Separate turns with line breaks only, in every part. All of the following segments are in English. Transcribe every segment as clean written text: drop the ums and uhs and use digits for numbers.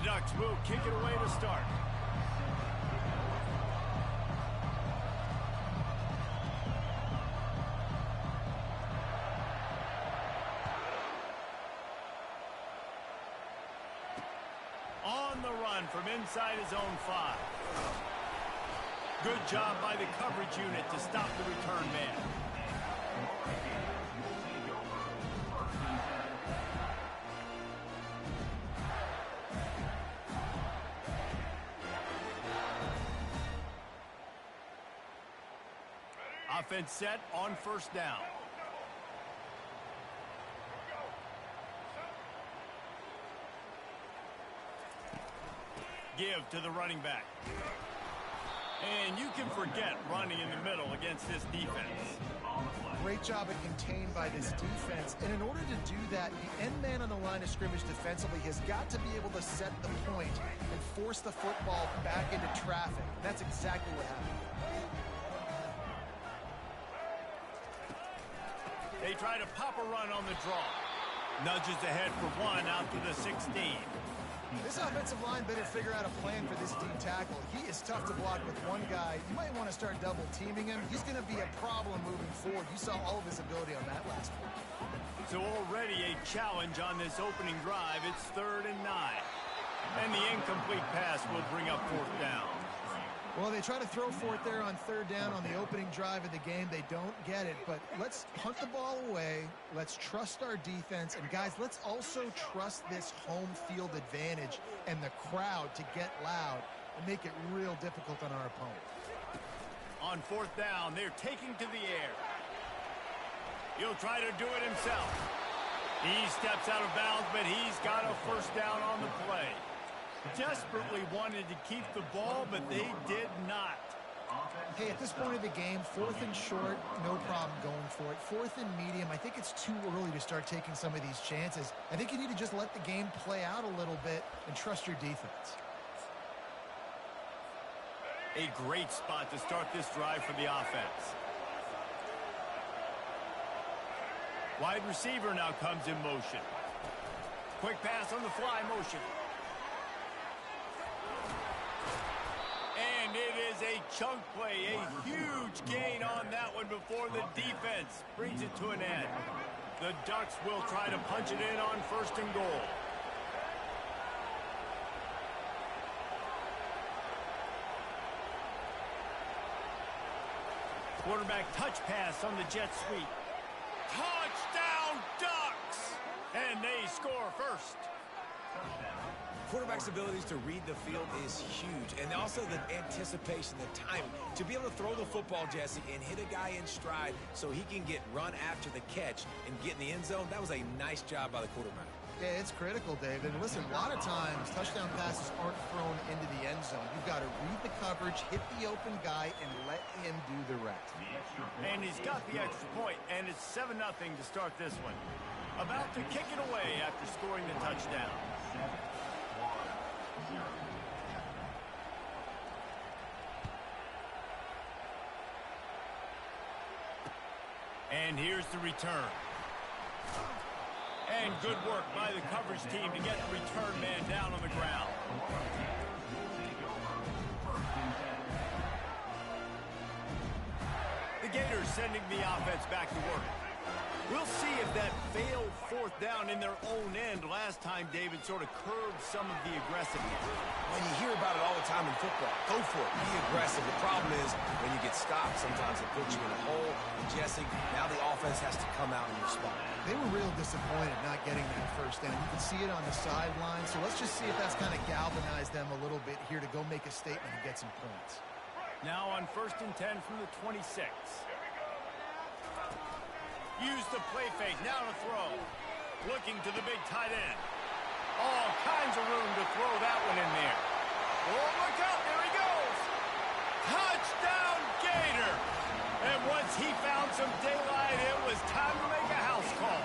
Ducks will kick it away to start. On the run from inside his own 5. Good job by the coverage unit to stop the return man. Offense set on first down. Give to the running back. And you can forget running in the middle against this defense.
Great job at contained by this defense. And in order to do that, the end man on the line of scrimmage defensively has got to be able to set the point and force the football back into traffic. That's exactly what happened.
They try to pop a run on the draw. Nudges ahead for 1 out to the 16.
This offensive line better figure out a plan for this D tackle. He is tough to block with one guy. You might want to start double teaming him. He's going to be a problem moving forward. You saw all of his ability on that last one.
So already a challenge on this opening drive. It's 3rd and 9. And the incomplete pass will bring up 4th down.
Well, they try to throw for it there on 3rd down on the opening drive of the game. They don't get it, but let's punt the ball away. Let's trust our defense. And, guys, let's also trust this home field advantage and the crowd to get loud and make it real difficult on our opponent.
On 4th down, they're taking to the air. He'll try to do it himself. He steps out of bounds, but he's got a 1st down on the play. Desperately wanted to keep the ball, but they did not.
Hey, at this point of the game, 4th and short, no problem going for it. 4th and medium, I think it's too early to start taking some of these chances. I think you need to just let the game play out a little bit and trust your defense.
A great spot to start this drive for the offense. Wide receiver now comes in motion. Quick pass on the fly motion. And it is a chunk play, a huge gain on that one before the defense brings it to an end. The Ducks will try to punch it in on 1st and goal. Quarterback touch pass on the jet sweep. Touchdown Ducks! And they score first.
Quarterback's abilities to read the field is huge, and also the anticipation, the timing. To be able to throw the football, Jesse, and hit a guy in stride so he can get run after the catch and get in the end zone, that was a nice job by the quarterback.
Yeah, it's critical, David. And listen, a lot of times touchdown passes aren't thrown into the end zone. You've got to read the coverage, hit the open guy, and let him do the rest.
And he's got the extra point, and it's 7-0 to start this one. About to kick it away after scoring the touchdown. And here's the return. And good work by the coverage team to get the return man down on the ground. The Gators sending the offense back to work. We'll see if that failed 4th down in their own end last time, David, sort of curbed some of the aggressiveness.
When you hear about it all the time in football, go for it, be aggressive. The problem is when you get stopped, sometimes it puts you in a hole. And Jesse, now the offense has to come out and respond.
They were real disappointed not getting that 1st down. You can see it on the sideline. So let's just see if that's kind of galvanized them a little bit here to go make a statement and get some points.
Now on 1st and 10 from the 26. Use the play fake, now to throw. Looking to the big tight end. All kinds of room to throw that one in there. Oh, look out, there he goes. Touchdown, Gator. And once he found some daylight, it was time to make a house call.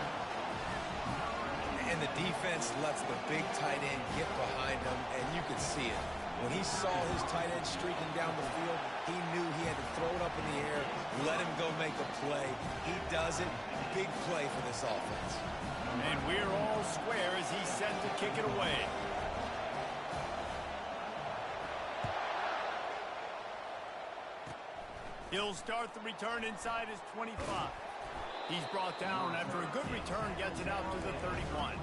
And the defense lets the big tight end get behind him, and you could see it. When he saw his tight end streaking down the field, he knew he had to throw it up in the air, let him go make a play. He does it. Big play for this offense.
And we're all square as he's set to kick it away. He'll start the return inside his 25. He's brought down after a good return gets it out to the 31.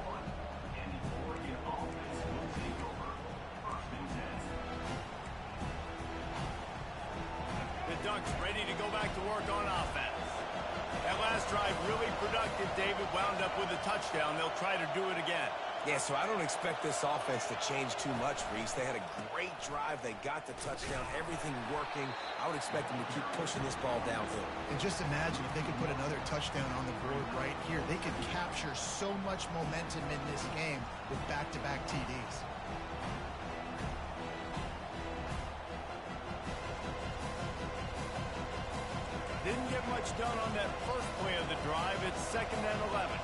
The Ducks ready to go back to work on offense. That last drive really productive. David wound up with a touchdown. They'll try to do it again.
Yeah, so I don't expect this offense to change too much, Reese. They had a great drive. They got the touchdown, everything working. I would expect them to keep pushing this ball downhill.
And just imagine if they could put another touchdown on the board right here. They could capture so much momentum in this game with back-to-back TDs.
Didn't get much done on that first play of the drive. It's 2nd and 11.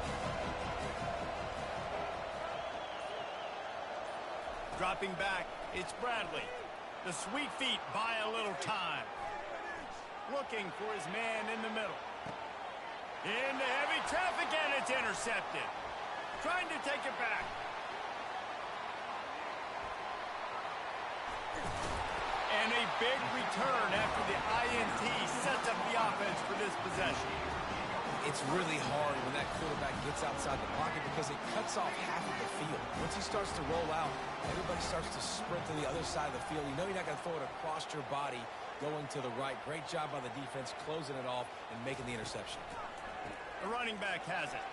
Dropping back, it's Bradley. The sweet feet buy a little time. Looking for his man in the middle. Into heavy traffic, and it's intercepted. Trying to take it back. And a big return after the INT sets up the offense for this possession.
It's really hard when that quarterback gets outside the pocket because it cuts off half of the field. Once he starts to roll out, everybody starts to sprint to the other side of the field. You know you're not going to throw it across your body going to the right. Great job by the defense closing it off and making the interception.
The running back has it.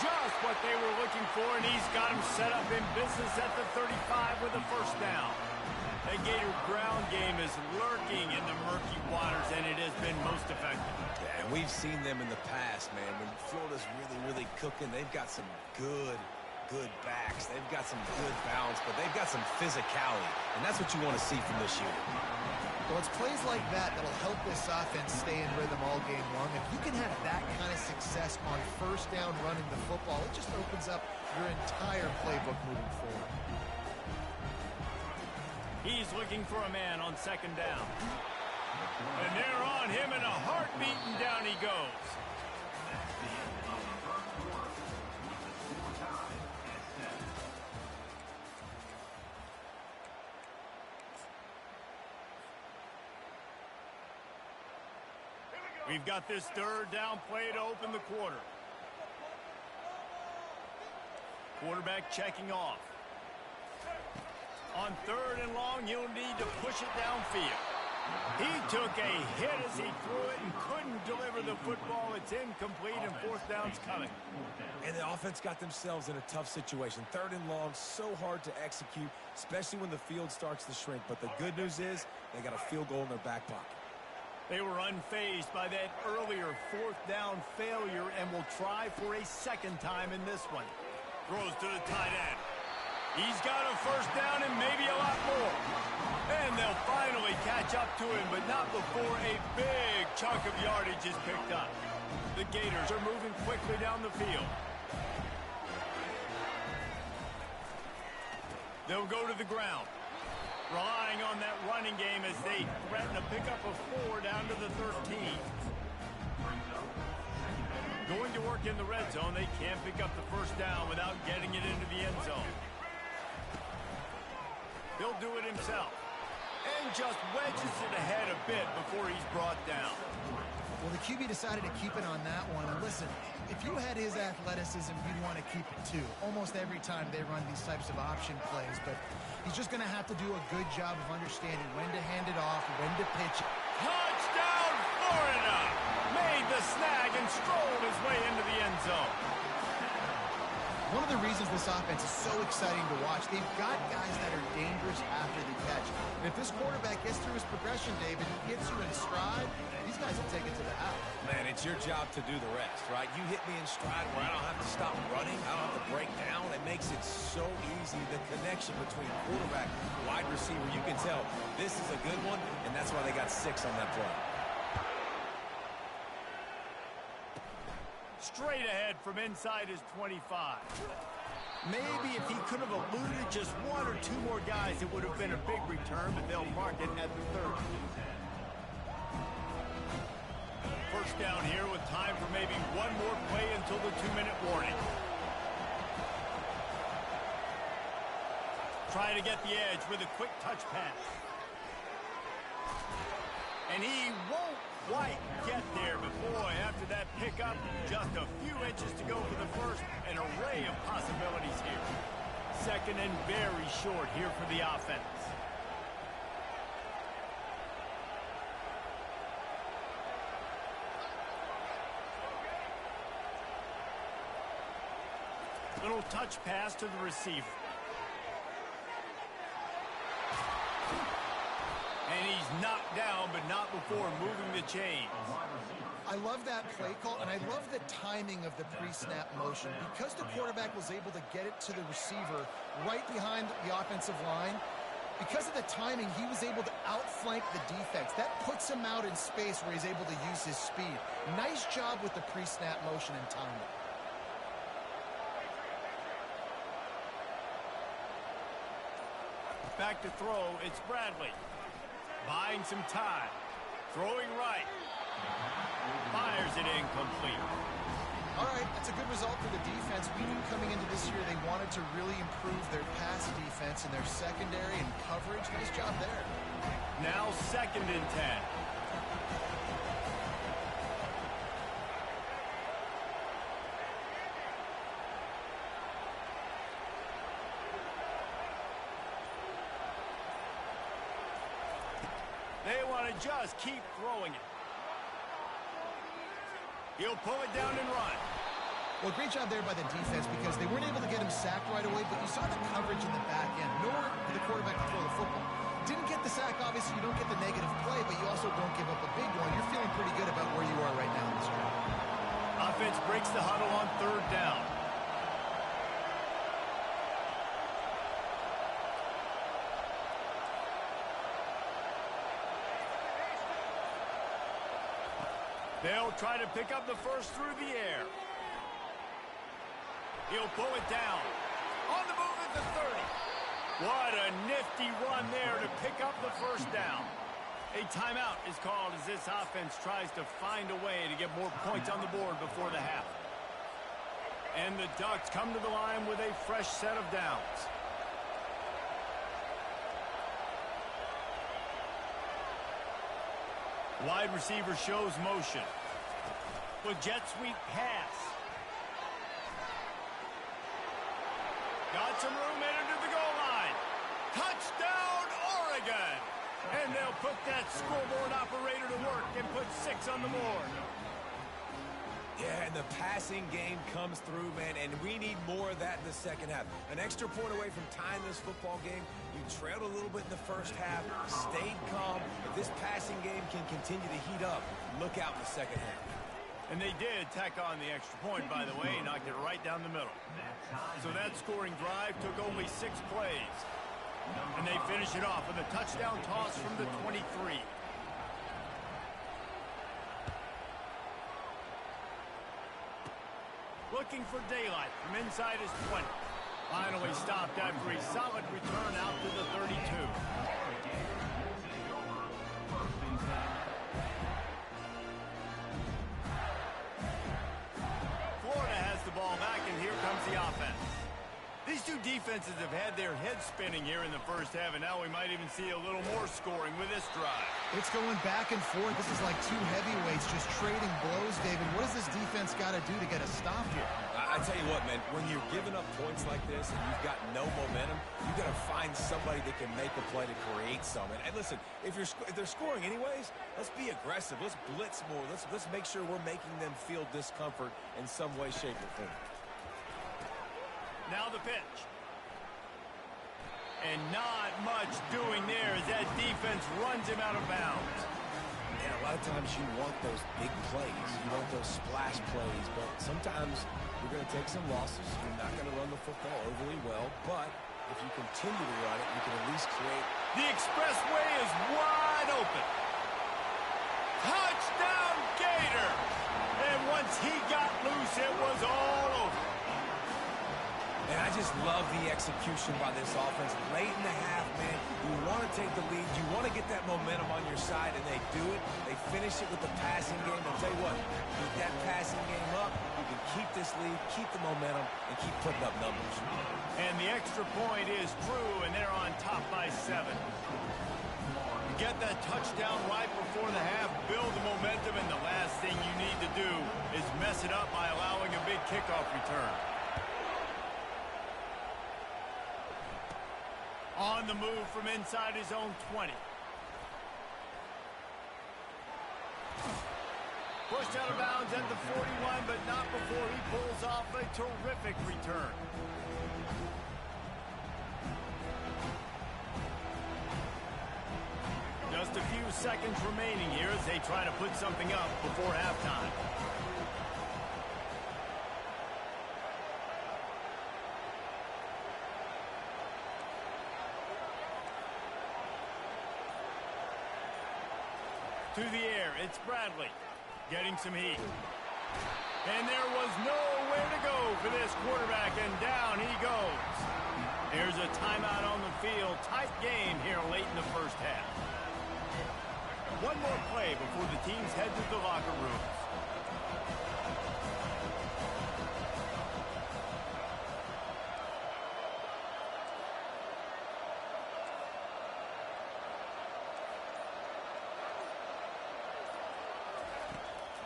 Just what they were looking for, and he's got him set up in business at the 35 with a first down. The Gator ground game is lurking in the murky waters, and it has been most effective.
Yeah, and we've seen them in the past, man. When Florida's really cooking, they've got some good backs. They've got some good balance, but they've got some physicality, and that's what you want to see from this unit.
Well, it's plays like that that'll help this offense stay in rhythm all game long. If you can have that kind of success on first down running the football, it just opens up your entire playbook moving forward.
He's looking for a man on 2nd down. And they're on him, and a heartbeat, and down he goes. We've got this 3rd down play to open the quarter. Quarterback checking off. On 3rd and long, you'll need to push it downfield. He took a hit as he threw it and couldn't deliver the football. It's incomplete, and 4th down's coming.
And the offense got themselves in a tough situation. 3rd and long, so hard to execute, especially when the field starts to shrink. But the good news is they got a field goal in their back pocket.
They were unfazed by that earlier 4th down failure and will try for a 2nd time in this one. Throws to the tight end. He's got a first down and maybe a lot more. And they'll finally catch up to him, but not before a big chunk of yardage is picked up. The Gators are moving quickly down the field. They'll go to the ground, relying on that running game as they threaten a pickup of 4 down to the 13. Going to work in the red zone, they can't pick up the first down without getting it into the end zone. He'll do it himself and just wedges it ahead a bit before he's brought down.
Well, the QB decided to keep it on that one. And listen, if you had his athleticism, you'd want to keep it too. Almost every time they run these types of option plays. But he's just going to have to do a good job of understanding when to hand it off, when to pitch it.
Touchdown, Florida! Made the snag and strolled his way into the end zone.
One of the reasons this offense is so exciting to watch, they've got guys that are dangerous after the catch. And if this quarterback gets through his progression, David, and gets you in stride, these guys will take it to the house.
Man, it's your job to do the rest, right? You hit me in stride where I don't have to stop running. I don't have to break down. It makes it so easy. The connection between quarterback and wide receiver, you can tell this is a good one, and that's why they got 6 on that play.
Straight ahead from inside his 25. Maybe if he could have eluded just 1 or 2 more guys, it would have been a big return, but they'll mark it at the 30. First down here with time for maybe 1 more play until the 2-minute warning. Trying to get the edge with a quick touch pass. And he won't quite get there, but boy, after that pickup, just a few inches to go for the first. An array of possibilities here. Second and very short here for the offense. Little touch pass to the receiver. And he's knocked down, but not before moving the chains.
I love that play call, and I love the timing of the pre-snap motion. Because the quarterback was able to get it to the receiver right behind the offensive line, because of the timing, he was able to outflank the defense. That puts him out in space where he's able to use his speed. Nice job with the pre-snap motion and timing.
Back to throw, it's Bradley. Buying some time. Throwing right. Fires it incomplete.
All right, that's a good result for the defense. We knew coming into this year they wanted to really improve their pass defense and their secondary and coverage. Nice job there.
Now 2nd and 10. They want to just keep throwing it. He'll pull it down and run.
Well, great job there by the defense because they weren't able to get him sacked right away, but you saw the coverage in the back end. Nowhere for the quarterback to throw the football. Didn't get the sack, obviously. You don't get the negative play, but you also don't give up a big one. You're feeling pretty good about where you are right now in this game.
Offense breaks the huddle on 3rd down. They'll try to pick up the first through the air. He'll pull it down. On the move at the 30. What a nifty run there to pick up the first down. A timeout is called as this offense tries to find a way to get more points on the board before the half. And the Ducks come to the line with a fresh set of downs. Wide receiver shows motion. With jet sweep pass. Got some room headed to the goal line. Touchdown, Oregon! And they'll put that scoreboard operator to work and put 6 on the board.
Yeah, and the passing game comes through, man, and we need more of that in the second half. An extra point away from tying this football game. You trailed a little bit in the first half, stayed calm. If this passing game can continue to heat up, look out in the second half.
And they did tack on the extra point, by the way, knocked it right down the middle. So that scoring drive took only 6 plays. And they finish it off with a touchdown toss from the 23. Looking for daylight from inside his 20. Finally stopped after a solid return out to the 32. Florida has the ball back, and here comes the offense. These two defenses have had their heads spinning here in the first half, and now we might even see a little more scoring with this drive.
It's going back and forth. This is like two heavyweights just trading blows, David. What does this defense got to do to get a stop here?
I tell you what, man, when you're giving up points like this and you've got no momentum, you got to find somebody that can make a play to create some. And listen, if they're scoring anyways, let's be aggressive. Let's blitz more. Let's make sure we're making them feel discomfort in some way, shape, or form.
Now the pitch. And not much doing there as that defense runs him out of bounds.
Yeah, a lot of times you want those big plays. You want those splash plays. But sometimes you're going to take some losses. You're not going to run the football overly well. But if you continue to run it, you can at least create.
The expressway is wide open. Touchdown, Gator! And once he got loose, it was all over.
And I just love the execution by this offense. Late in the half, man, you want to take the lead. You want to get that momentum on your side, and they do it. They finish it with the passing game. I'll tell you what, get that passing game up, you can keep this lead, keep the momentum, and keep putting up numbers.
And the extra point is true, and they're on top by 7. Get that touchdown right before the half. mess it up by allowing a big kickoff return. On the move from inside his own 20. Pushed out of bounds at the 41, but not before he pulls off a terrific return. Just a few seconds remaining here as they try to put something up before halftime. To the air, it's Bradley. Getting some heat. And there was nowhere to go for this quarterback, and down he goes. There's a timeout on the field. Tight game here late in the first half. One more play before the teams head to the locker rooms.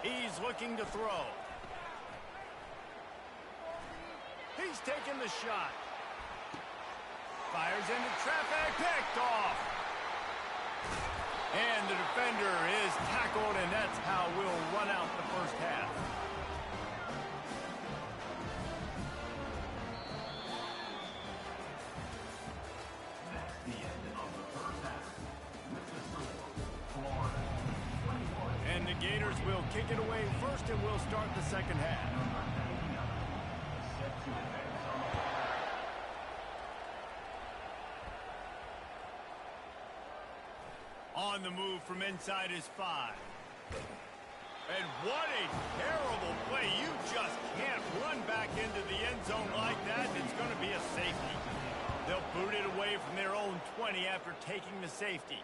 He's looking to throw. He's taking the shot. Fires into traffic, picked off. And the defender is tackled, and that's how we'll run out the first half. And the Gators will kick it away first, and we'll start the second half. On the move from inside his 5. And what a terrible play. You just can't run back into the end zone like that. It's going to be a safety. They'll boot it away from their own 20 after taking the safety.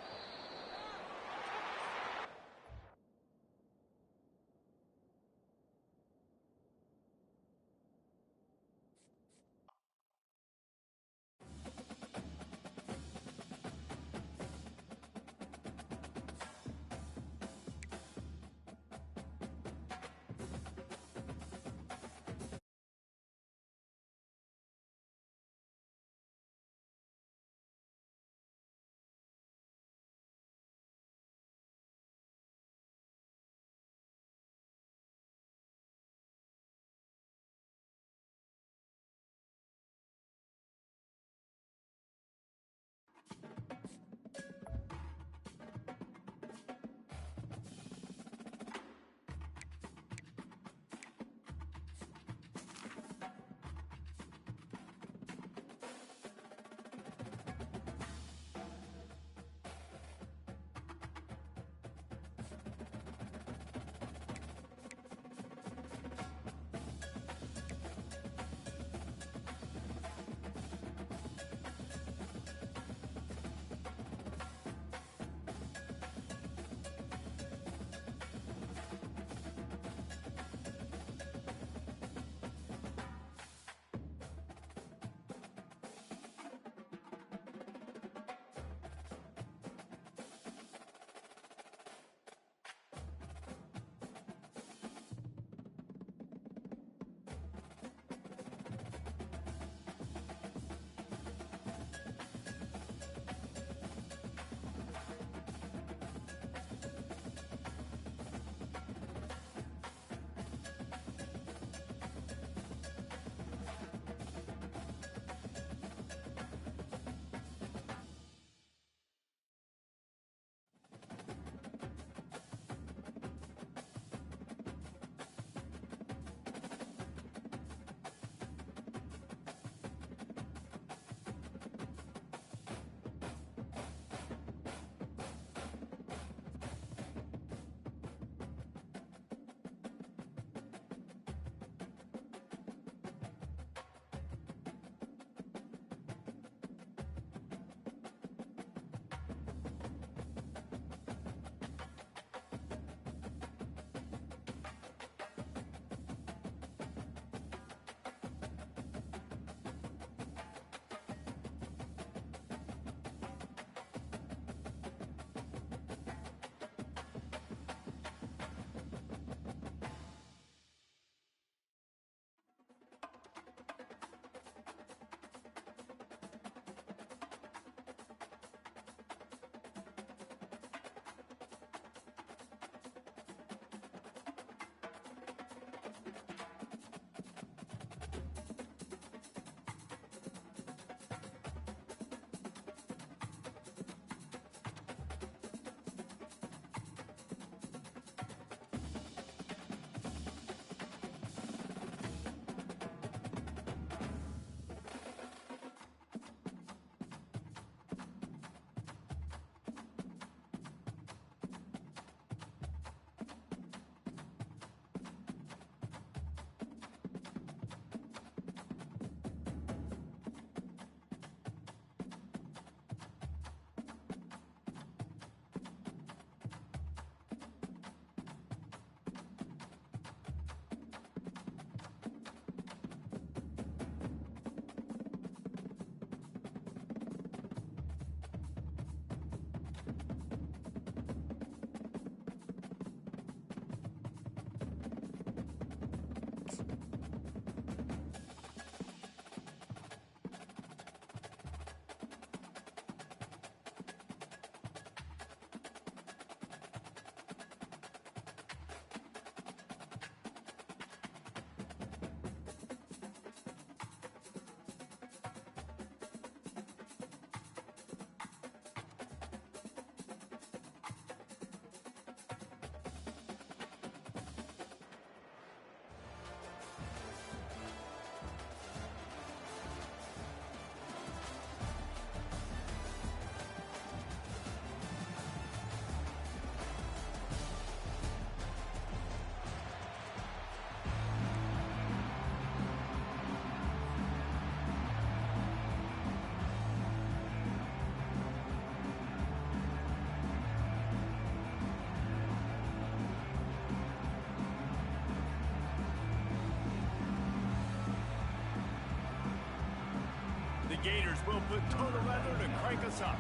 The Gators will put total leather to crank us up.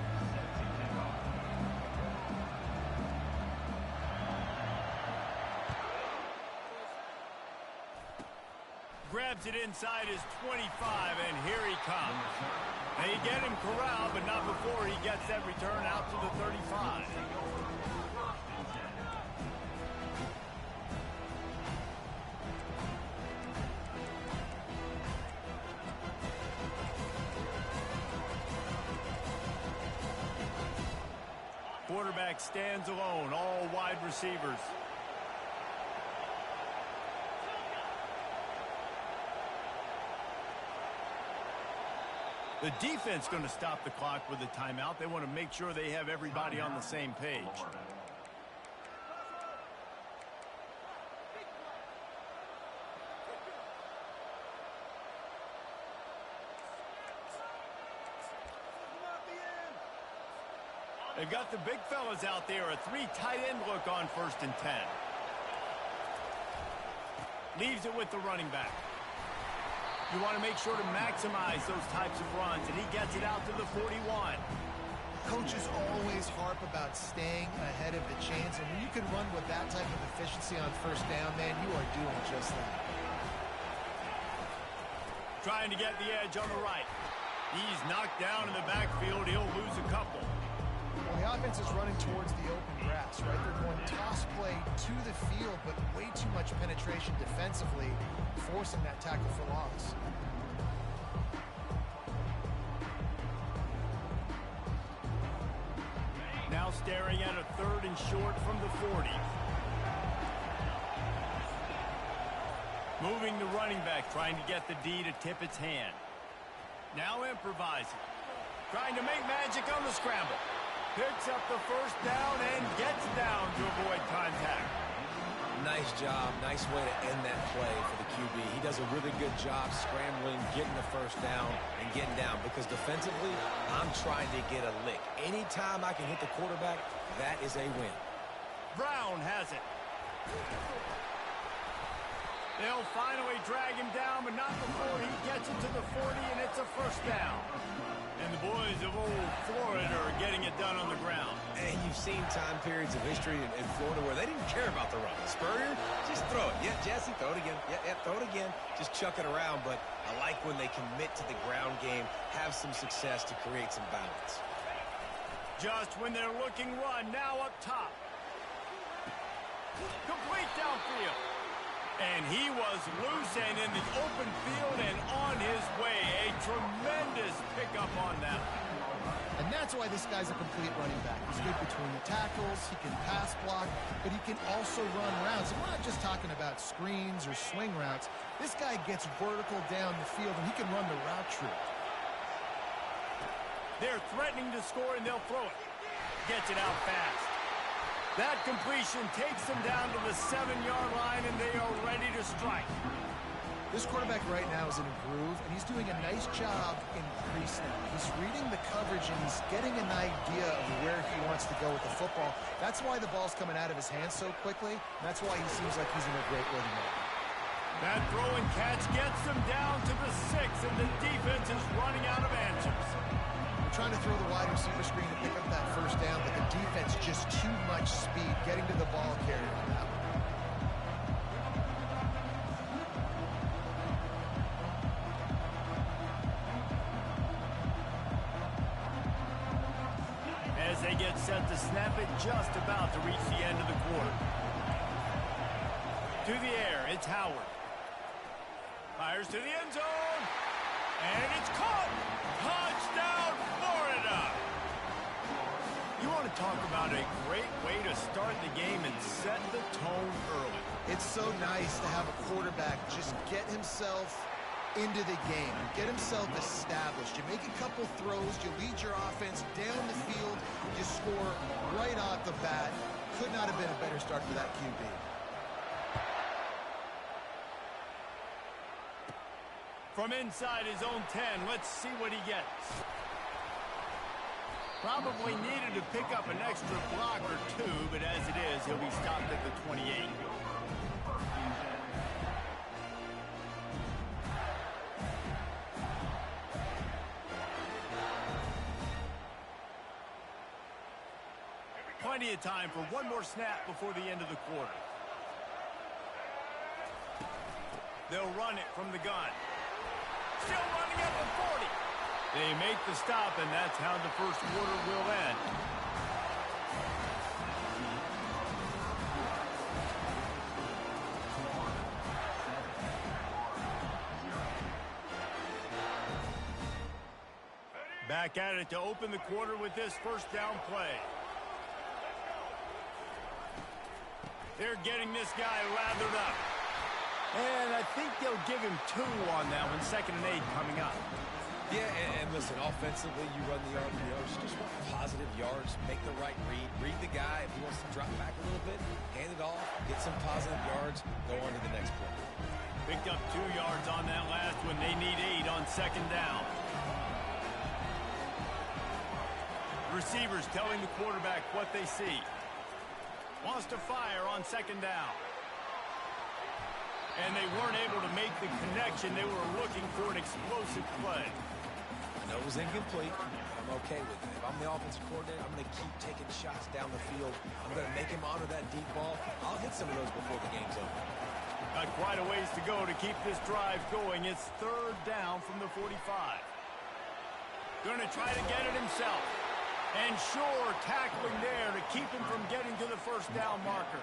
Grabs it inside his 25, and here he comes. They get him corralled, but not before he gets that return out to the 35. Quarterback stands alone, all wide receivers. The defense going to stop the clock with a timeout. They want to make sure they have everybody on the same page. They've got the big fellas out there. A 3 tight end look on 1st and 10. Leaves it with the running back. You want to make sure to maximize those types of runs, and he gets it out to the 41.
Coaches always harp about staying ahead of the chains, and when you can run with that type of efficiency on 1st down, man, you are doing just that.
Trying to get the edge on the right. He's knocked down in the backfield. He'll lose a couple.
Well, the offense is running towards the open grass, right? They're going toss play to the field, but way too much penetration defensively, forcing that tackle for loss.
Now staring at a 3rd and short from the 40. Moving the running back, trying to get the D to tip its hand. Now improvising. Trying to make magic on the scramble. Picks up the 1st down and gets down to avoid contact.
Nice job. Nice way to end that play for the QB. He does a really good job scrambling, getting the 1st down, and getting down. Because defensively, I'm trying to get a lick. Anytime I can hit the quarterback, that is a win.
Brown has it. They'll finally drag him down, but not before he gets it to the 40, and it's a 1st down. And the boys of old Florida are getting it done on the ground.
And you've seen time periods of history in Florida where they didn't care about the run. Spurrier, just throw it. Yeah, Jesse, throw it again. Yeah, throw it again. Just chuck it around. But I like when they commit to the ground game, have some success to create some balance.
Just when they're looking run, now up top. Complete downfield. And he was loose and in the open field and on his way. A tremendous pickup on that.
And that's why this guy's a complete running back. He's good between the tackles, he can pass block, but he can also run routes. And we're not just talking about screens or swing routes. This guy gets vertical down the field, and he can run the route tree.
They're threatening to score, and they'll throw it. Gets it out fast. That completion takes them down to the 7-yard line, and they are ready to strike.
This quarterback right now is in a groove, and he's doing a nice job in pre-snap. He's reading the coverage, and he's getting an idea of where he wants to go with the football. That's why the ball's coming out of his hands so quickly, and that's why he seems like he's in a great rhythm right now.
That throw and catch gets them down to the 6, and the defense is running out of answers.
Trying to throw the wide receiver screen to pick up that 1st down, but the defense just too much speed getting to the ball carrier on that one.
they get set to snap it just about to reach the end of the quarter. To the air, it's Howard. Fires to the end zone. And it's caught. Touchdown, Florida. You want to talk about a great way to start the game and set the tone early.
It's so nice to have a quarterback just get himself into the game, get himself established. You make a couple throws, you lead your offense down the field, you score right off the bat. Could not have been a better start for that QB.
From inside his own 10, let's see what he gets. Probably needed to pick up an extra block or two, but as it is, he'll be stopped at the 28. Plenty of time for one more snap before the end of the quarter. They'll run it from the gun. Still running at the 40. They make the stop, and that's how the first quarter will end. Back at it to open the quarter with this first down play. They're getting this guy lathered up. And I think they'll give him 2 on that one. 2nd and 8 coming up.
Yeah, and listen, offensively, you run the yards. Just want positive yards. Make the right read. Read the guy. If he wants to drop back a little bit, hand it off. Get some positive yards. Go on to the next play.
Picked up 2 yards on that last one. They need 8 on 2nd down. Receivers telling the quarterback what they see. Wants to fire on 2nd down. And they weren't able to make the connection. They were looking for an explosive play.
I know it was incomplete. I'm okay with it. If I'm the offensive coordinator, I'm going to keep taking shots down the field. I'm going to make him honor that deep ball. I'll hit some of those before the game's over.
Got quite a ways to go to keep this drive going. It's 3rd down from the 45. Going to try to get it himself. And sure, tackling there to keep him from getting to the first down marker.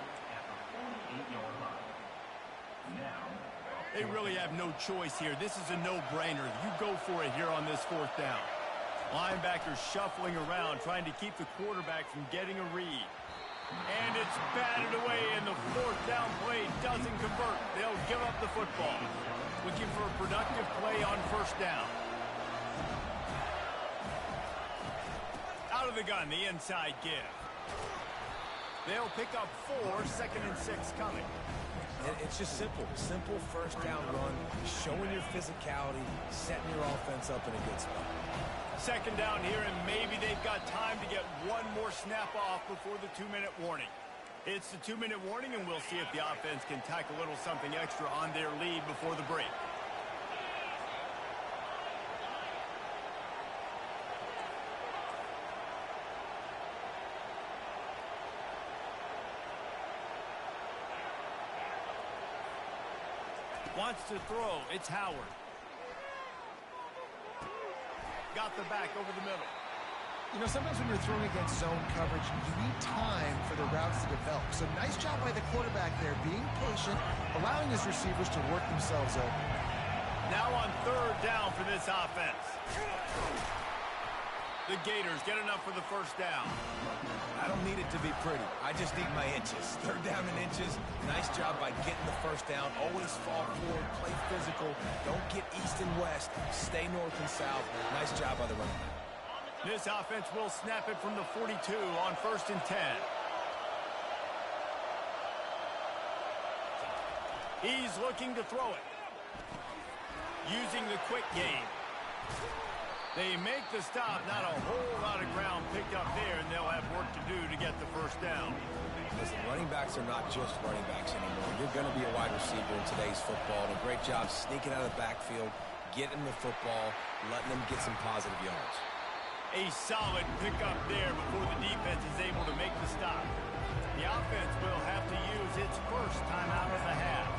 They really have no choice here. This is a no-brainer. You go for it here on this 4th down. Linebackers shuffling around, trying to keep the quarterback from getting a read. And it's batted away, and the 4th down play doesn't convert. They'll give up the football. Looking for a productive play on 1st down. Out of the gun, the inside give. They'll pick up 4, 2nd and 6 coming.
It's just simple. Simple 1st down run, showing your physicality, setting your offense up in a good spot.
2nd down here, and maybe they've got time to get one more snap off before the 2-minute warning. It's the 2-minute warning, and we'll see if the offense can tack a little something extra on their lead before the break. Wants to throw. It's Howard. Got the back over the middle.
You know, sometimes when you're throwing against zone coverage, you need time for the routes to develop. So nice job by the quarterback there, being patient, allowing his receivers to work themselves open.
Now on 3rd down for this offense. The Gators get enough for the first down.
I don't need it to be pretty. I just need my inches. 3rd down in inches. Nice job by getting the first down. Always fall forward, play physical. Don't get east and west. Stay north and south. Nice job by the running back.
This offense will snap it from the 42 on 1st and 10. He's looking to throw it. Using the quick game. They make the stop. Not a whole lot of ground picked up there, and they'll have work to do to get the first down.
Listen, running backs are not just running backs anymore. You're going to be a wide receiver in today's football. And a great job sneaking out of the backfield, getting the football, letting them get some positive yards.
A solid pickup there before the defense is able to make the stop. The offense will have to use its first timeout of the half.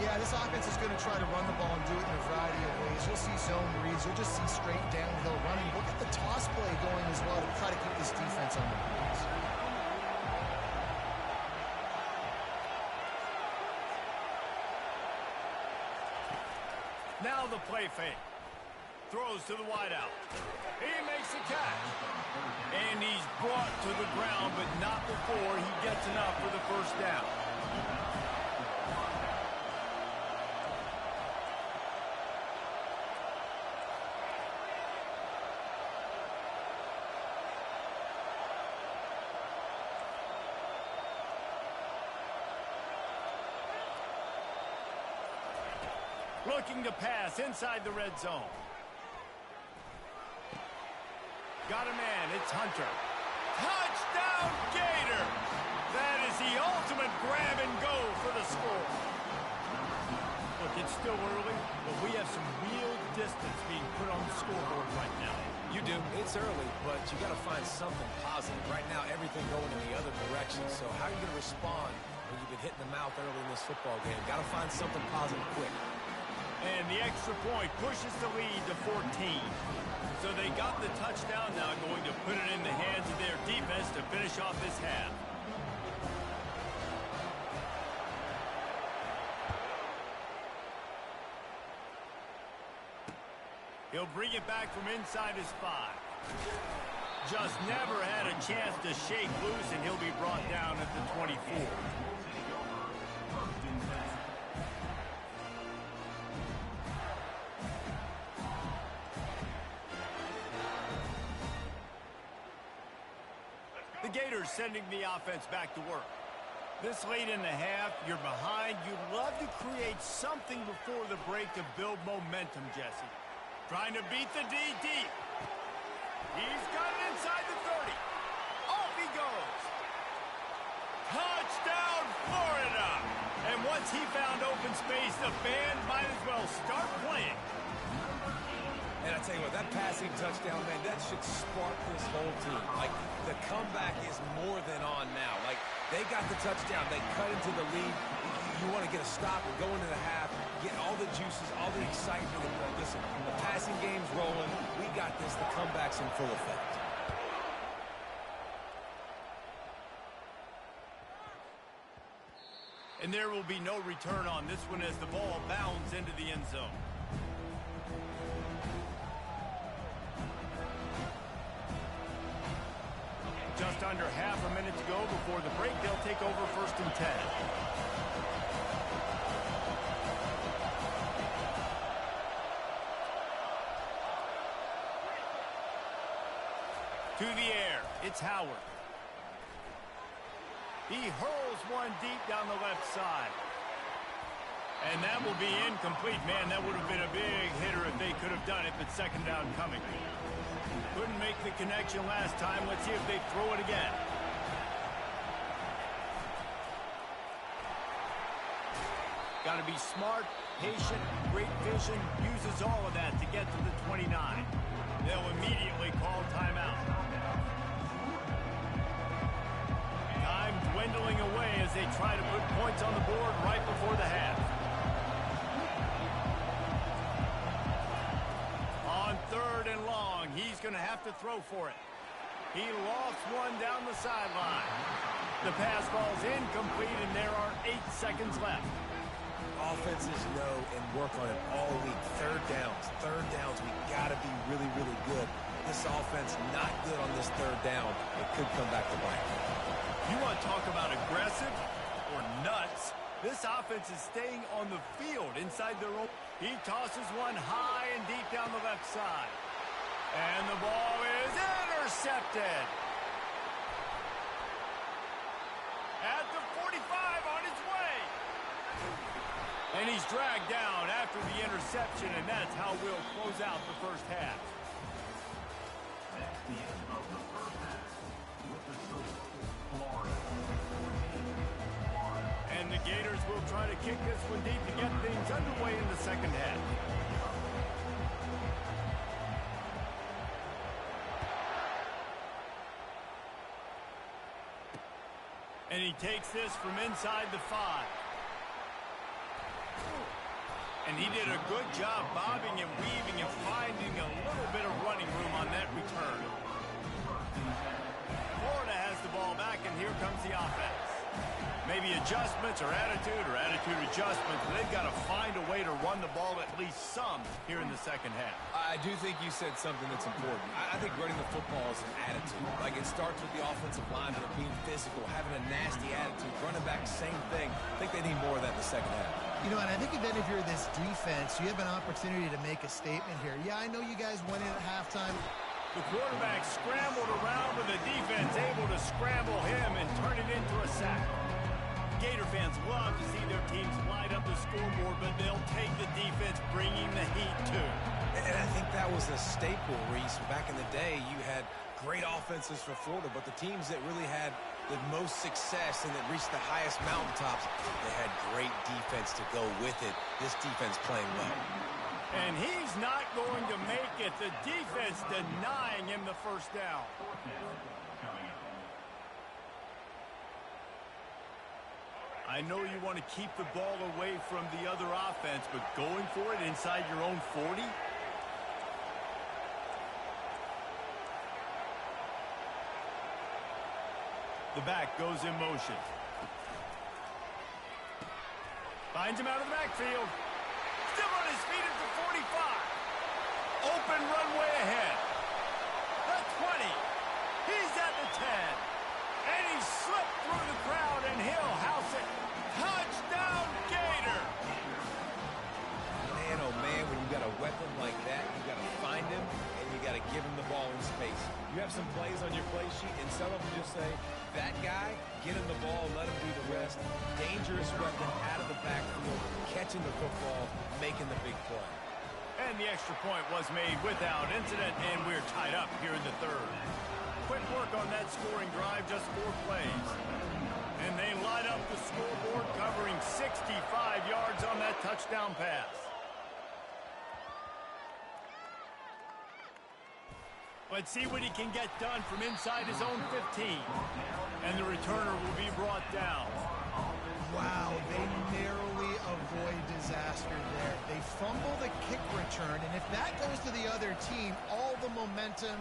Yeah, this offense is going to try to run the ball and do it in a variety of ways. You'll see zone reads. You'll just see straight downhill running. We'll get the toss play going as well to try to keep this defense on their heels.
Now the play fake. Throws to the wideout. He makes the catch. And he's brought to the ground, but not before he gets enough for the first down. Looking to pass inside the red zone. Got a man, it's Hunter. Touchdown, Gators! That is the ultimate grab and go for the score. Look, it's still early, but we have some real distance being put on the scoreboard right now.
You do. It's early, but you got to find something positive. Right now, everything going in the other direction. So how are you going to respond when you've been hitting the mouth early in this football game? Got to find something positive quick.
And the extra point pushes the lead to 14. So they got the touchdown, now going to put it in the hands of their defense to finish off this half. He'll bring it back from inside his 5. Just never had a chance to shake loose, and he'll be brought down at the 24. The Gators sending the offense back to work. This late in the half, you're behind. You'd love to create something before the break to build momentum, Jesse. Trying to beat the D deep. He's got it inside the 30. Off he goes. Touchdown, Florida! And once he found open space, the band might as well start playing.
And I tell you what, that passing touchdown, man, that should spark this whole team. Like, the comeback is more than on now. Like, they got the touchdown. They cut into the lead. You want to get a stop and go into the half, get all the juices, all the excitement. And listen, the passing game's rolling. We got this. The comeback's in full effect.
And there will be no return on this one as the ball bounds into the end zone. Just under half a minute to go before the break. They'll take over 1st and 10. To the air, it's Howard. He hurls one deep down the left side. And that will be incomplete. Man, that would have been a big hitter if they could have done it, but 2nd down coming. Couldn't make the connection last time. Let's see if they throw it again. Got to be smart, patient, great vision. Uses all of that to get to the 29. They'll immediately call timeout. Time dwindling away as they try to put points on the board right before the half. On 3rd and long, he's going to have to throw for it. He lofts one down the sideline. The pass ball's incomplete, and there are 8 seconds left.
Offenses know and work on it all week. 3rd downs. We got to be really, really good. This offense not good on this 3rd down. It could come back to bite.
You want to talk about aggressive or nuts? This offense is staying on the field inside their own. He tosses one high and deep down the left side. And the ball is intercepted. At the 45 on his way. And he's dragged down after the interception, and that's how we'll close out the 1st half. And the Gators will try to kick this one deep to get things underway in the 2nd half. And he takes this from inside the 5. And he did a good job bobbing and weaving and finding a little bit of running room on that return. Florida has the ball back, and here comes the offense. Maybe adjustments or attitude adjustments. They've got to find a way to run the ball at least some here in the second half.
I do think you said something that's important. I think running the football is an attitude. Like, it starts with the offensive lineman being physical, having a nasty attitude. Running back, same thing. I think they need more of that in the second half.
You know, and I think then if you're this defense, you have an opportunity to make a statement here. Yeah, I know you guys went in at halftime.
The quarterback scrambled around with the defense, able to scramble him and turn it into a sack. Gator fans love to see their teams light up the scoreboard, but they'll take the defense bringing the heat too.
And I think that was a staple, Reese. Back in the day, you had great offenses for Florida, but the teams that really had the most success and that reached the highest mountaintops, they had great defense to go with it. This defense playing well.
And he's not going to make it. The defense denying him the first down. I know you want to keep the ball away from the other offense, but going for it inside your own 40? The back goes in motion. Finds him out of the backfield. Still on his feet at the 45. Open runway ahead. The 20. He's at the 10. And he slipped through the crowd, and he'll house it. Touchdown, Gator!
Man, oh man, when you got a weapon like that, you got to find him, and you got to give him the ball in space. You have some plays on your play sheet, and some of them just say, that guy, get him the ball, let him do the rest. Dangerous weapon out of the backfield, catching the football, making the big play.
And the extra point was made without incident, and we're tied up here in the third. Quick work on that scoring drive, just 4 plays. And they light up the scoreboard, covering 65 yards on that touchdown pass. Let's see what he can get done from inside his own 15. And the returner will be brought down.
Wow, they narrowly avoid disaster there. They fumble the kick return, and if that goes to the other team, all the momentum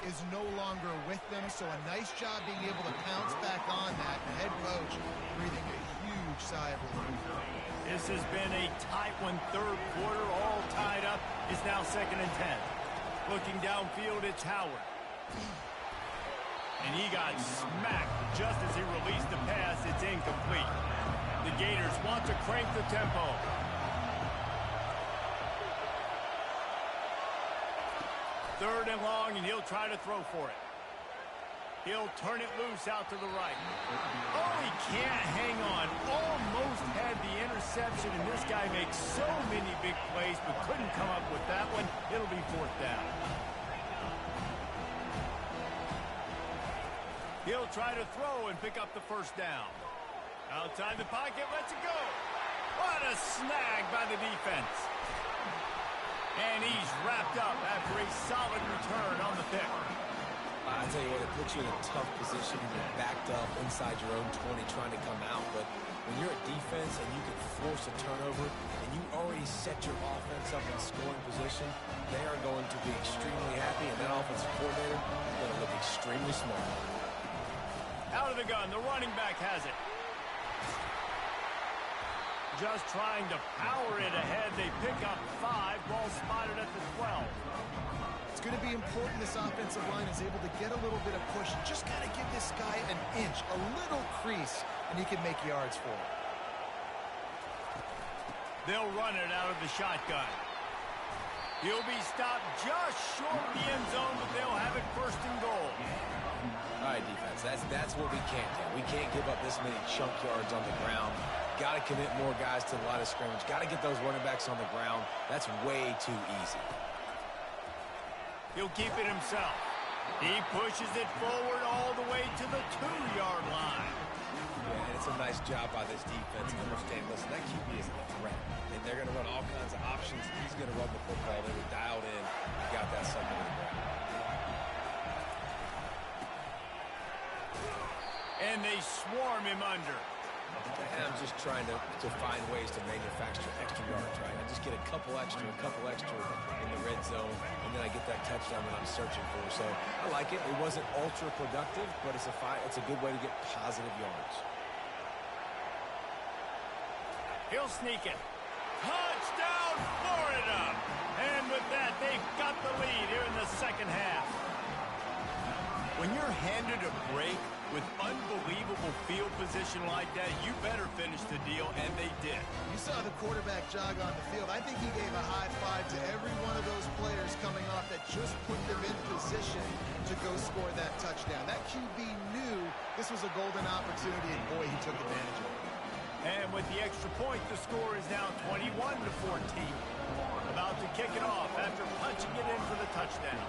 is no longer with them. So a nice job being able to pounce back on that. The head coach breathing a huge sigh of relief.
This has been a tight one. Third quarter, all tied up. It's now 2nd and 10. Looking downfield, it's Howard. And he got smacked just as he released the pass. It's incomplete. The Gators want to crank the tempo. Third and long, and he'll try to throw for it. He'll turn it loose out to the right. Oh, he can't hang on. Almost had the interception, and this guy makes so many big plays, but couldn't come up with that one. It'll be 4th down. He'll try to throw and pick up the first down. Outside the pocket, lets it go. What a snag by the defense. And he's wrapped up after a solid return on the pick.
I tell you what, it puts you in a tough position. You're backed up inside your own 20 trying to come out. But when you're a defense and you can force a turnover and you already set your offense up in scoring position, they are going to be extremely happy, and that offensive coordinator is going to look extremely smart.
Out of the gun, the running back has it. Just trying to power it ahead. They pick up 5. Ball spotted at the 12.
It's going to be important this offensive line is able to get a little bit of push. Just got to give this guy an inch, a little crease, and he can make yards for it.
They'll run it out of the shotgun. He'll be stopped just short of the end zone, but they'll have it 1st and goal.
All right, defense, that's what we can't do. We can't give up this many chunk yards on the ground. Got to commit more guys to the line of scrimmage. Got to get those running backs on the ground. That's way too easy.
He'll keep it himself. He pushes it forward all the way to the 2-yard line.
Yeah, and it's a nice job by this defense. Understand, listen, that QB is a threat. And they're going to run all kinds of options. He's going to run the football. They were dialed in. He got that something to the ground.
And they swarm him under.
And I'm just trying to find ways to manufacture extra yards, right? I just get a couple extra in the red zone, and then I get that touchdown that I'm searching for. So I like it. It wasn't ultra productive, but it's a good way to get positive yards.
He'll sneak it. Touchdown, Florida! And with that, they've got the lead here in the second half. When you're handed a break with unbelievable field position like that, you better finish the deal, and they did.
You saw the quarterback jog on the field. I think he gave a high five to every one of those players coming off that just put them in position to go score that touchdown. That QB knew this was a golden opportunity, and boy, he took advantage of it.
And with the extra point, the score is now 21-14. About to kick it off after punching it in for the touchdown.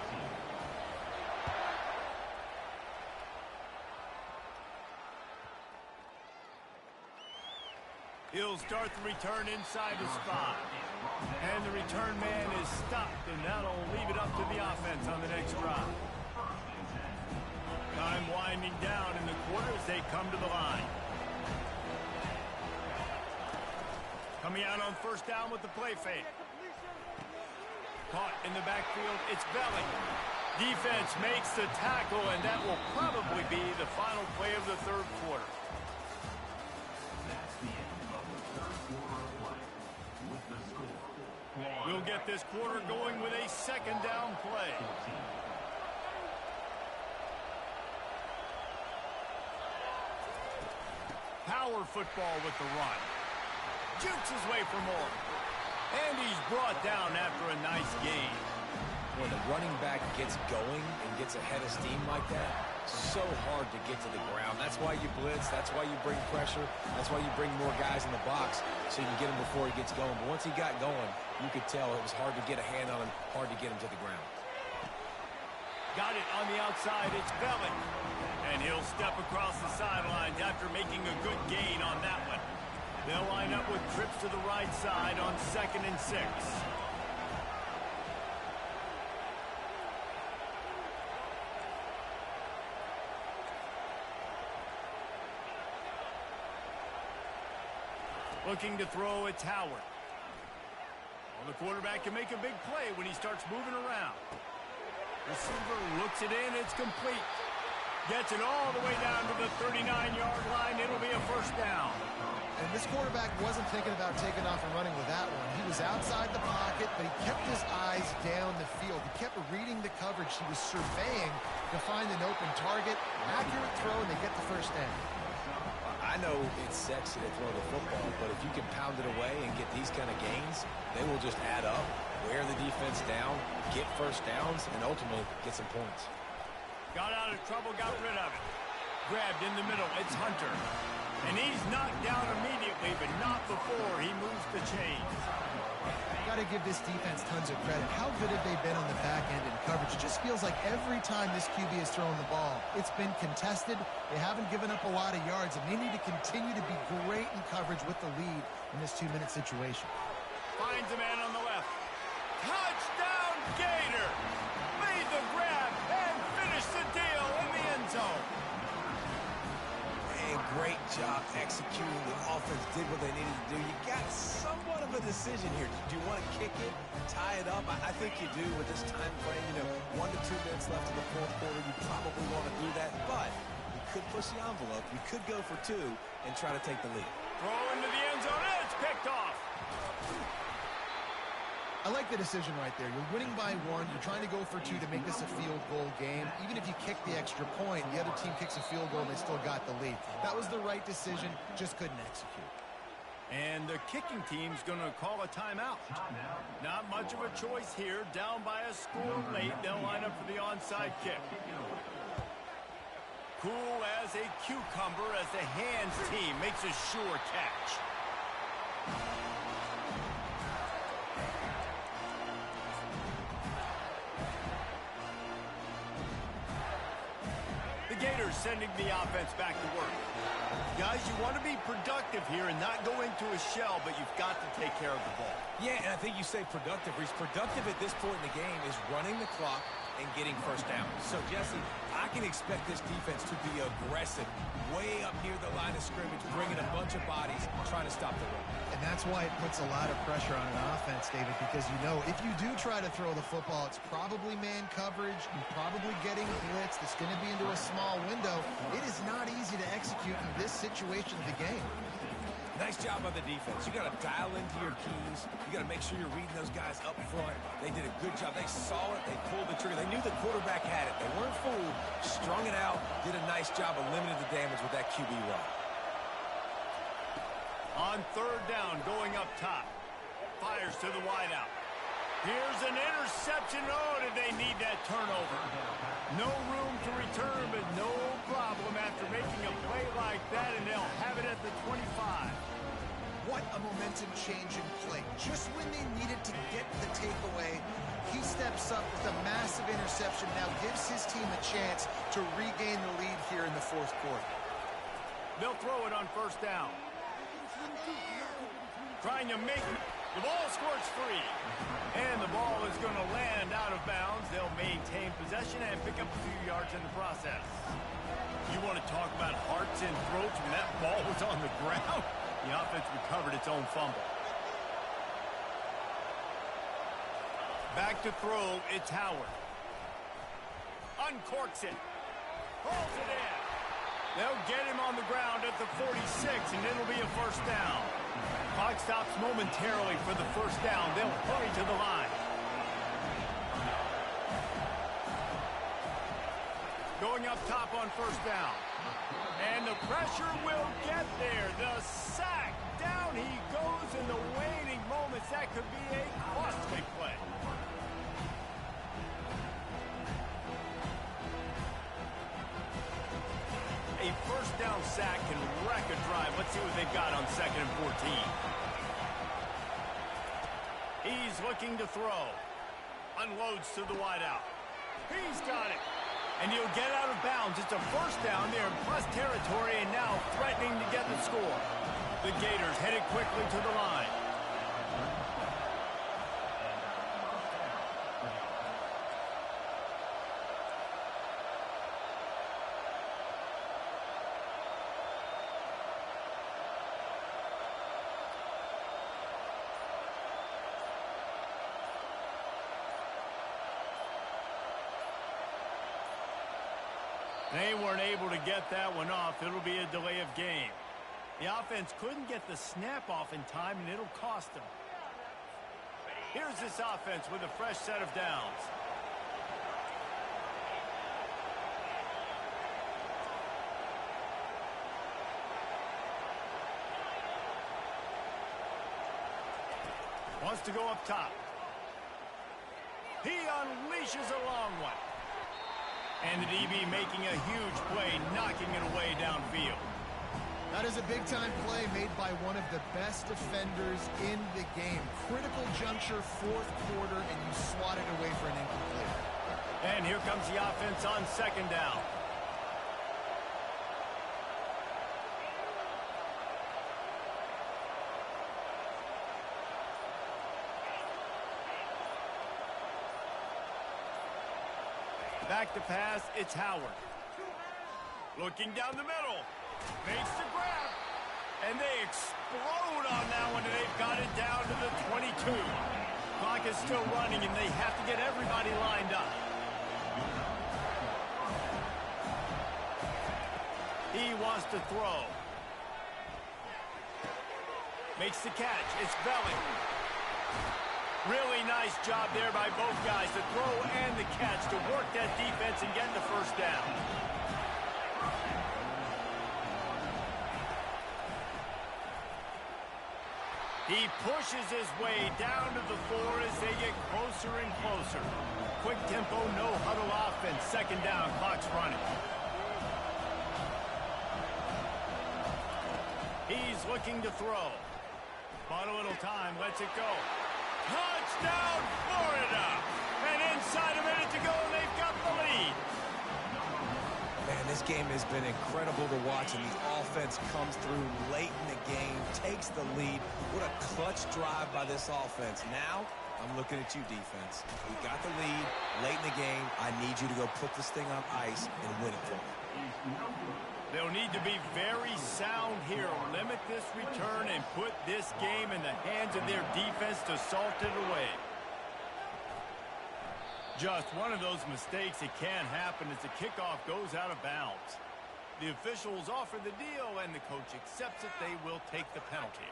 He'll start the return inside his 5. And the return man is stopped, and that'll leave it up to the offense on the next drive. Time winding down in the quarter as they come to the line. Coming out on first down with the play fake. Caught in the backfield, it's Belly. Defense makes the tackle, and that will probably be the final play of the third quarter. We'll get this quarter going with a second down play. Power football with the run. Jukes his way for more. And he's brought down after a nice gain.
When the running back gets going and gets ahead of steam like that, so hard to get to the ground. That's why you blitz. That's why you bring pressure. That's why you bring more guys in the box so you can get him before he gets going. But once he got going, you could tell it was hard to get a hand on him, hard to get him to the ground.
Got it on the outside. It's Belly. And he'll step across the sidelines after making a good gain on that one. They'll line up with trips to the right side on 2nd and 6. Looking to throw, it's Howard. Well, the quarterback can make a big play when he starts moving around. Receiver looks it in, it's complete. Gets it all the way down to the 39-yard line. It'll be a first down.
And this quarterback wasn't thinking about taking off and running with that one. He was outside the pocket, but he kept his eyes down the field. He kept reading the coverage. He was surveying to find an open target. Accurate throw, and they get the first down.
I know it's sexy to throw the football, but if you can pound it away and get these kind of gains, they will just add up, wear the defense down, get first downs, and ultimately get some points.
Got out of trouble, got rid of it. Grabbed in the middle, it's Hunter. And he's knocked down immediately, but not before he moves the chains.
Got to give this defense tons of credit. How good have they been on the back end in coverage? It just feels like every time this QB is throwing the ball, it's been contested. They haven't given up a lot of yards, and they need to continue to be great in coverage with the lead in this 2-minute situation.
Finds a man on the left. Touchdown, Gator! Made the grab and finished the deal in the end zone.
And great job executing. The offense did what they needed to do. You got somewhat of a decision here. Do you want to kick it, tie it up? I think you do with this time frame. 1 to 2 minutes left in the fourth quarter. You probably want to do that, but you could push the envelope. You could go for 2 and try to take the lead.
Throw into the end zone. It's picked off.
I like the decision right there. You're winning by 1. You're trying to go for 2 to make this a field goal game. Even if you kick the extra point, the other team kicks a field goal and they still got the lead. That was the right decision, just couldn't execute.
And the kicking team's going to call a timeout. Not much of a choice here. Down by a score late. They'll line up for the onside kick. Cool as a cucumber as the hands team makes a sure catch. Gators sending the offense back to work. Guys, you want to be productive here and not go into a shell, but you've got to take care of the ball.
Yeah, and I think you say productive. He's productive at this point in the game is running the clock and getting first down. So, Jesse, I can expect this defense to be aggressive, way up near the line of scrimmage, bringing a bunch of bodies, trying to stop the run.
And that's why it puts a lot of pressure on an offense, David, because you know if you do try to throw the football, it's probably man coverage, you're probably getting blitzed, it's going to be into a small window. It is not easy to execute in this situation of the game.
Nice job on the defense. You got to dial into your keys. You got to make sure you're reading those guys up front. They did a good job. They saw it. They pulled the trigger. They knew the quarterback had it. They weren't fooled. Strung it out. Did a nice job of limiting the damage with that QB run.
On third down, going up top. Fires to the wideout. Here's an interception. Oh, did they need that turnover? No room to return, but no problem after making a play like that, and they'll have it at the 25.
What a momentum-changing play. Just when they needed to get the takeaway, he steps up with a massive interception, now gives his team a chance to regain the lead here in the fourth quarter.
They'll throw it on first down. Trying to make the ball squirts free. And the ball is going to land out of bounds. They'll maintain possession and pick up a few yards in the process. You want to talk about hearts and throats when that ball was on the ground? The offense recovered its own fumble. Back to throw, it's Howard. Uncorks it. Pulls it in. They'll get him on the ground at the 46, and it'll be a first down. Clock stops momentarily for the first down. They'll hurry to the line. Going up top on first down. And the pressure will get there. The sack. Down he goes in the waning moments. That could be a costly play. A first down sack can wreck a drive. Let's see what they've got on 2nd and 14. He's looking to throw. Unloads to the wideout. He's got it. And he'll get out of bounds. It's a first down there in plus territory, and now threatening to get the score. The Gators headed quickly to the line. They weren't able to get that one off. It'll be a delay of game. The offense couldn't get the snap off in time, and it'll cost them. Here's this offense with a fresh set of downs. Wants to go up top. He unleashes a long one. And the DB making a huge play, knocking it away downfield.
That is a big-time play made by one of the best defenders in the game. Critical juncture, fourth quarter, and you swat it away for an incomplete.
And here comes the offense on 2nd down. Back to pass, it's Howard. Looking down the middle. Makes the grab. And they explode on that one, and they've got it down to the 22. Clock is still running, and they have to get everybody lined up. He wants to throw. Makes the catch. It's Belling. Really nice job there by both guys, the throw and the catch, to work that defense and get the first down. He pushes his way down to the floor as they get closer and closer. Quick tempo, no huddle offense. 2nd down, clock's running. He's looking to throw. Bought a little time, lets it go. Touchdown, Florida! And inside a minute to go, they've got the lead.
Man, this game has been incredible to watch, and the offense comes through late in the game, takes the lead. What a clutch drive by this offense. Now, I'm looking at you, defense. We got the lead late in the game. I need you to go put this thing on ice and win it for me.
They'll need to be very sound here. Limit this return and put this game in the hands of their defense to salt it away. Just one of those mistakes that can happen as the kickoff goes out of bounds. The officials offer the deal, and the coach accepts it. They will take the penalty.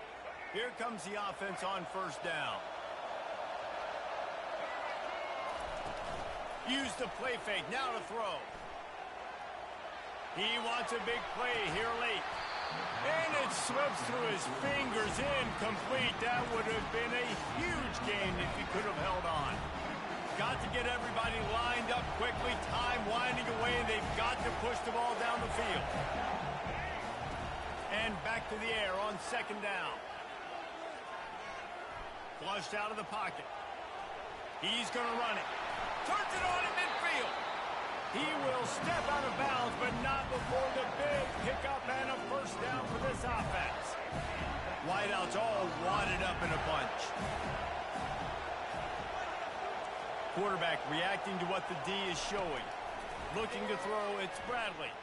Here comes the offense on first down. Use the play fake. Now to throw. He wants a big play here late. And it slips through his fingers. Incomplete. That would have been a huge gain if he could have held on. Got to get everybody lined up quickly. Time winding away, and they've got to push the ball down the field. And back to the air on second down. Flushed out of the pocket. He's going to run it. Turns it on in midfield. He will step out of bounds, but not before the big pickup and a first down for this offense. Wideouts all wadded up in a bunch. Quarterback reacting to what the D is showing. Looking to throw, it's Bradley.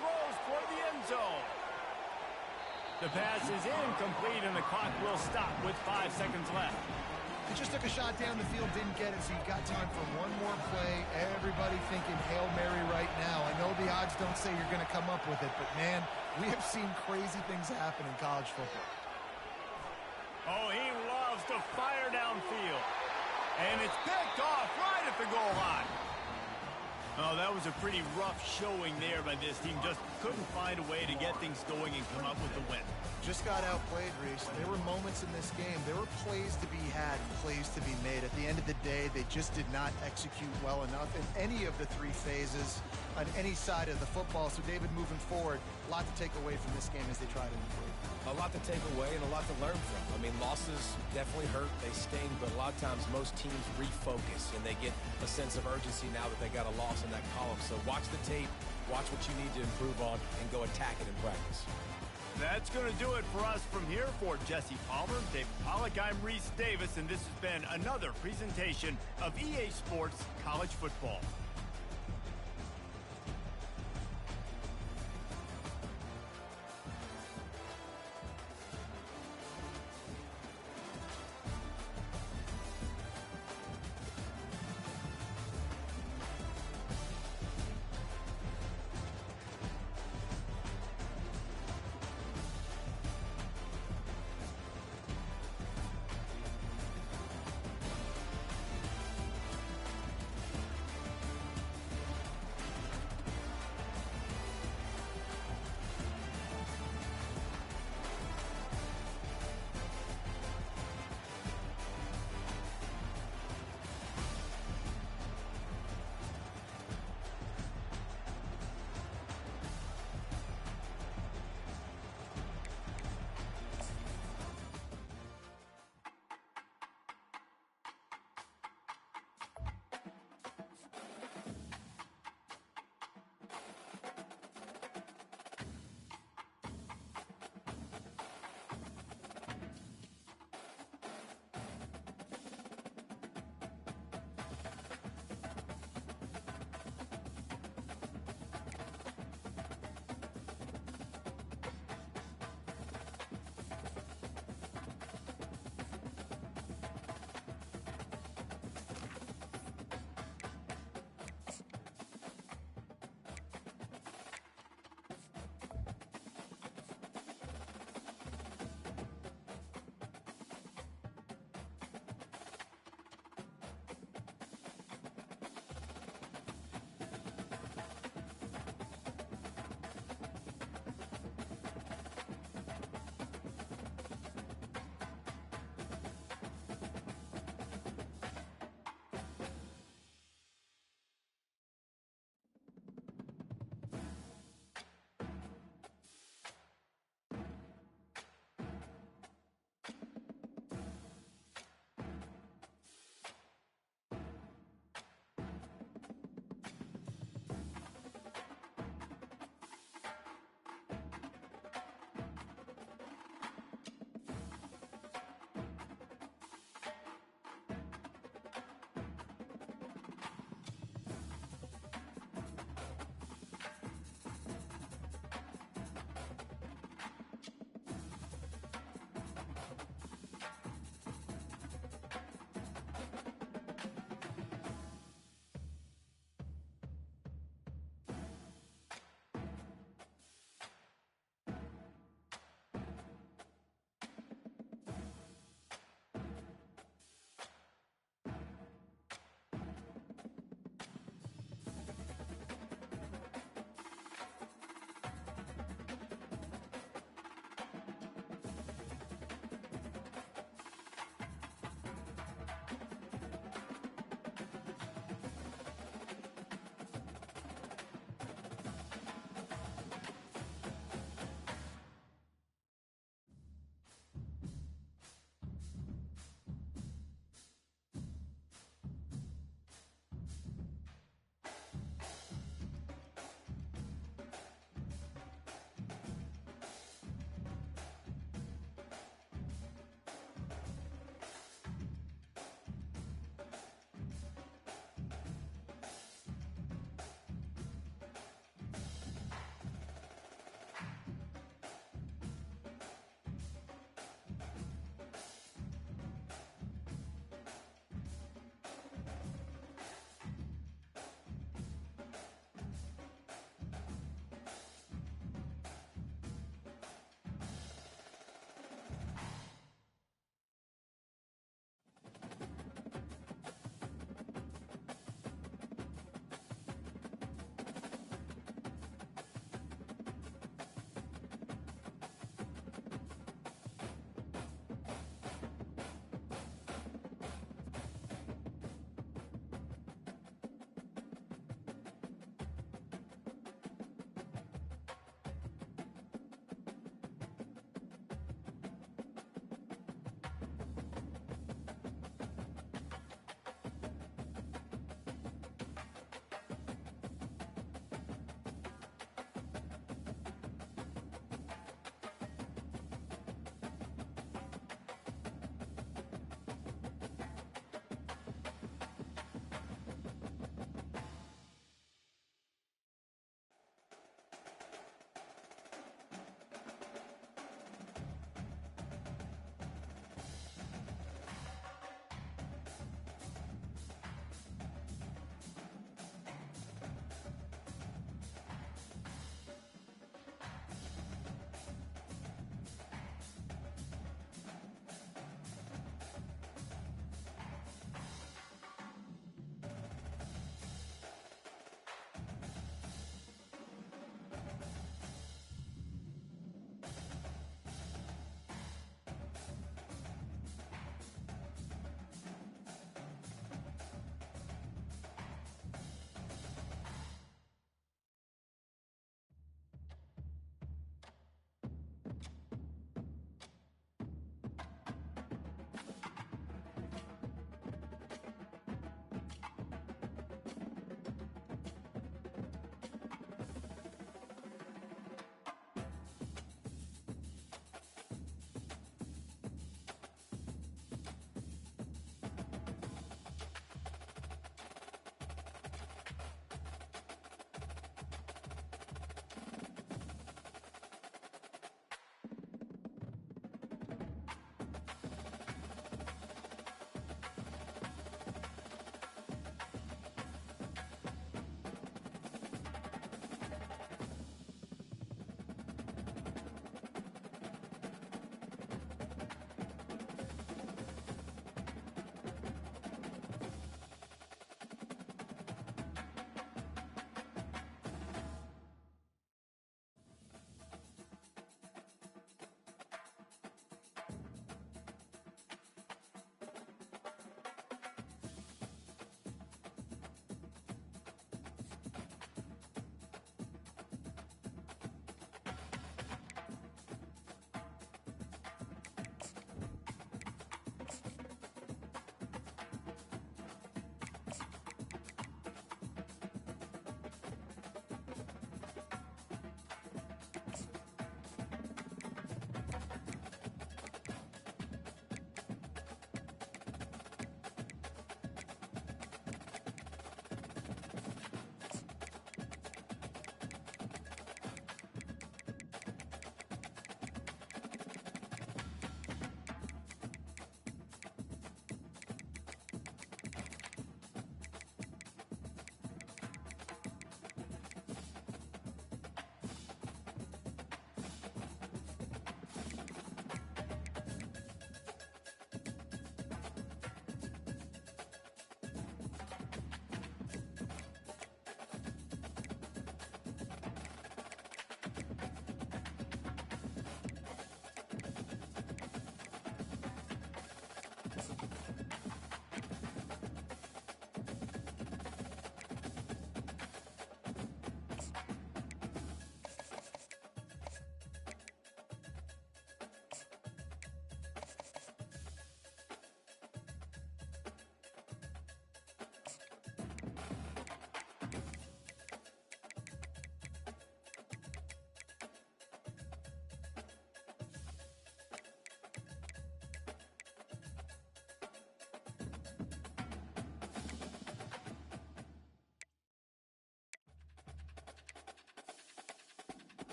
Throws for the end zone. The pass is incomplete, and the clock will stop with 5 seconds left.
He just took a shot down the field, didn't get it, so you've got time for one more play. Everybody thinking Hail Mary right now. I know the odds don't say you're going to come up with it, but, man, we have seen crazy things happen in college football.
Oh, he loves to fire downfield. And it's picked off right at the goal line. Oh, that was a pretty rough showing there by this team. Just couldn't find a way to get things going and come up with the win.
Just got outplayed, Reese. There were moments in this game. There were plays to be had, plays to be made. At the end of the day, they just did not execute well enough in any of the three phases on any side of the football. So, David, moving forward, a lot to take away from this game as they try to improve.
A lot to take away and a lot to learn from. I mean, losses definitely hurt. They sting, but a lot of times most teams refocus and they get a sense of urgency now that they got a loss in that column. So watch the tape, watch what you need to improve on, and go attack it in practice.
That's going to do it for us from here. For Jesse Palmer, David Pollack, I'm Reese Davis, and this has been another presentation of EA Sports College Football.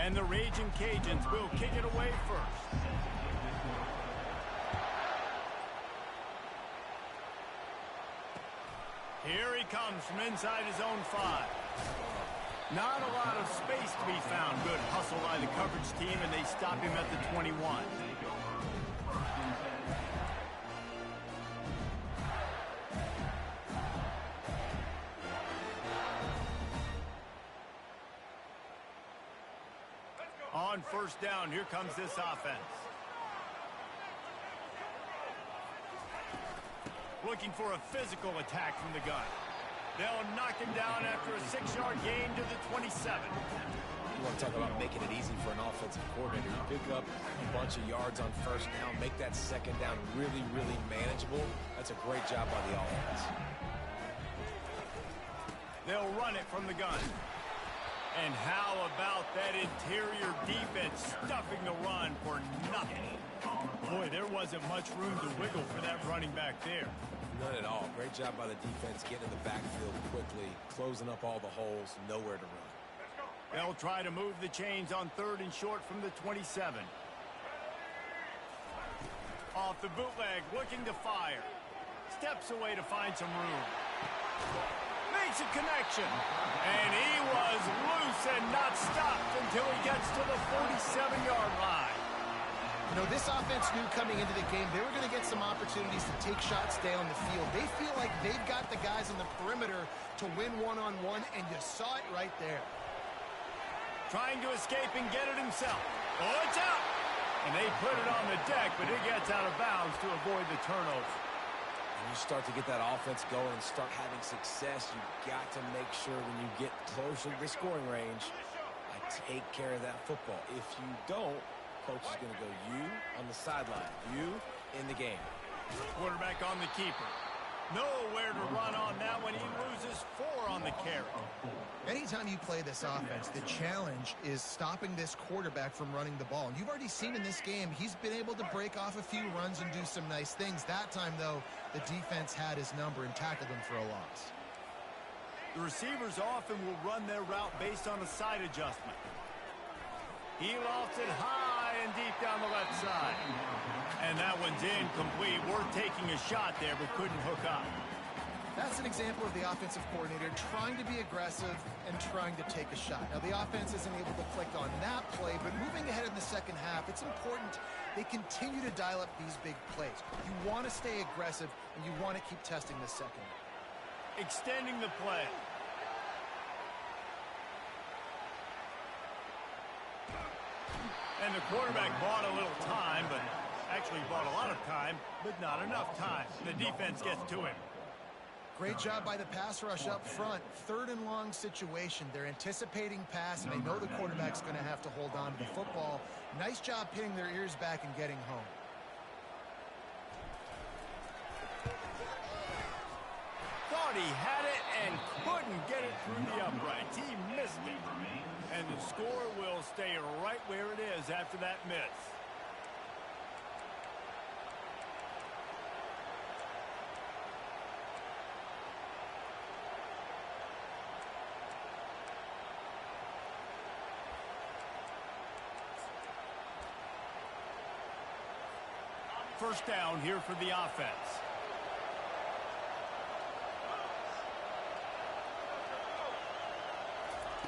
And the Raging Cajuns will kick it away first. Here he comes from inside his own 5. Not a lot of space to be found. Good hustle by the coverage team, and they stop him at the 21. On first down, here comes this offense. Looking for a physical attack from the gun. They'll knock him down after a 6-yard gain to the 27.
You want to talk about making it easy for an offensive coordinator. You pick up a bunch of yards on first down, make that second down really, really manageable. That's a great job by the offense.
They'll run it from the gun. And how about that interior defense stuffing the run for nothing? Boy, there wasn't much room to wiggle for that running back there.
None at all. Great job by the defense getting in the backfield quickly, closing up all the holes, nowhere to run.
They'll try to move the chains on 3rd and short from the 27. Off the bootleg, looking to fire. Steps away to find some room. Makes a connection. And he was loose and not stopped until he gets to the 47-yard line.
You know, this offense knew coming into the game they were going to get some opportunities to take shots down the field. They feel like they've got the guys on the perimeter to win one-on-one, and you saw it right there.
Trying to escape and get it himself. Oh, it's out! And they put it on the deck, but it gets out of bounds to avoid the turnover.
When you start to get that offense going and start having success, you've got to make sure when you get closer to the scoring range, I take care of that football. If you don't, coach is going to go you on the sideline, you in the game.
Quarterback on the keeper. Nowhere to run on that one. He loses 4 on the carry.
Anytime you play this offense, the challenge is stopping this quarterback from running the ball. And you've already seen in this game, he's been able to break off a few runs and do some nice things. That time, though, the defense had his number and tackled him for a loss.
The receivers often will run their route based on a side adjustment. He lofts it high and deep down the left side. And that one's incomplete. We're taking a shot there, but couldn't hook up.
That's an example of the offensive coordinator trying to be aggressive and trying to take a shot. Now, the offense isn't able to click on that play, but moving ahead in the second half, it's important they continue to dial up these big plays. You want to stay aggressive, and you want to keep testing the second.
Extending the play. And the quarterback bought a little time, but actually bought a lot of time, but not enough time. The defense gets to him.
Great job by the pass rush up front. 3rd and long situation. They're anticipating pass, and they know the quarterback's going to have to hold on to the football. Nice job pinning their ears back and getting home.
Thought he had it and couldn't get it through the uprights. He missed it. And the score will stay right where it is after that miss. First down here for the offense.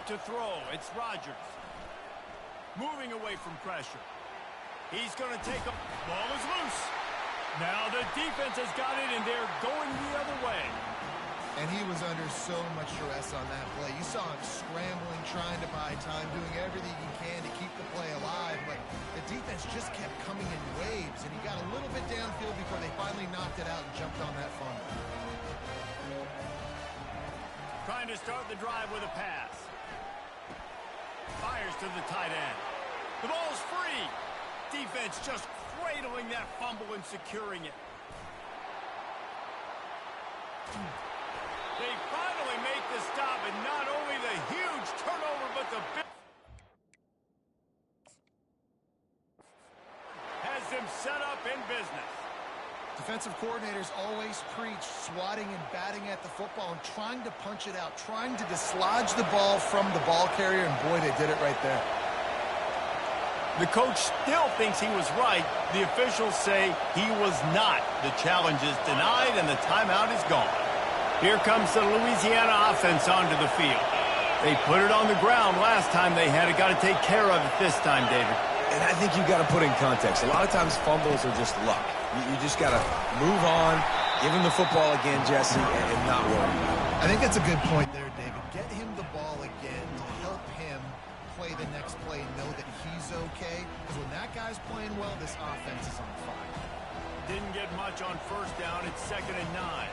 To throw, it's Rodgers. Moving away from pressure. He's going to take a... Ball is loose. Now the defense has got it, and they're going the other way.
And he was under so much stress on that play. You saw him scrambling, trying to buy time, doing everything he can to keep the play alive, but the defense just kept coming in waves, and he got a little bit downfield before they finally knocked it out and jumped on that fumble.
Trying to start the drive with a pass. Fires to the tight end. The ball's free. Defense just cradling that fumble and securing it. They finally make the stop, and not only the huge turnover, but the big has them set up in business.
Defensive coordinators always preach swatting and batting at the football and trying to punch it out, trying to dislodge the ball from the ball carrier, and boy, they did it right there.
The coach still thinks he was right. The officials say he was not. The challenge is denied, and the timeout is gone. Here comes the Louisiana offense onto the field. They put it on the ground last time they had it. Got to take care of it this time, David.
And I think you've got to put in context. A lot of times fumbles are just luck. You just got to move on, give him the football again, Jesse, and not worry about it.
I think that's a good point there, David. Get him the ball again to help him play the next play, know that he's okay. Because when that guy's playing well, this offense is on fire.
Didn't get much on first down. It's 2nd and 9.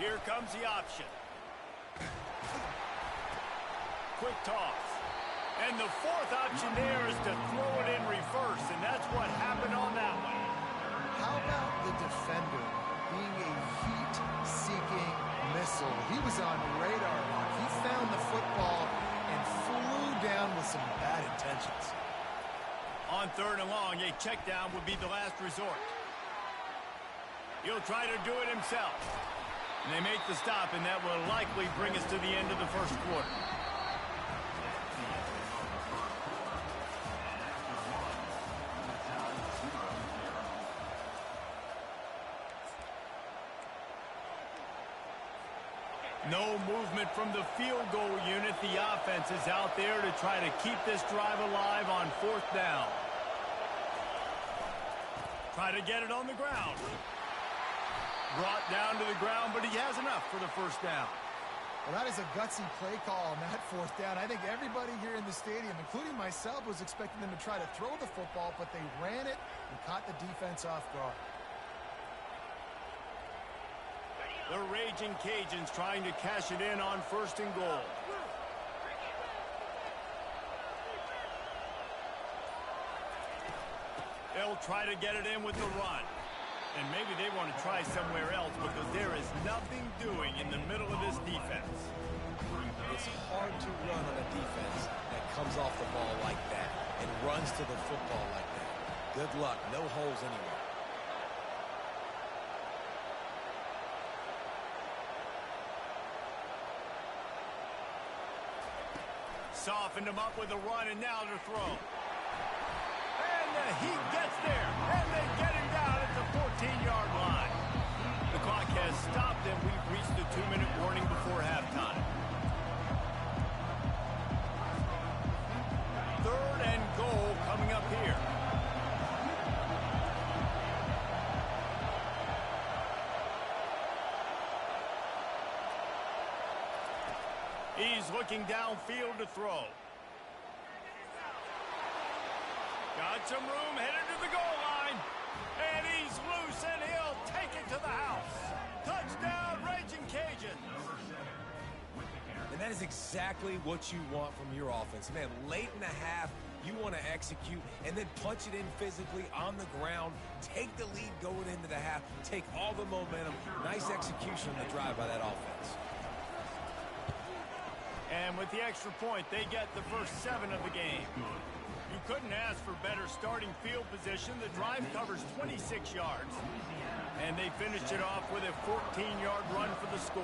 Here comes the option. Quick toss. And the fourth option there is to throw it in reverse, and that's what happened on that one.
How about the defender being a heat-seeking missile? He was on radar lock. He found the football and flew down with some bad intentions.
On 3rd and long, a check down would be the last resort. He'll try to do it himself. And they make the stop, and that will likely bring us to the end of the first quarter. No movement from the field goal unit. The offense is out there to try to keep this drive alive on 4th down. Try to get it on the ground. Brought down to the ground, but he has enough for the first down.
Well, that is a gutsy play call on that 4th down. I think everybody here in the stadium, including myself, was expecting them to try to throw the football, but they ran it and caught the defense off guard.
The Raging Cajuns trying to cash it in on 1st and goal. They'll try to get it in with the run. And maybe they want to try somewhere else because there is nothing doing in the middle of this defense.
It's hard to run on a defense that comes off the ball like that and runs to the football like that. Good luck. No holes anywhere.
Softened him up with a run, and now to throw. And he gets there, and they get him down at the 14-yard line. The clock has stopped, and we've reached the 2-minute warning before halftime. 3rd and goal coming up here. He's looking downfield to throw. Got some room, headed to the goal line. And he's loose, and he'll take it to the house. Touchdown, Raging Cajuns.
And that is exactly what you want from your offense. Man, late in the half, you want to execute and then punch it in physically on the ground. Take the lead going into the half. Take all the momentum. Nice execution on the drive by that offense.
And with the extra point, they get the first 7 of the game. You couldn't ask for better starting field position. The drive covers 26 yards. And they finished it off with a 14-yard run for the score.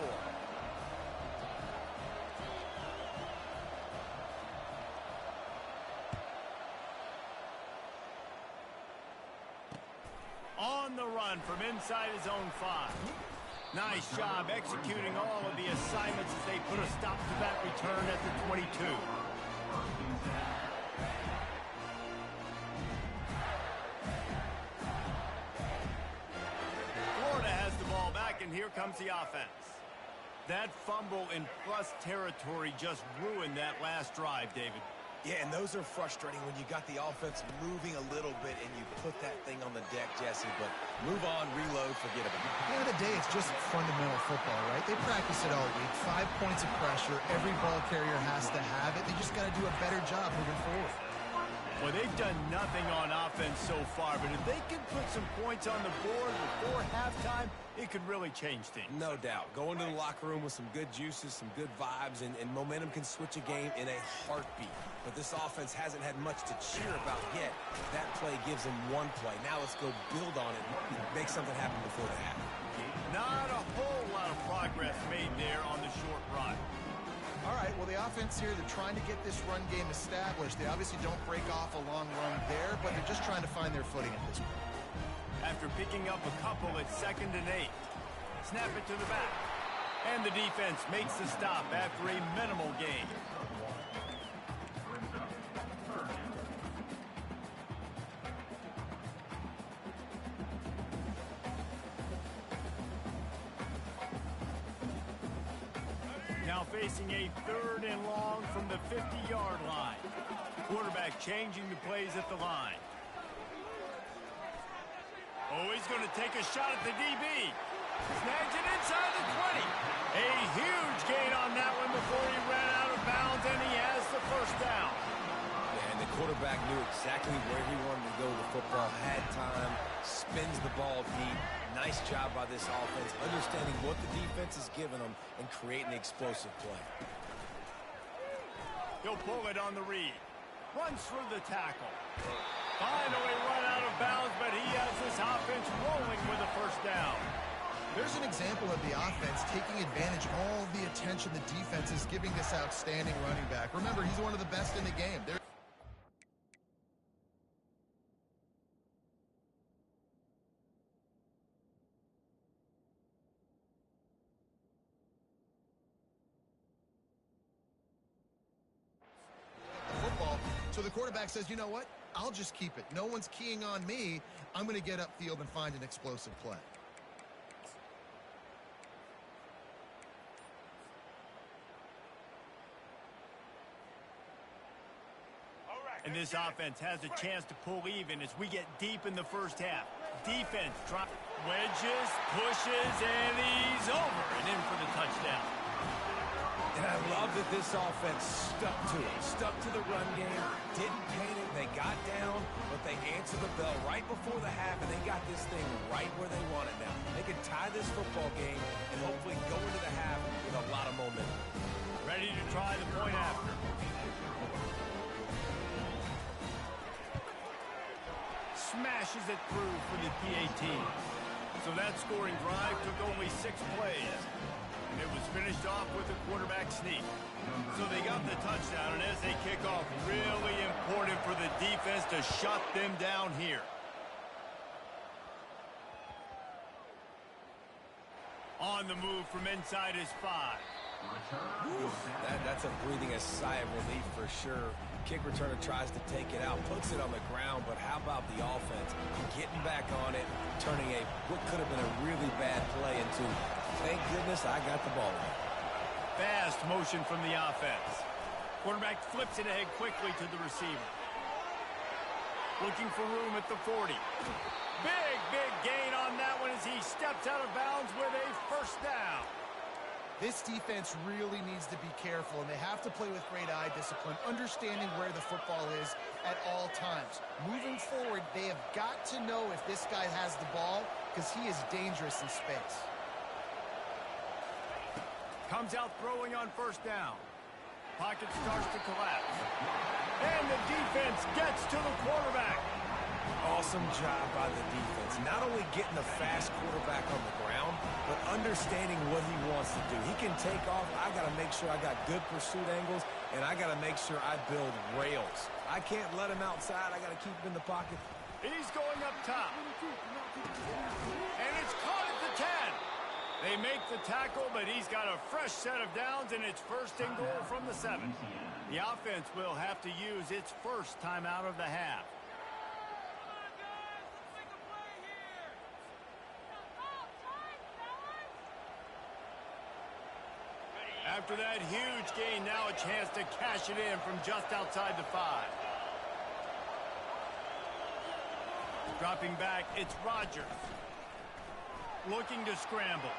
On the run from inside his own 5. Nice job executing all of the assignments as they put a stop to that return at the 22. Florida has the ball back, and here comes the offense. That fumble in plus territory just ruined that last drive, David.
Yeah, and those are frustrating when you got the offense moving a little bit and you put that thing on the deck, Jesse. But move on, reload, forget about it.
At the end of the day, it's just fundamental football, right? They practice it all week. 5 points of pressure. Every ball carrier has to have it. They just got to do a better job moving forward.
Well, they've done nothing on offense so far, but if they can put some points on the board before halftime, it could really change things.
No doubt. Go into the locker room with some good juices, some good vibes, and momentum can switch a game in a heartbeat. But this offense hasn't had much to cheer about yet. That play gives them one play. Now let's go build on it and make something happen before the half.
Not a whole lot of progress made there on the short run.
All right, well, the the offense here, they're trying to get this run game established. They obviously don't break off a long run there, but they're just trying to find their footing at this point.
After picking up a couple, it's 2nd and 8. Snap it to the back. And the defense makes the stop after a minimal gain. Now facing a 3rd and long from the 50-yard line. Quarterback changing the plays at the line. Oh, he's going to take a shot at the DB. Snags it inside the 20. A huge gain on that one before he ran out of bounds, and he has the first down.
Yeah, and the quarterback knew exactly where he wanted to go with the football, had time, spins the ball deep. Nice job by this offense, understanding what the defense is giving them and creating the explosive play.
He'll pull it on the read. Runs through the tackle. Finally run out of bounds, but he has this offense rolling with a first down.
There's an example of the offense taking advantage of all the attention the defense is giving this outstanding running back. Remember, he's one of the best in the game. Football. So the quarterback says, you know what? I'll just keep it. No one's keying on me. I'm going to get upfield and find an explosive play.
And this offense has a chance to pull even as we get deep in the first half. Defense wedges, pushes, and he's over and in for the touchdown.
And I love that this offense stuck to it, stuck to the run game, didn't panic, they got down, but they answered the bell right before the half, and they got this thing right where they want it now. They can tie this football game and hopefully go into the half with a lot of momentum.
Ready to try the point after. Smashes it through for the PAT. So that scoring drive took only 6 plays. And it was finished off with a quarterback sneak. So they got the touchdown, and as they kick off, really important for the defense to shut them down here. On the move from inside his 5.
That's a breathing a sigh of relief for sure. Kick returner tries to take it out, puts it on the ground, but how about the offense getting back on it, turning what could have been a really bad play into, thank goodness I got the ball.
Fast motion from the offense. Quarterback flips it ahead quickly to the receiver. Looking for room at the 40. Big gain on that one as he steps out of bounds with a first down.
This defense really needs to be careful, and they have to play with great eye discipline, understanding where the football is at all times. Moving forward, they have got to know if this guy has the ball, because he is dangerous in space.
Comes out throwing on first down. Pocket starts to collapse. And the defense gets to the quarterback.
Awesome job by the defense. Not only getting the fast quarterback on the ground, but understanding what he wants to do. He can take off. I got to make sure I got good pursuit angles, and I got to make sure I build rails. I can't let him outside. I got to keep him in the pocket.
He's going up top. And it's caught at the 10. They make the tackle, but he's got a fresh set of downs, and it's 1st and goal from the 7. The offense will have to use its first time out of the half. After that huge gain, now a chance to cash it in from just outside the 5. Dropping back, it's Rodgers. Looking to scramble.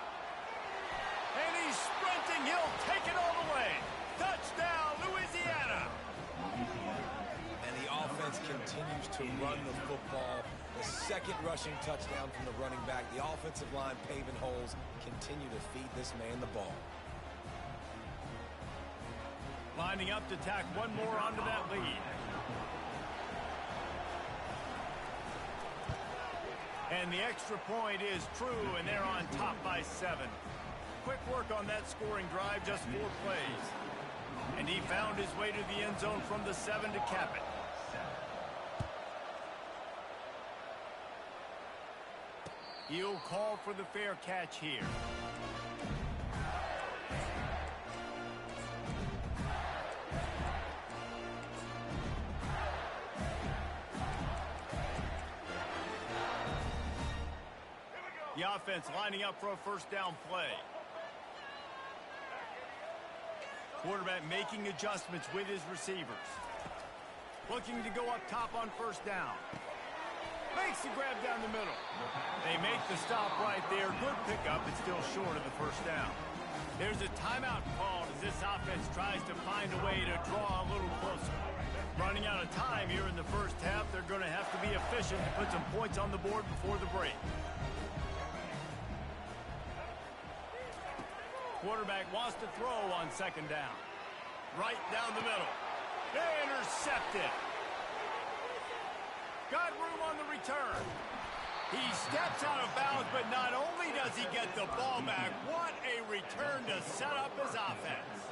And he's sprinting. He'll take it all the way. Touchdown, Louisiana.
And the offense continues to run the football. The 2nd rushing touchdown from the running back. The offensive line paving holes. Continue to feed this man the ball.
Lining up to tack one more onto that lead. And the extra point is true, and they're on top by 7. Quick work on that scoring drive, just 4 plays. And he found his way to the end zone from the 7 to cap it. He'll call for the fair catch here. The offense lining up for a first down play. Quarterback making adjustments with his receivers. Looking to go up top on first down. Makes the grab down the middle. They make the stop right there. Good pickup, but still short of the first down. There's a timeout called as this offense tries to find a way to draw a little closer. Running out of time here in the first half, they're going to have to be efficient to put some points on the board before the break. Quarterback wants to throw on second down. Right down the middle. Intercepted. Got room on the return. He steps out of bounds, but not only does he get the ball back, what a return to set up his offense.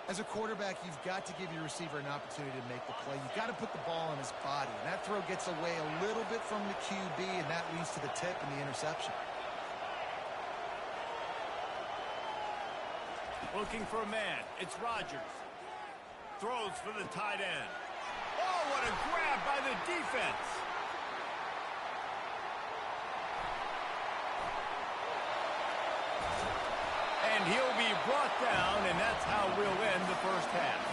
As a quarterback, you've got to give your receiver an opportunity to make the play. You've got to put the ball on his body. And that throw gets away a little bit from the QB, and that leads to the tip and the interception.
Looking for a man. It's Rodgers. Throws for the tight end. Oh, what a grab by the defense. And he'll be brought down, and that's how we'll end the first half.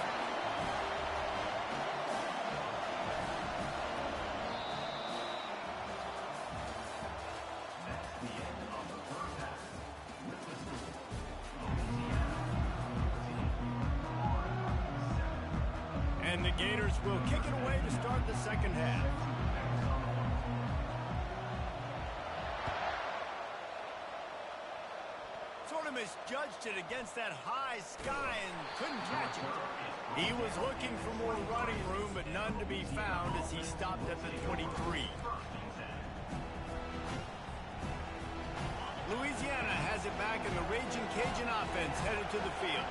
And the Gators will kick it away to start the second half. Sort of misjudged it against that high sky and couldn't catch it. He was looking for more running room, but none to be found as he stopped at the 23. Louisiana has it back, and the Raging Cajun offense headed to the field.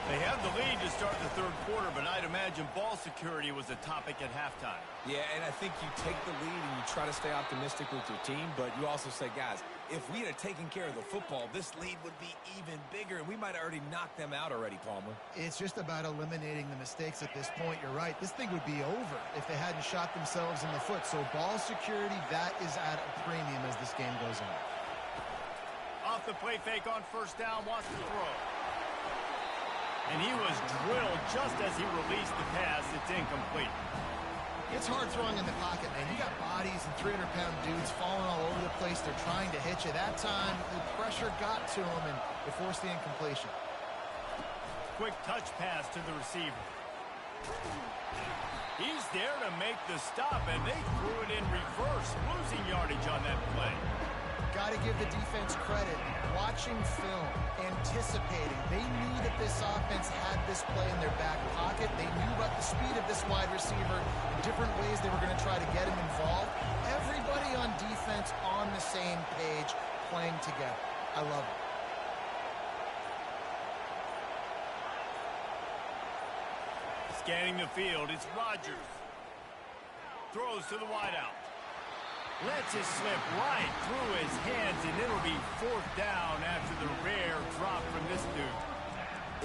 They have the lead to start the third quarter, but I'd imagine ball security was a topic at halftime.
Yeah, and I think you take the lead and you try to stay optimistic with your team, but you also say, guys, if we had taken care of the football, this lead would be even bigger, and we might have already knocked them out already, Palmer.
It's just about eliminating the mistakes at this point. You're right. This thing would be over if they hadn't shot themselves in the foot. So ball security, that is at a premium as this game goes on.
Off the play fake on first down, wants to throw. And he was drilled just as he released the pass. It's incomplete.
It's hard throwing in the pocket, man. You got bodies and 300-pound dudes falling all over the place. They're trying to hit you. That time, the pressure got to him, and it forced the incompletion.
Quick touch pass to the receiver. He's there to make the stop, and they threw it in reverse, losing yardage on that play.
Got to give the defense credit. Watching film, anticipating. They knew that this offense had this play in their back pocket. They knew about the speed of this wide receiver and different ways they were going to try to get him involved. Everybody on defense on the same page, playing together. I love it.
Scanning the field, it's Rodgers. Throws to the wideout. Lets it slip right through his hands, and it'll be fourth down after the rare drop from this dude.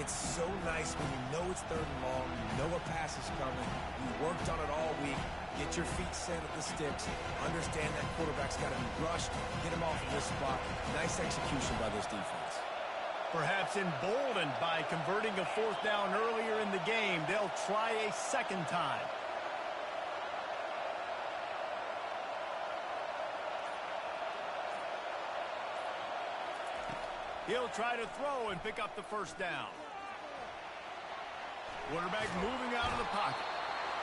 It's so nice when you know it's third and long, you know a pass is coming, you worked on it all week, get your feet set at the sticks, understand that quarterback's got to be rushed, get him off of this spot. Nice execution by this defense.
Perhaps emboldened by converting a fourth down earlier in the game, they'll try a second time. He'll try to throw and pick up the first down. Quarterback moving out of the pocket.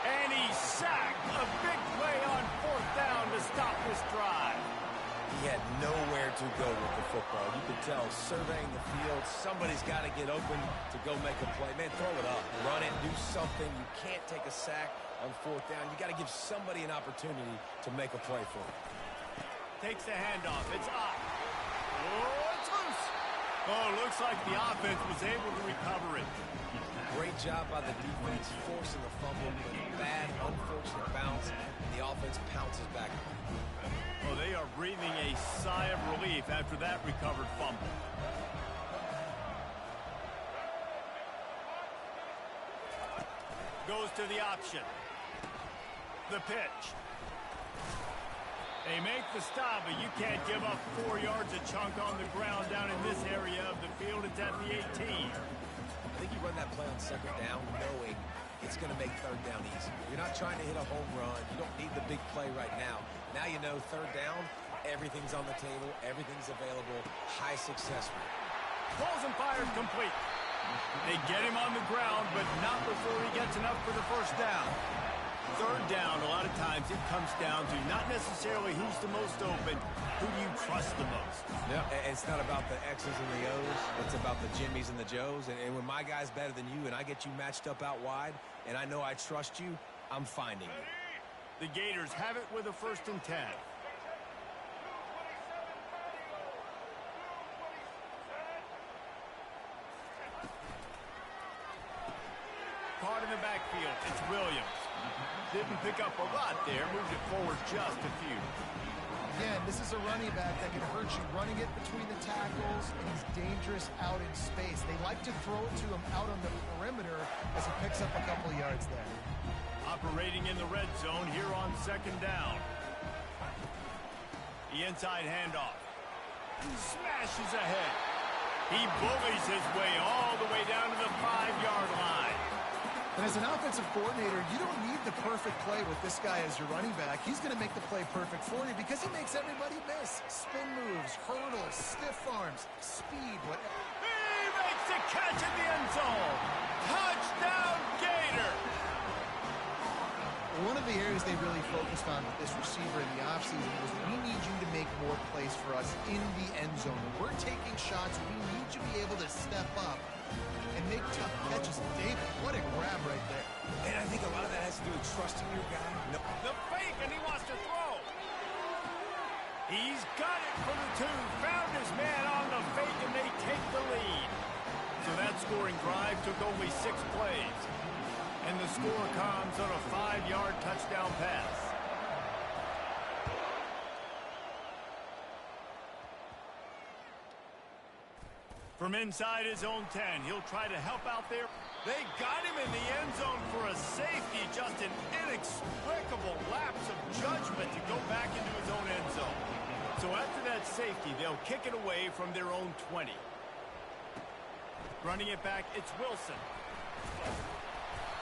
And he's sacked. A big play on fourth down to stop this drive.
He had nowhere to go with the football. You could tell, surveying the field, somebody's got to get open to go make a play. Man, throw it up. Run it. Do something. You can't take a sack on fourth down. You got to give somebody an opportunity to make a play for it.
Takes the handoff. It's up. Oh, it's loose. Oh, looks like the offense was able to recover it.
Great Good job by the defense, forcing the fumble, but bad, unfortunate bounce, and the offense pounces back.
Well, they are breathing a sigh of relief after that recovered fumble. Goes to the option. The pitch. They make the stop, but you can't give up 4 yards a chunk on the ground down in this area of the field. It's at the 18.
I think you run that play on second down knowing it's going to make third down easy. You're not trying to hit a home run. You don't need the big play right now. Now you know third down, everything's on the table, everything's available, high success rate.
Pulls and fires complete. They get him on the ground, but not before he gets enough for the first down. Third down, a lot of times it comes down to not necessarily who's the most open, who do you trust the most?
Yeah, it's not about the X's and the O's. It's about the Jimmies and the Joes. And when my guy's better than you and I get you matched up out wide and I know I trust you, I'm finding you.
The Gators have it with a 1st and 10. Caught in the backfield, it's Williams. Didn't pick up a lot there, moved it forward just a few.
Again, this is a running back that can hurt you, running it between the tackles, and he's dangerous out in space. They like to throw it to him out on the perimeter as he picks up a couple of yards there.
Operating in the red zone here on 2nd down. The inside handoff. Smashes ahead. He bullies his way all the way down to the 5-yard line.
And as an offensive coordinator, you don't need the perfect play with this guy as your running back. He's going to make the play perfect for you because he makes everybody miss. Spin moves, hurdles, stiff arms, speed, whatever.
He makes the catch in the end zone. Touchdown, Gator.
One of the areas they really focused on with this receiver in the offseason was we need you to make more plays for us in the end zone. When we're taking shots, we need you to be able to step up and make tough catches. David, what a grab right there.
And I think a lot of that has to do with trusting your guy. No.
The fake, and he wants to throw. He's got it for the 2. Found his man on the fake, and they take the lead. So that scoring drive took only 6 plays. And the score comes on a 5-yard touchdown pass. From inside his own 10, he'll try to help out there. They got him in the end zone for a safety. Just an inexplicable lapse of judgment to go back into his own end zone. So after that safety, they'll kick it away from their own 20. Running it back, it's Wilson.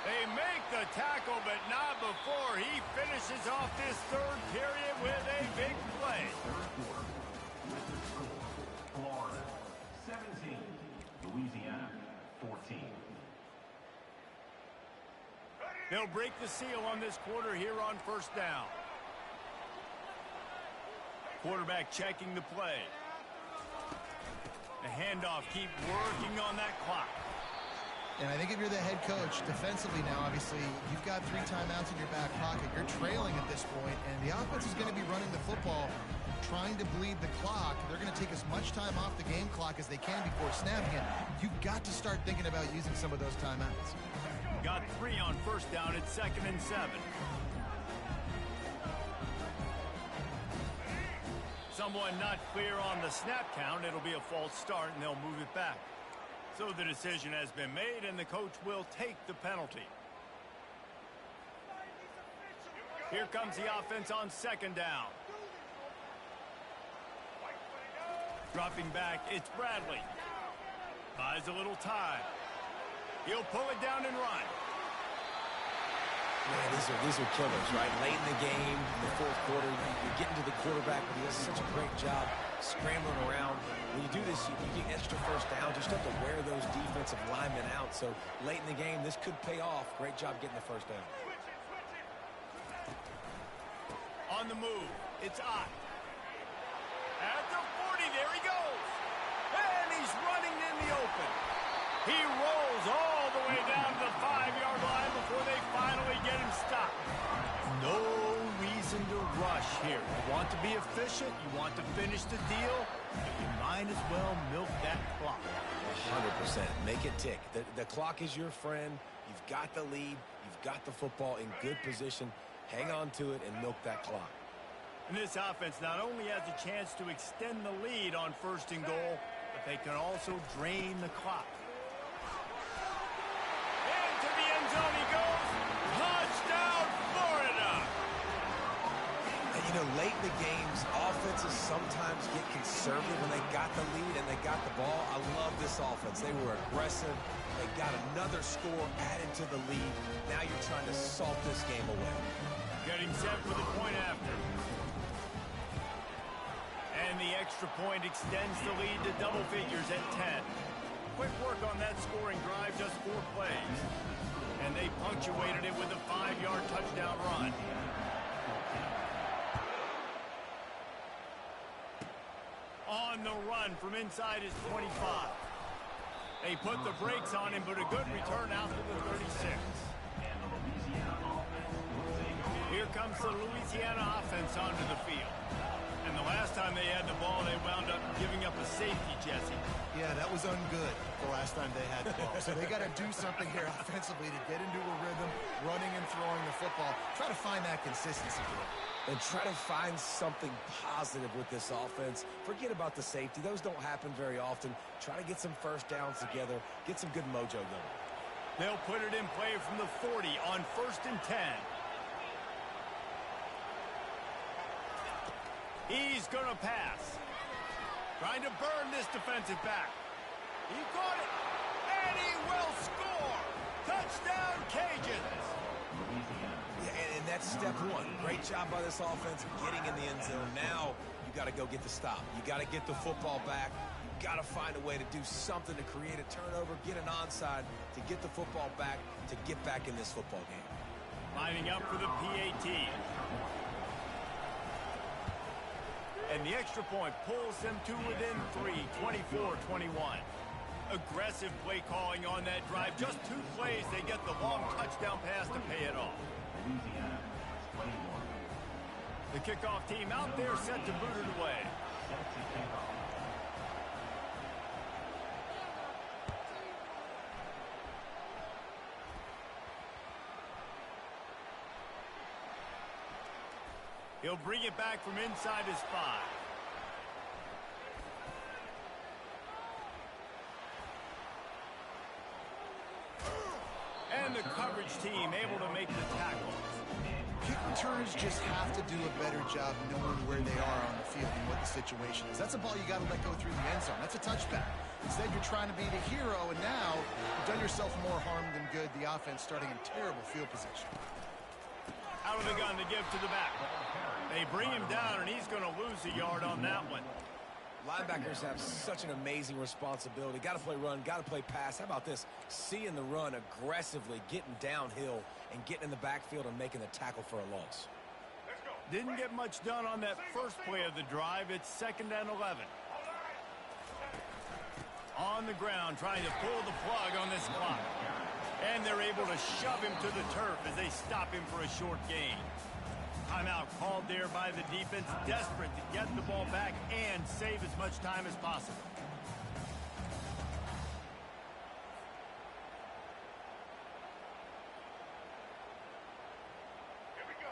They make the tackle, but not before he finishes off this 3rd period with a big play.
Florida 17, Louisiana 14.
They'll break the seal on this quarter here on 1st down. Quarterback checking the play. The handoff, keep working on that clock.
And I think if you're the head coach, defensively now, obviously, you've got 3 timeouts in your back pocket. You're trailing at this point, and the offense is going to be running the football, trying to bleed the clock. They're going to take as much time off the game clock as they can before snapping it. You've got to start thinking about using some of those timeouts.
Got 3 on 1st down. It's 2nd and 7. Someone not clear on the snap count. It'll be a false start, and they'll move it back. So the decision has been made, and the coach will take the penalty. Here comes the offense on 2nd down. Dropping back, it's Bradley. Buys a little time. He'll pull it down and run.
Man, these are killers, right? Late in the game, in the 4th quarter, you're getting to the quarterback, but he does such a great job scrambling around. When you do this, you get extra 1st down. Just have to wear those defensive linemen out. So late in the game, this could pay off. Great job getting the 1st down.
On the move, it's Ott. At the 40, there he goes. And he's running in the open. He rolls all the way down to the 5-yard line before they finally get him stopped. No reason to rush here. You want to be efficient, you want to finish the deal, but you might as well milk that clock.
100%. Make it tick. The clock is your friend. You've got the lead. You've got the football in good position. Hang on to it and milk that clock.
And this offense not only has a chance to extend the lead on 1st and goal, but they can also drain the clock. Into the end zone he goes. Touchdown, Florida!
And, you know, late in the games, offenses sometimes get conservative when they got the lead and they got the ball. I love this offense. They were aggressive. They got another score added to the lead. Now you're trying to salt this game away.
Getting set for the point after. And the extra point extends the lead to double figures at 10. Quick work on that scoring drive, just 4 plays. And they punctuated it with a 5-yard touchdown run. On the run from inside his 25. They put the brakes on him, but a good return out to the 36. Here comes the Louisiana offense onto the field. And the last time they had the ball, they wound up giving up a safety, Jesse.
Yeah, that was ungood the last time they had the ball. So they got to do something here offensively to get into a rhythm, running and throwing the football. Try to find that consistency here.
And try to find something positive with this offense. Forget about the safety. Those don't happen very often. Try to get some first downs together. Get some good mojo going.
They'll put it in play from the 40 on 1st and 10. He's going to pass. Trying to burn this defensive back. He caught it. And he will score. Touchdown, Cajuns.
Yeah, and that's step one. Great job by this offense getting in the end zone. Now you got to go get the stop. You got to get the football back. You got to find a way to do something to create a turnover, get an onside, to get the football back, to get back in this football game.
Lining up for the PAT. And the extra point pulls them to within 3, 24-21. Aggressive play calling on that drive. Just 2 plays, they get the long touchdown pass to pay it off. The kickoff team out there set to boot it away. He'll bring it back from inside his 5. And the coverage team able to make the tackle.
Kick returners just have to do a better job knowing where they are on the field and what the situation is. That's a ball you got to let go through the end zone. That's a touchback. Instead, you're trying to be the hero, and now you've done yourself more harm than good. The offense starting in terrible field position.
Out of the gun to give to the back. They bring him down, and he's going to lose a yard on that one.
Linebackers have such an amazing responsibility. Got to play run, got to play pass. How about this? Seeing the run aggressively, getting downhill, and getting in the backfield and making the tackle for a loss.
Didn't get much done on that first play of the drive. It's 2nd and 11. On the ground, trying to pull the plug on this clock. And they're able to shove him to the turf as they stop him for a short gain. Timeout called there by the defense, desperate to get the ball back and save as much time as possible.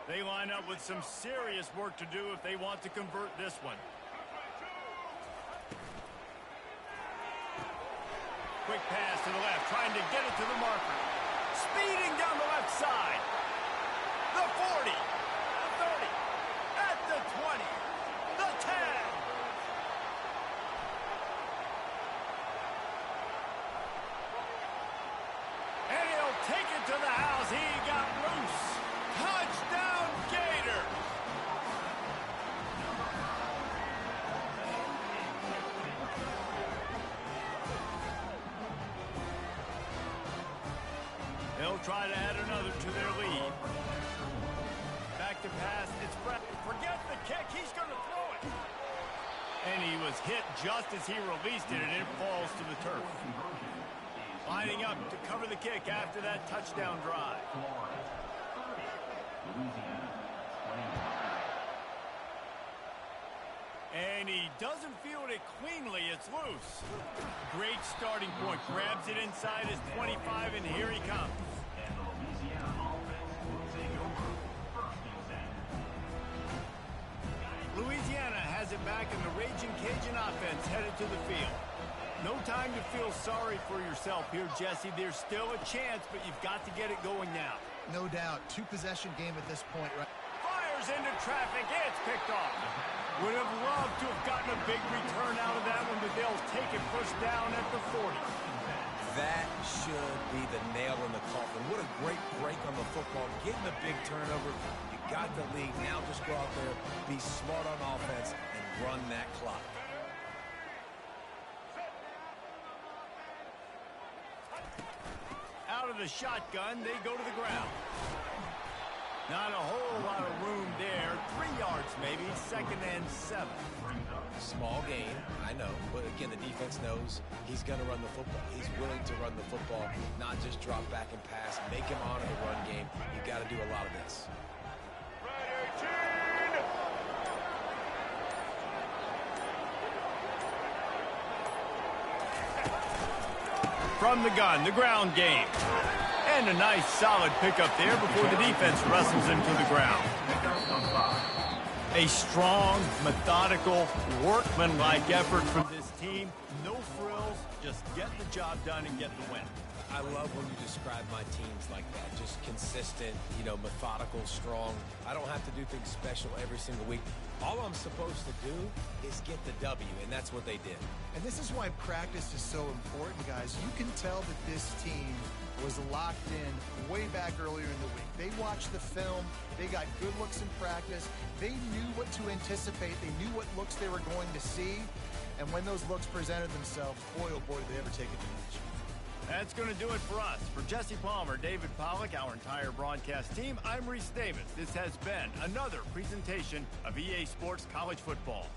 They line up with some serious work to do if they want to convert this one. Quick pass to the left, trying to get it to the marker. Speeding down the left side. The 40, the 30, at the 20, the 10. And he'll take it to the house. He got loose. Touchdown, Gator. They'll try to add another to their lead. Back to pass. It's Brett. Forget the kick. He's going to throw it. And he was hit just as he released it, and it falls to the turf. Lining up to cover the kick after that touchdown drive. And he doesn't field it cleanly. It's loose. Great starting point. Grabs it inside his 25, and here he comes.
And the Louisiana offense will take over first and 10.
Louisiana has it back, and the Raging Cajun offense headed to the field. No time to feel sorry for yourself here, Jesse. There's still a chance, but you've got to get it going now.
No doubt. Two-possession game at this point, right?
Fires into traffic. It's picked off. Would have loved to have gotten a big return out of that one, but they'll take it first down at the 40.
That should be the nail in the coffin. What a great break on the football. Getting a big turnover. You got the lead. Now just go out there, be smart on offense, and run that clock.
Out of the shotgun, they go to the ground. Not a whole lot of room there. 3 yards maybe, 2nd and 7.
Small gain, I know, but again, the defense knows he's going to run the football. He's willing to run the football, not just drop back and pass, make him honor the run game. You got to do a lot of this.
From the gun, the ground game. And a nice solid pickup there before the defense wrestles him to the ground. A strong, methodical, workmanlike effort from this team. No frills, just get the job done and get the win.
I love when you describe my teams like that. Just consistent, methodical, strong. I don't have to do things special every single week. All I'm supposed to do is get the W, and that's what they did.
And this is why practice is so important, guys. You can tell that this team was locked in way back earlier in the week. They watched the film. They got good looks in practice. They knew what to anticipate. They knew what looks they were going to see. And when those looks presented themselves, boy, oh boy, did they ever take advantage.
That's going to do it for us. For Jesse Palmer, David Pollack, our entire broadcast team, I'm Reese Davis. This has been another presentation of EA Sports College Football.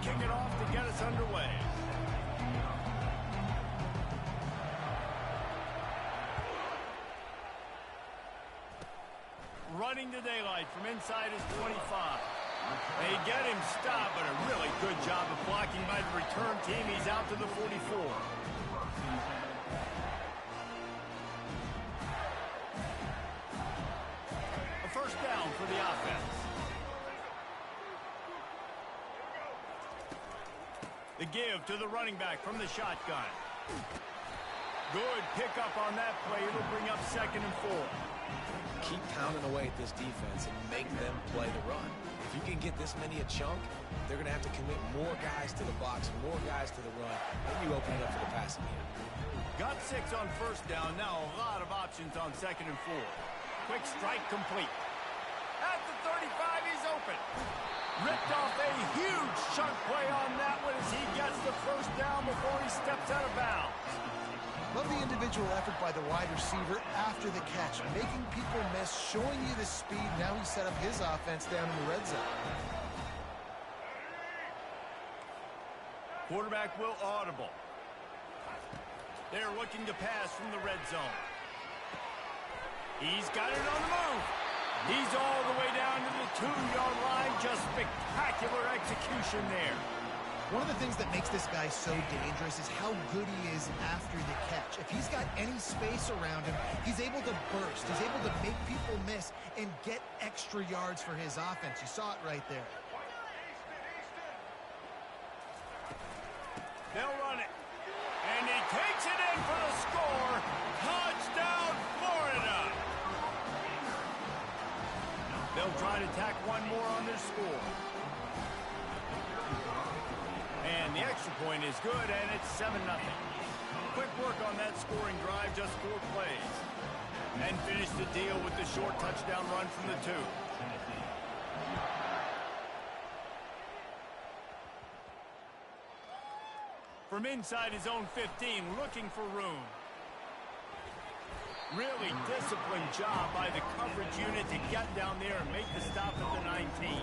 kick it off to get us underway. Running to daylight from inside his 25. They get him stopped, but a really good job of blocking by the return team. He's out to the 44. A first down for the offense. The give to the running back from the shotgun. Good pickup on that play. It'll bring up 2nd and 4.
Keep pounding away at this defense and make them play the run. If you can get this many a chunk, they're going to have to commit more guys to the box, more guys to the run, and you open it up for the passing game.
Got 6 on first down. Now a lot of options on 2nd and 4. Quick strike complete. At the 35, he's open. Ripped off a huge chunk play on that one as he gets the first down before he steps out of bounds.
Love the individual effort by the wide receiver after the catch, making people miss, showing you the speed. Now he set up his offense down in the red zone.
Quarterback will audible. They're looking to pass from the red zone. He's got it on the move. He's all the way down to the 2-yard line. Just spectacular execution there.
One of the things that makes this guy so dangerous is how good he is after the catch. If he's got any space around him, he's able to burst. He's able to make people miss and get extra yards for his offense. You saw it right there.
They'll run it. And he takes it in for the score. Touchdown, Florida. They'll try to tack one more on their score. And the extra point is good, and it's 7-0. Quick work on that scoring drive, just 4 plays. And finish the deal with the short touchdown run from the 2. From inside his own 15, looking for room. Really disciplined job by the coverage unit to get down there and make the stop at the 19.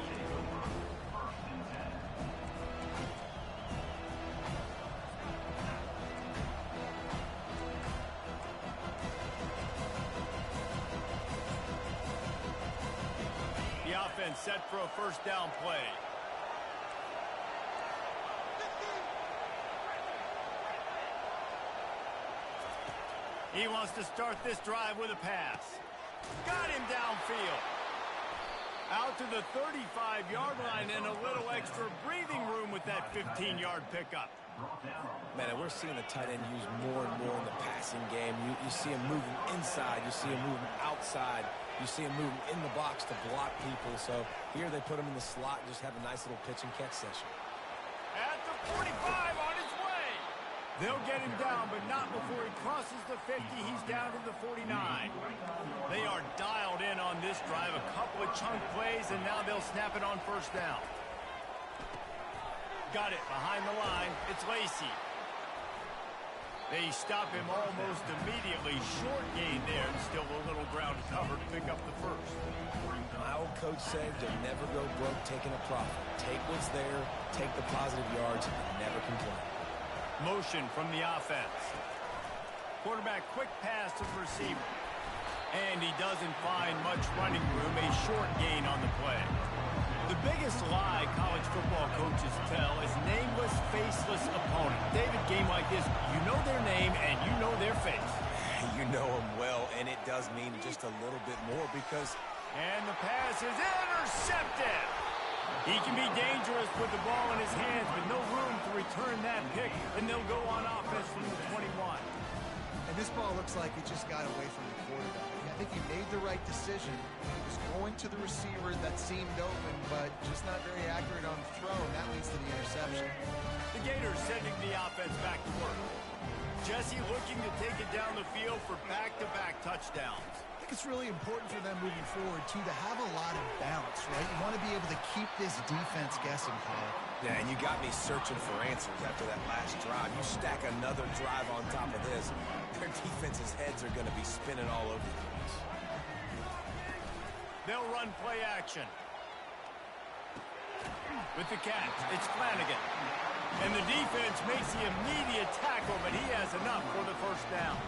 The offense set for a first down play. He wants to start this drive with a pass. Got him downfield. Out to the 35-yard line and a little extra breathing room with that 15-yard pickup.
Man, and we're seeing the tight end used more and more in the passing game. You see him moving inside. You see him moving outside. You see him moving in the box to block people. So here they put him in the slot and just have a nice little pitch and catch session.
At the 45 on his way. They'll get him down, but not before he crosses the 50. He's down to the 49. They are dialed in on this drive. A couple of chunk plays, and now they'll snap it on first down. Got it behind the line. It's Lacey. They stop him almost immediately. Short gain there, and still a little ground to cover to pick up the first.
My old coach said to never go broke taking a profit. Take what's there, take the positive yards, and never complain.
Motion from the offense. Quarterback quick pass to the receiver. And he doesn't find much running room. A short gain on the play. The biggest lie college football coaches tell is nameless, faceless opponent. David, game like this, you know their name and you know their face.
You know them well, and it does mean just a little bit more because...
And the pass is intercepted. He can be dangerous with the ball in his hands, but no room to return that pick, and they'll go on offense from the 21.
And this ball looks like it just got away from the quarterback. I think he made the right decision. He was going to the receiver that seemed open, but just not very accurate on the throw, and that leads to the interception.
The Gators sending the offense back to work. Jesse looking to take it down the field for back-to-back touchdowns.
I think it's really important for them moving forward, too, to have a lot of balance, right? You want to be able to keep this defense guessing, Paul.
Yeah, and you got me searching for answers after that last drive. You stack another drive on top of this, their defense's heads are going to be spinning all over the place.
They'll run play action. With the catch, it's Flanagan. And the defense makes the immediate tackle, but he has enough for the first down.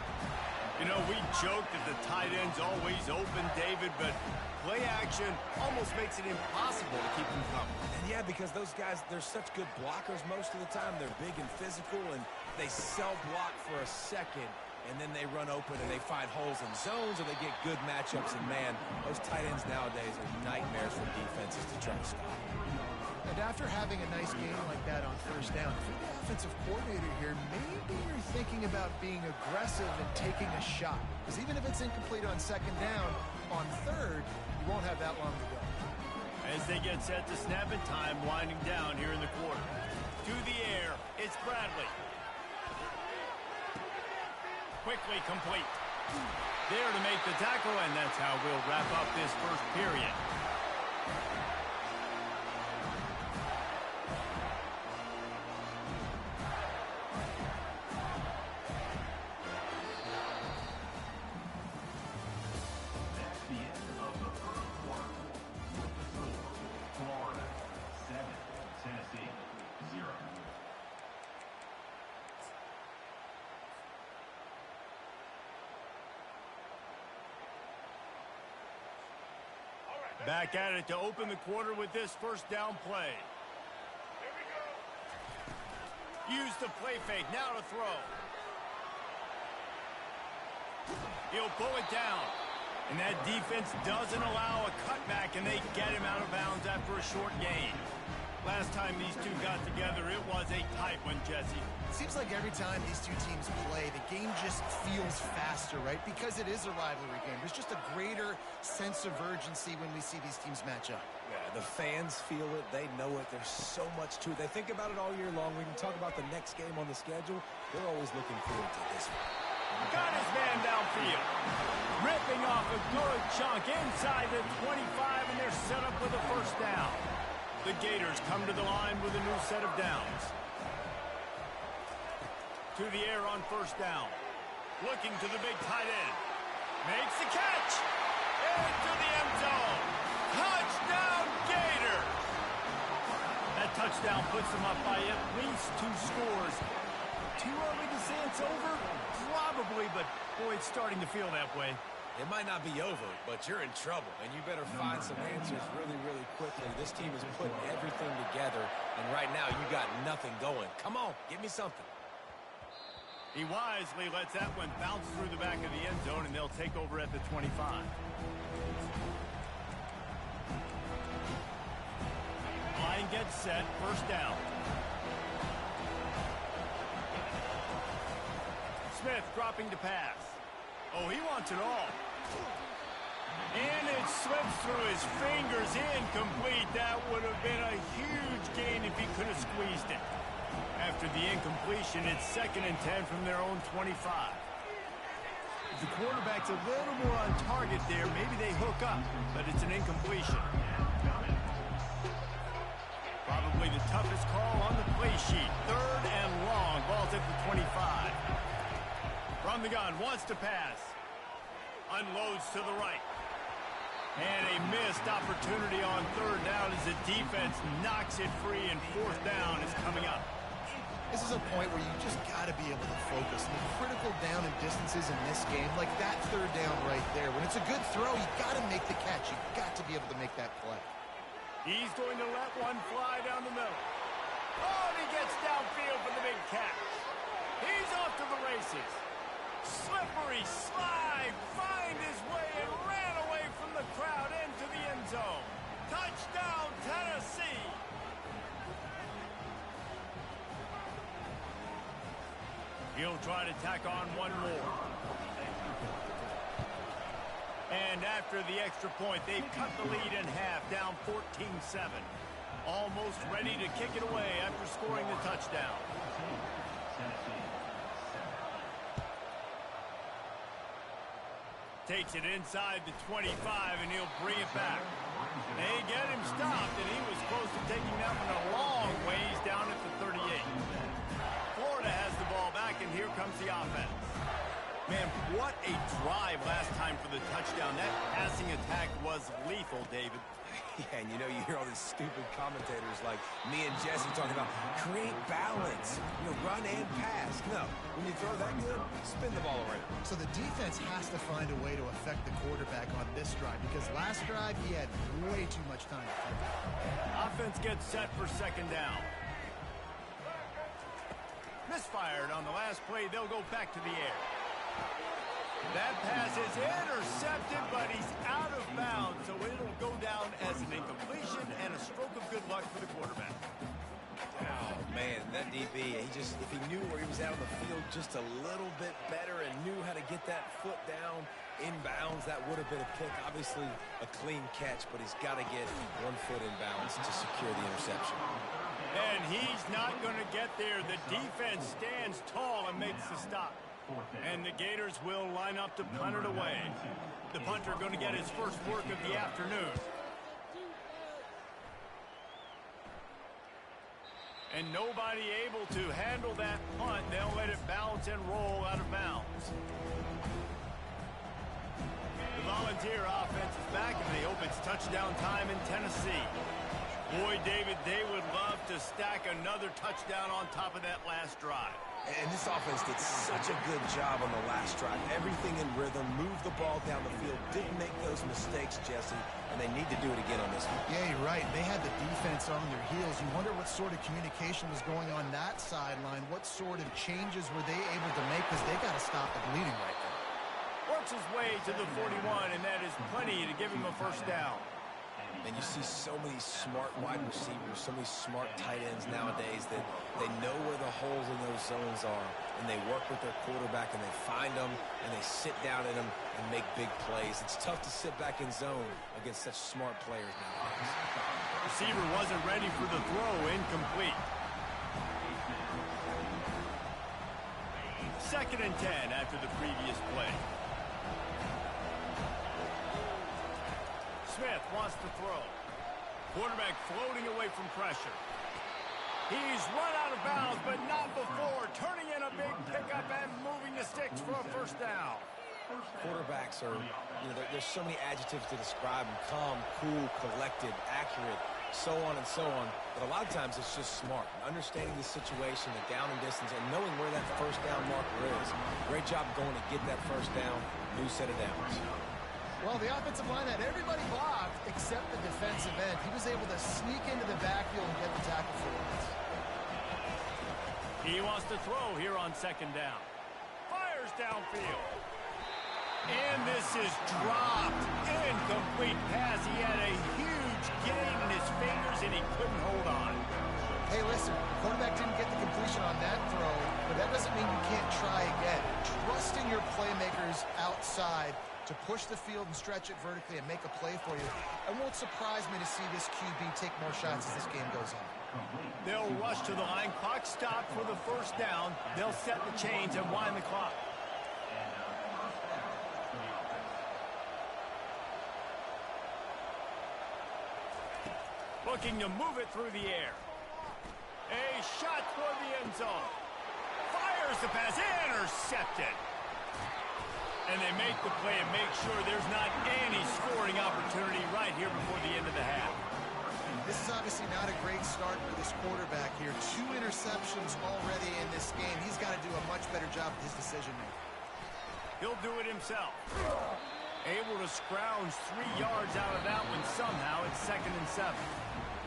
You know, we joke that the tight end's always open, David, but play action almost makes it impossible to keep them coming.
And yeah, because those guys, they're such good blockers most of the time. They're big and physical, and they cell block for a second, and then they run open and they find holes in zones, or they get good matchups. And, man, those tight ends nowadays are nightmares for defenses to try to stop.
And after having a nice game like that on first down, if you're the offensive coordinator here, maybe you're thinking about being aggressive and taking a shot. Because even if it's incomplete on second down, on third, you won't have that long to go.
As they get set to snap it, time winding down here in the quarter. To the air, it's Bradley. Quickly complete. There to make the tackle, and that's how we'll wrap up this first period. Back at it to open the quarter with this first down play. Use the play fake, now to throw. He'll pull it down. And that defense doesn't allow a cutback, and they get him out of bounds after a short gain. Last time these two got together, it was a tight one, Jesse.
It seems like every time these two teams play, the game just feels faster, right? Because it is a rivalry game. There's just a greater sense of urgency when we see these teams match up.
Yeah, the fans feel it. They know it. There's so much to it. They think about it all year long. We can talk about the next game on the schedule. They're always looking forward to this one.
Got his man downfield. Ripping off a good chunk inside the 25, and they're set up with a first down. The Gators come to the line with a new set of downs. To the air on first down. Looking to the big tight end. Makes the catch. Into the end zone. Touchdown, Gator. That touchdown puts them up by at least 2 scores. Too early to say it's over? Probably, but boy, it's starting to feel that way.
It might not be over, but you're in trouble, and you better find some answers really, really quickly. This team is putting everything together, and right now you got nothing going. Come on, give me something.
He wisely lets that one bounce through the back of the end zone, and they'll take over at the 25. Line gets set, first down. Smith dropping to pass. Oh, he wants it all. And it slips through his fingers, incomplete. That would have been a huge gain if he could have squeezed it. After the incompletion, it's 2nd and 10 from their own 25. If the quarterback's a little more on target there, maybe they hook up, but it's an incompletion. Probably the toughest call on the play sheet. 3rd and long. Ball's at the 25. From the gun, wants to pass. Unloads to the right. And a missed opportunity on 3rd down as the defense knocks it free, and 4th down is coming up.
This is a point where you just got to be able to focus. The critical down and distances in this game, like that 3rd down right there. When it's a good throw, you got to make the catch. You got to be able to make that play.
He's going to let one fly down the middle. Oh, and he gets downfield for the big catch. He's off to the races. Slippery slide, find his way and ran away from the crowd into the end zone. Touchdown, Tennessee. He'll try to tack on one more. And after the extra point, they've cut the lead in half, down 14-7. Almost ready to kick it away after scoring the touchdown. Takes it inside the 25, and he'll bring it back. They get him stopped, and he was close to taking that one a long ways down at the 38. Florida has the ball back, and here comes the offense. Man, what a drive last time for the touchdown. That passing attack was lethal, David.
Yeah, and you know, you hear all these stupid commentators like me and Jesse talking about create balance, run and pass. No, when you throw that good, spin the ball around.
So the defense has to find a way to affect the quarterback on this drive because last drive he had way too much time to throw.
Offense gets set for second down. Misfired on the last play. They'll go back to the air. That pass is intercepted, but he's out of bounds, so it'll go down as an incompletion and a stroke of good luck for the quarterback.
Oh, man, that DB, if he knew where he was out on the field just a little bit better and knew how to get that foot down inbounds, that would have been a pick. Obviously, a clean catch, but he's got to get 1 foot in bounds to secure the interception.
And he's not going to get there. The defense stands tall and makes the stop. And the Gators will line up to punt it away. The punter going to get his first work of the afternoon. And nobody able to handle that punt. They'll let it bounce and roll out of bounds. The Volunteer offense is back, and they hope it's touchdown time in Tennessee. Boy, David, they would love to stack another touchdown on top of that last drive.
And this offense did such a good job on the last drive. Everything in rhythm, moved the ball down the field, didn't make those mistakes, Jesse, and they need to do it again on this one.
Yeah, you're right. They had the defense on their heels. You wonder what sort of communication was going on that sideline. What sort of changes were they able to make because they got to stop the bleeding right now.
Works his way to the 41, and that is plenty to give him a first down.
And you see so many smart wide receivers, so many smart tight ends nowadays that they know where the holes in those zones are, and they work with their quarterback, and they find them, and they sit down in them and make big plays. It's tough to sit back in zone against such smart players nowadays.
Receiver wasn't ready for the throw, incomplete. 2nd and 10 after the previous play. Smith wants to throw. Quarterback floating away from pressure. He's run out of bounds, but not before. Turning in a big pickup and moving the sticks for a first down.
Quarterbacks are, there's so many adjectives to describe them. Calm, cool, collected, accurate, so on and so on. But a lot of times it's just smart. Understanding the situation, the down and distance, and knowing where that first down marker is. Great job going to get that first down. New set of downs.
Well, the offensive line had everybody blocked except the defensive end. He was able to sneak into the backfield and get the tackle for once.
He wants to throw here on 2nd down. Fires downfield. And this is dropped. Incomplete pass. He had a huge gain in his fingers, and he couldn't hold on.
Hey, listen, the quarterback didn't get the completion on that throw, but that doesn't mean you can't try again. Trust in your playmakers outside to push the field and stretch it vertically and make a play for you. It won't surprise me to see this QB take more shots as this game goes on.
They'll rush to the line. Clock stopped for the first down. They'll set the chains and wind the clock. Looking to move it through the air. A shot for the end zone. Fires the pass. Intercepted. And they make the play and make sure there's not any scoring opportunity right here before the end of the half.
This is obviously not a great start for this quarterback here. 2 interceptions already in this game. He's got to do a much better job with his decision-making.
He'll do it himself. Able to scrounge 3 yards out of that one somehow. It's 2nd and 7.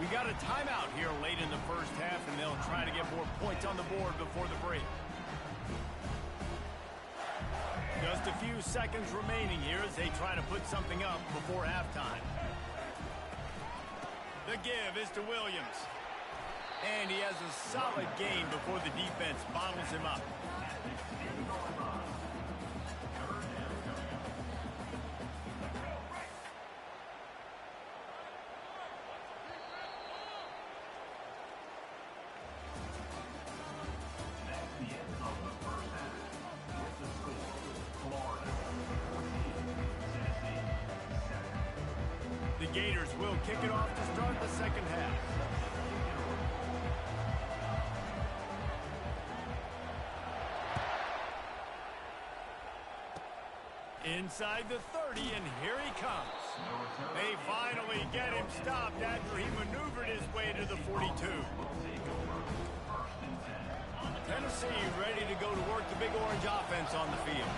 We got a timeout here late in the first half, and they'll try to get more points on the board before the break. Just a few seconds remaining here as they try to put something up before halftime. The give is to Williams. And he has a solid game before the defense bottles him up. The Gators will kick it off to start the second half. inside the 30, and here he comes. They finally get him stopped after he maneuvered his way to the 42. Tennessee ready to go to work the Big Orange offense on the field.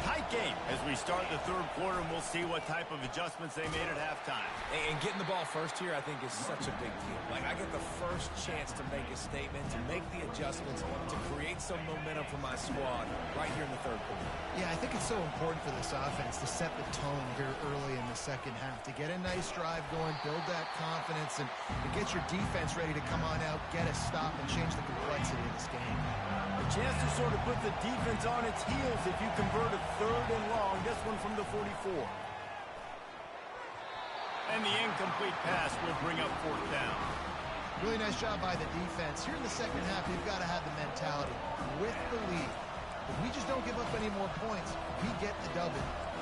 Tight game as we start the third quarter, and we'll see what type of adjustments they made at halftime.
And getting the ball first here, I think, is such a big deal. Like, I get the first chance to make a statement, to make the adjustments, to create some momentum for my squad right here in the third quarter.
Yeah, I think it's so important for this offense to set the tone here early in the second half, to get a nice drive going, build that confidence, and get your defense ready to come on out, get a stop, and change the complexity of this game.
A chance to sort of put the defense on its heels if you convert a third and long. This one from the 44. And the incomplete pass will bring up fourth down.
Really nice job by the defense. Here in the second half, we've got to have the mentality with the lead. If we just don't give up any more points, we get the W.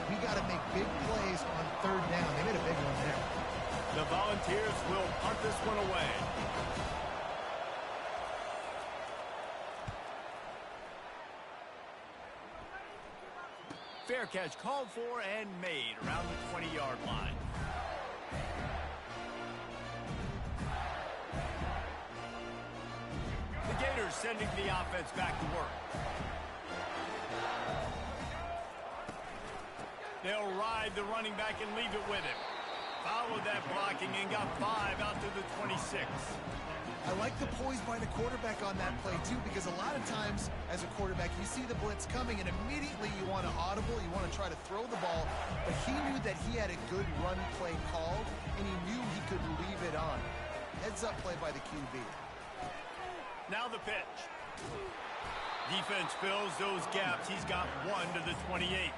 We got to make big plays on third down. They made a big one there.
The Volunteers will punt this one away. Fair catch called for and made around the 20-yard line. The Gators sending the offense back to work. They'll ride the running back and leave it with him. Followed that blocking and got 5 out to the 26.
I like the poise by the quarterback on that play, too, because a lot of times as a quarterback, you see the blitz coming, and immediately you want to audible, you want to try to throw the ball, but he knew that he had a good run play called, and he knew he could leave it on. Heads-up play by the QB.
Now the pitch. Defense fills those gaps. He's got 1 to the 28.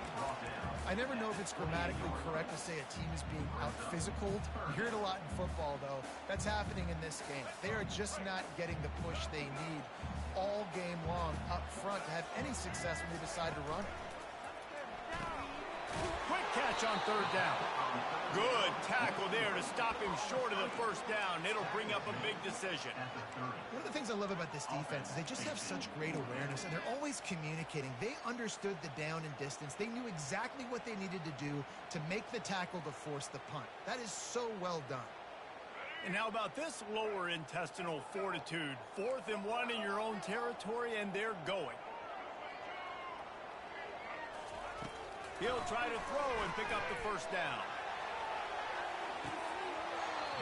I never know if it's grammatically correct to say a team is being out-physicaled. You hear it a lot in football, though. That's happening in this game. They are just not getting the push they need all game long up front to have any success when they decide to run it.
Quick catch on third down. Good tackle there to stop him short of the first down. It'll bring up a big decision.
One of the things I love about this defense is they just have such great awareness, and they're always communicating. They understood the down and distance. They knew exactly what they needed to do to make the tackle to force the punt. That is so well done.
And how about this lower intestinal fortitude? 4th and 1 in your own territory, and they're going. He'll try to throw and pick up the first down.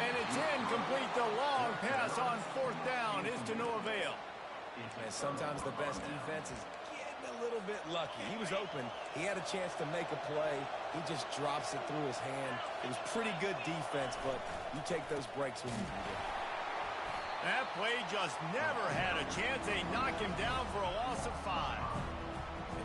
And it's incomplete. The long pass on 4th down is to no avail.
And sometimes the best defense is getting a little bit lucky. He was open. He had a chance to make a play. He just drops it through his hand. It was pretty good defense, but you take those breaks when you can get it.
That play just never had a chance. They knock him down for a loss of 5.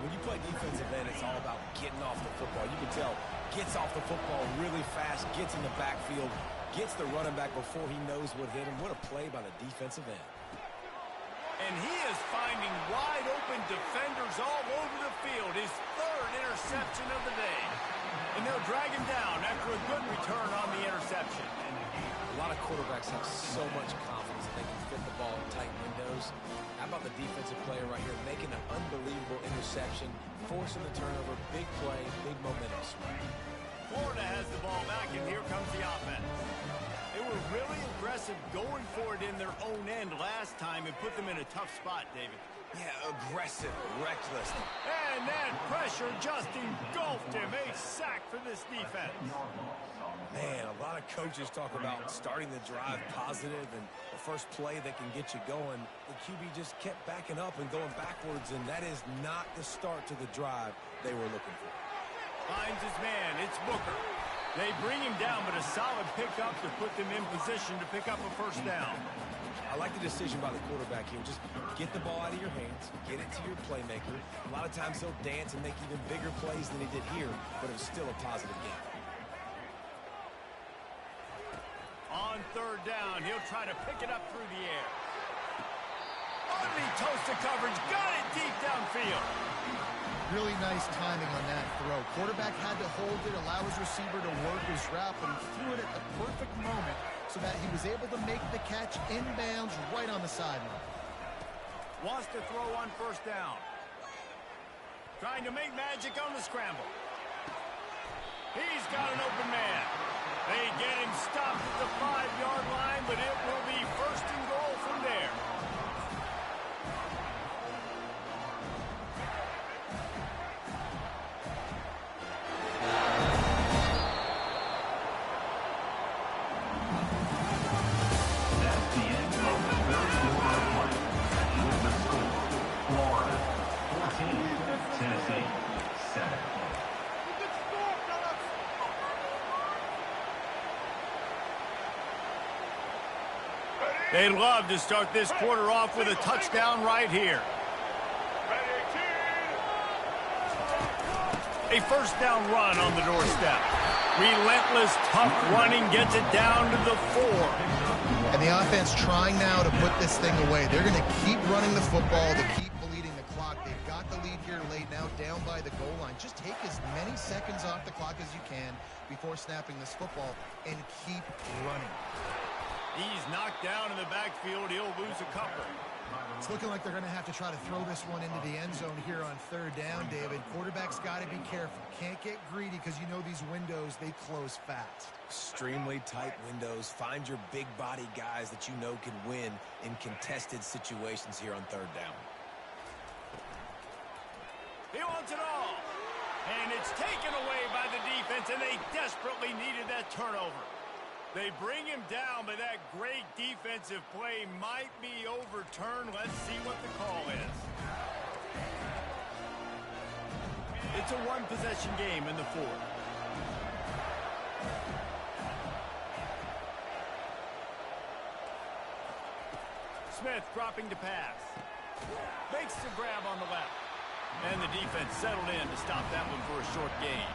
When you play defensive end, it's all about getting off the football. You can tell, gets off the football really fast, gets in the backfield, gets the running back before he knows what hit him. What a play by the defensive end.
And he is finding wide open defenders all over the field. His 3rd interception of the day. And they'll drag him down after a good return on the interception.
A lot of quarterbacks have so much confidence that they can fit the ball in tight windows. How about the defensive player right here making an unbelievable interception, forcing the turnover, big play, big momentum swing.
Florida has the ball back, and here comes the offense. They were really aggressive going for it in their own end last time and put them in a tough spot, David.
Yeah, aggressive, reckless.
And that pressure just engulfed him. A sack for this defense.
Man, a lot of coaches talk about starting the drive positive and the first play that can get you going. The QB just kept backing up and going backwards, and that is not the start to the drive they were looking for.
Finds his man. It's Booker. They bring him down, but a solid pickup to put them in position to pick up a first down.
I like the decision by the quarterback here. Just get the ball out of your hands, get it to your playmaker. A lot of times he'll dance and make even bigger plays than he did here, but it was still a positive game.
On third down, he'll try to pick it up through the air. Underneath toast to coverage, got it deep downfield.
Really nice timing on that throw. Quarterback had to hold it, allow his receiver to work his route, but he threw it at the perfect moment so that he was able to make the catch inbounds right on the sideline.
Wants to throw on first down. Trying to make magic on the scramble. He's got an open man. They get him stopped at the 5-yard line, but it will be first and goal from there.
That's the end of the third quarter of play. With the score, Florida 14, Tennessee 7.
They'd love to start this quarter off with a touchdown right here. A first down run on the doorstep. Relentless, tough running gets it down to the 4.
And the offense trying now to put this thing away. They're going to keep running the football to keep bleeding the clock. They've got the lead here late, now down by the goal line. Just take as many seconds off the clock as you can before snapping this football and keep running.
He's knocked down in the backfield. He'll lose a couple.
It's looking like they're going to have to try to throw this one into the end zone here on third down, David. Quarterback's got to be careful. Can't get greedy because you know these windows, they close fast.
Extremely tight windows. Find your big body guys that you know can win in contested situations here on third down.
He wants it all. And it's taken away by the defense, and they desperately needed that turnover. They bring him down, but that great defensive play might be overturned. Let's see what the call is. It's a one-possession game in the 4th. Smith dropping to pass. Makes the grab on the left. And the defense settled in to stop that one for a short gain.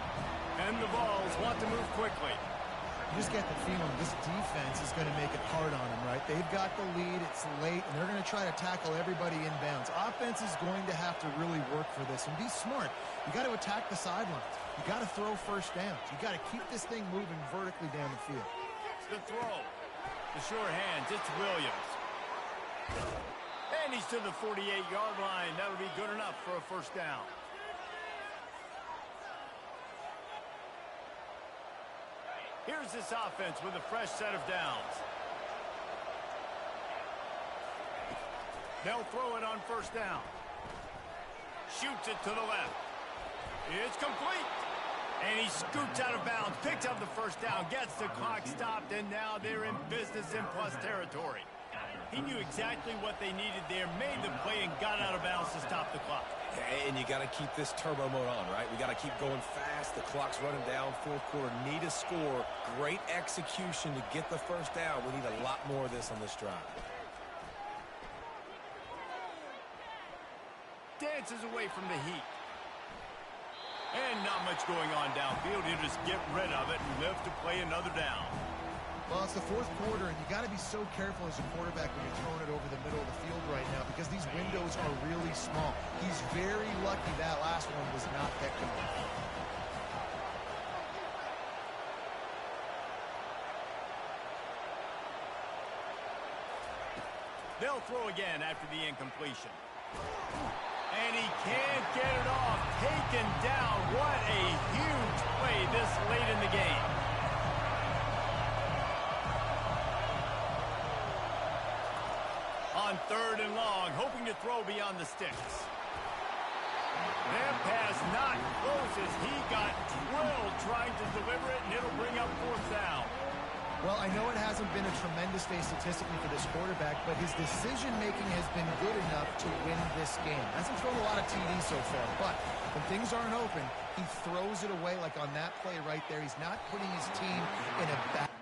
And the Vols want to move quickly.
You just get the feeling this defense is going to make it hard on them, right? They've got the lead, it's late, and they're going to try to tackle everybody inbounds. Offense is going to have to really work for this and be smart. You got to attack the sidelines. You got to throw first downs. You got to keep this thing moving vertically down the field.
The throw. The sure hands. It's Williams. And he's to the 48-yard line. That'll be good enough for a first down. Here's this offense with a fresh set of downs. They'll throw it on first down. Shoots it to the left. It's complete. And he scoots out of bounds, picks up the first down, gets the clock stopped, and now they're in business in plus territory. He knew exactly what they needed there, made the play, and got out of bounds to stop the clock.
And you got to keep this turbo mode on, right? We got to keep going fast. The clock's running down. Fourth quarter, need a score. Great execution to get the first down. We need a lot more of this on this drive.
Dances away from the heat. And not much going on downfield. He'll just get rid of it and live to play another down.
Well, it's the fourth quarter, and you got to be so careful as a quarterback when you're throwing it over the middle of the field right now because these windows are really small. He's very lucky that last one was not picked him off.
They'll throw again after the incompletion. And he can't get it off. Taken down. What a huge play this late in the game. On third and long, hoping to throw beyond the sticks. That pass not close as he got drilled trying to deliver it, and it'll bring up fourth down.
Well, I know it hasn't been a tremendous day statistically for this quarterback, but his decision-making has been good enough to win this game. Hasn't thrown a lot of TDs so far, but when things aren't open, he throws it away like on that play right there. He's not putting his team in a bad...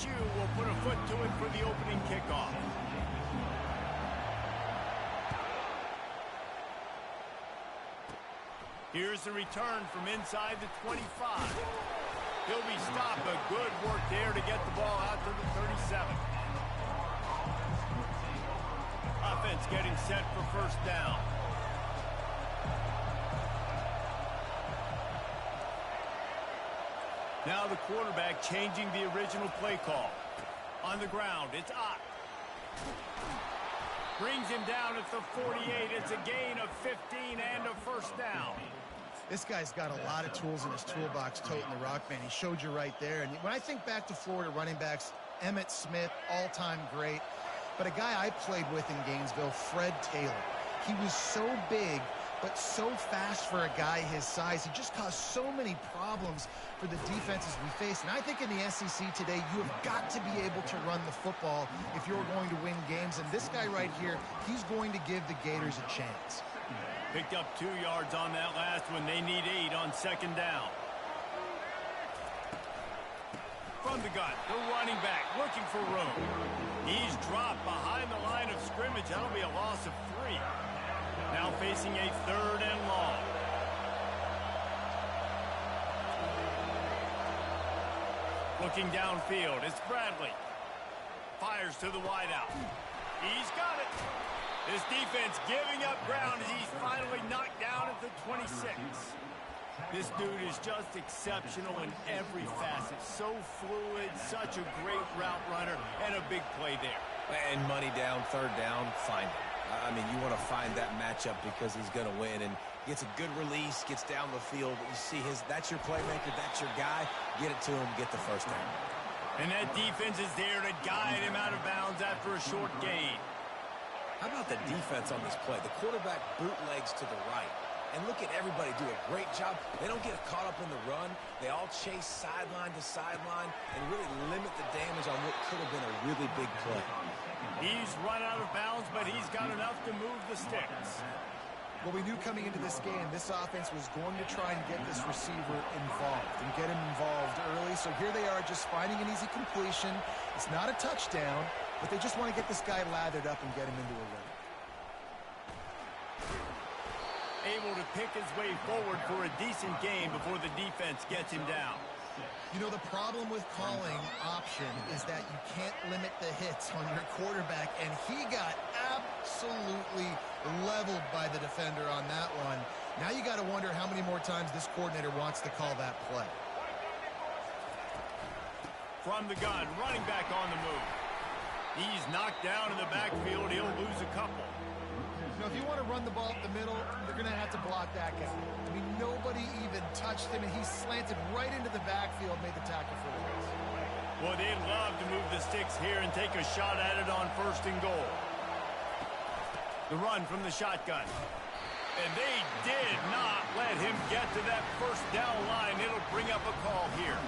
LSU will put a foot to it for the opening kickoff. Here's the return from inside the 25. He'll be stopped, but good work there to get the ball out to the 37. Offense getting set for first down. Now the quarterback changing the original play call. On the ground, it's Ott. Brings him down at the 48. It's a gain of 15 and a first down.
This guy's got a lot of tools in his toolbox, toting the rock, man. He showed you right there. And when I think back to Florida running backs, Emmitt Smith, all-time great. But a guy I played with in Gainesville, Fred Taylor. He was so big, but so fast for a guy his size. He just caused so many problems for the defenses we face. And I think in the SEC today, you have got to be able to run the football if you're going to win games. And this guy right here, he's going to give the Gators a chance.
Picked up 2 yards on that last one. They need 8 on second down. From the gun, the running back looking for room. He's dropped behind the line of scrimmage. That'll be a loss of 3. Now facing a 3rd and long. Looking downfield, it's Bradley. Fires to the wideout. He's got it. This defense giving up ground as he's finally knocked down at the 26. This dude is just exceptional in every facet. So fluid, such a great route runner, and a big play there.
And money down, 3rd down, find him. I mean, you want to find that matchup because he's going to win, and gets a good release, gets down the field. You see that's your playmaker, that's your guy. Get it to him, get the first down.
And that defense is there to guide him out of bounds after a short gain.
How about the defense on this play? The quarterback bootlegs to the right. And look at everybody do a great job. They don't get caught up in the run. They all chase sideline to sideline and really limit the damage on what could have been a really big play.
He's run out of bounds, but he's got enough to move the sticks.
Well, we knew coming into this game, this offense was going to try and get this receiver involved and get him involved early. So here they are just finding an easy completion. It's not a touchdown, but they just want to get this guy lathered up and get him into a run.
Able to pick his way forward for a decent game before the defense gets him down.
You know, the problem with calling option is that you can't limit the hits on your quarterback, and he got absolutely leveled by the defender on that one. Now you got to wonder how many more times this coordinator wants to call that play.
From the gun, running back on the move. He's knocked down in the backfield. He'll lose a couple.
You know, if you want to run the ball up the middle, you're going to have to block that guy. I mean, nobody even touched him, and he slanted right into the backfield, made the tackle for loss.
Well, they'd love to move the sticks here and take a shot at it on 1st and goal. The run from the shotgun. And they did not let him get to that first down line. It'll bring up a call here.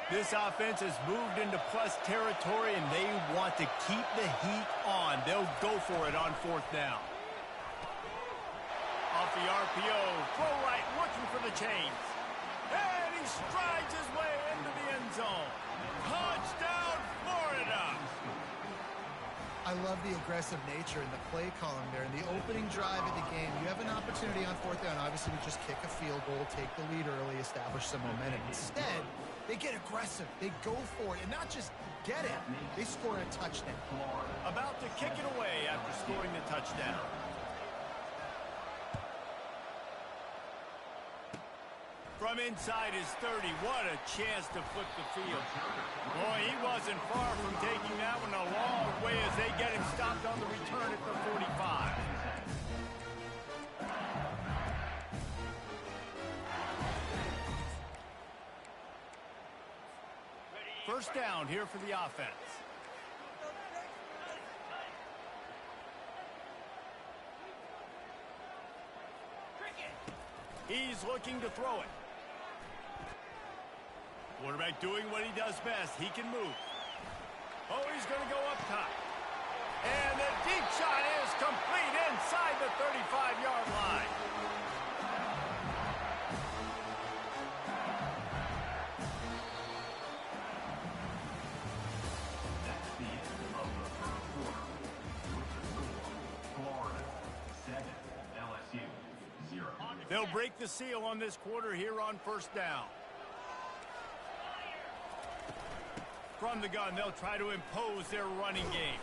This offense has moved into plus territory, and they want to keep the heat on. They'll go for it on 4th down. Off the RPO, throw right, looking for the chains. And he strides his way into the end zone. Touchdown, Florida!
I love the aggressive nature in the play column there. In the opening drive of the game, you have an opportunity on 4th down, obviously, to just kick a field goal, take the lead early, establish some momentum. Instead, they get aggressive. They go for it, and not just get it. They score a touchdown.
About to kick it away after scoring the touchdown. From inside his 30, what a chance to flip the field. Boy, he wasn't far from taking that one a long way as they get him stopped on the return at the 45. First down here for the offense. He's looking to throw it. Quarterback doing what he does best. He can move. Oh, he's going to go up top. And the deep shot is complete inside the 35-yard line.
That's the end of the first quarter. With the score, Florida 7, LSU 0.
They'll break the seal on this quarter here on first down. From the gun, they'll try to impose their running game.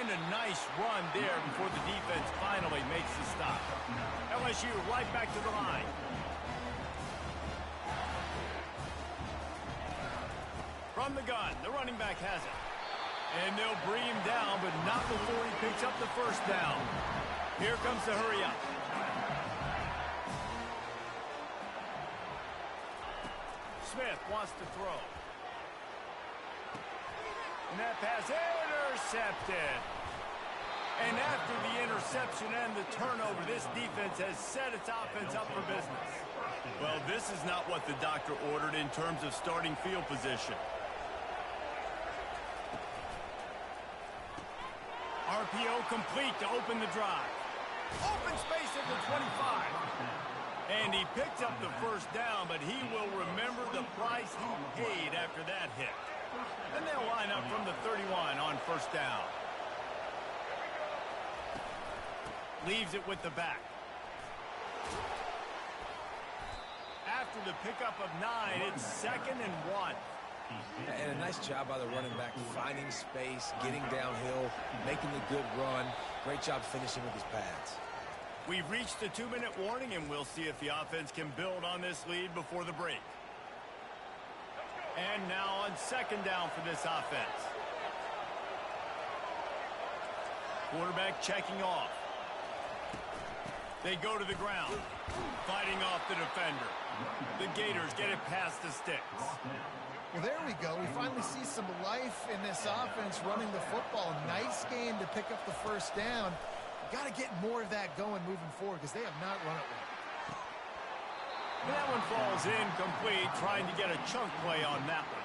And a nice run there before the defense finally makes the stop. LSU right back to the line. From the gun, the running back has it. And they'll bring him down, but not before he picks up the first down. Here comes the hurry up. Smith wants to throw. And that pass intercepted. And after the interception and the turnover, this defense has set its offense up for business. Well, this is not what the doctor ordered in terms of starting field position. RPO complete to open the drive. Open space at the 25. And he picked up the first down, but he will remember the price he paid after that hit. And they'll line up from the 31 on first down. Leaves it with the back. After the pickup of 9, it's 2nd and 1.
And a nice job by the running back, finding space, getting downhill, making the good run. Great job finishing with his pads.
We've reached the 2-minute warning, and we'll see if the offense can build on this lead before the break. And now on second down for this offense. Quarterback checking off. They go to the ground, fighting off the defender. The Gators get it past the sticks.
Well, there we go. We finally see some life in this offense running the football. Nice game to pick up the first down. Got to get more of that going moving forward because they have not run it well.
And that one falls incomplete, trying to get a chunk play on that one.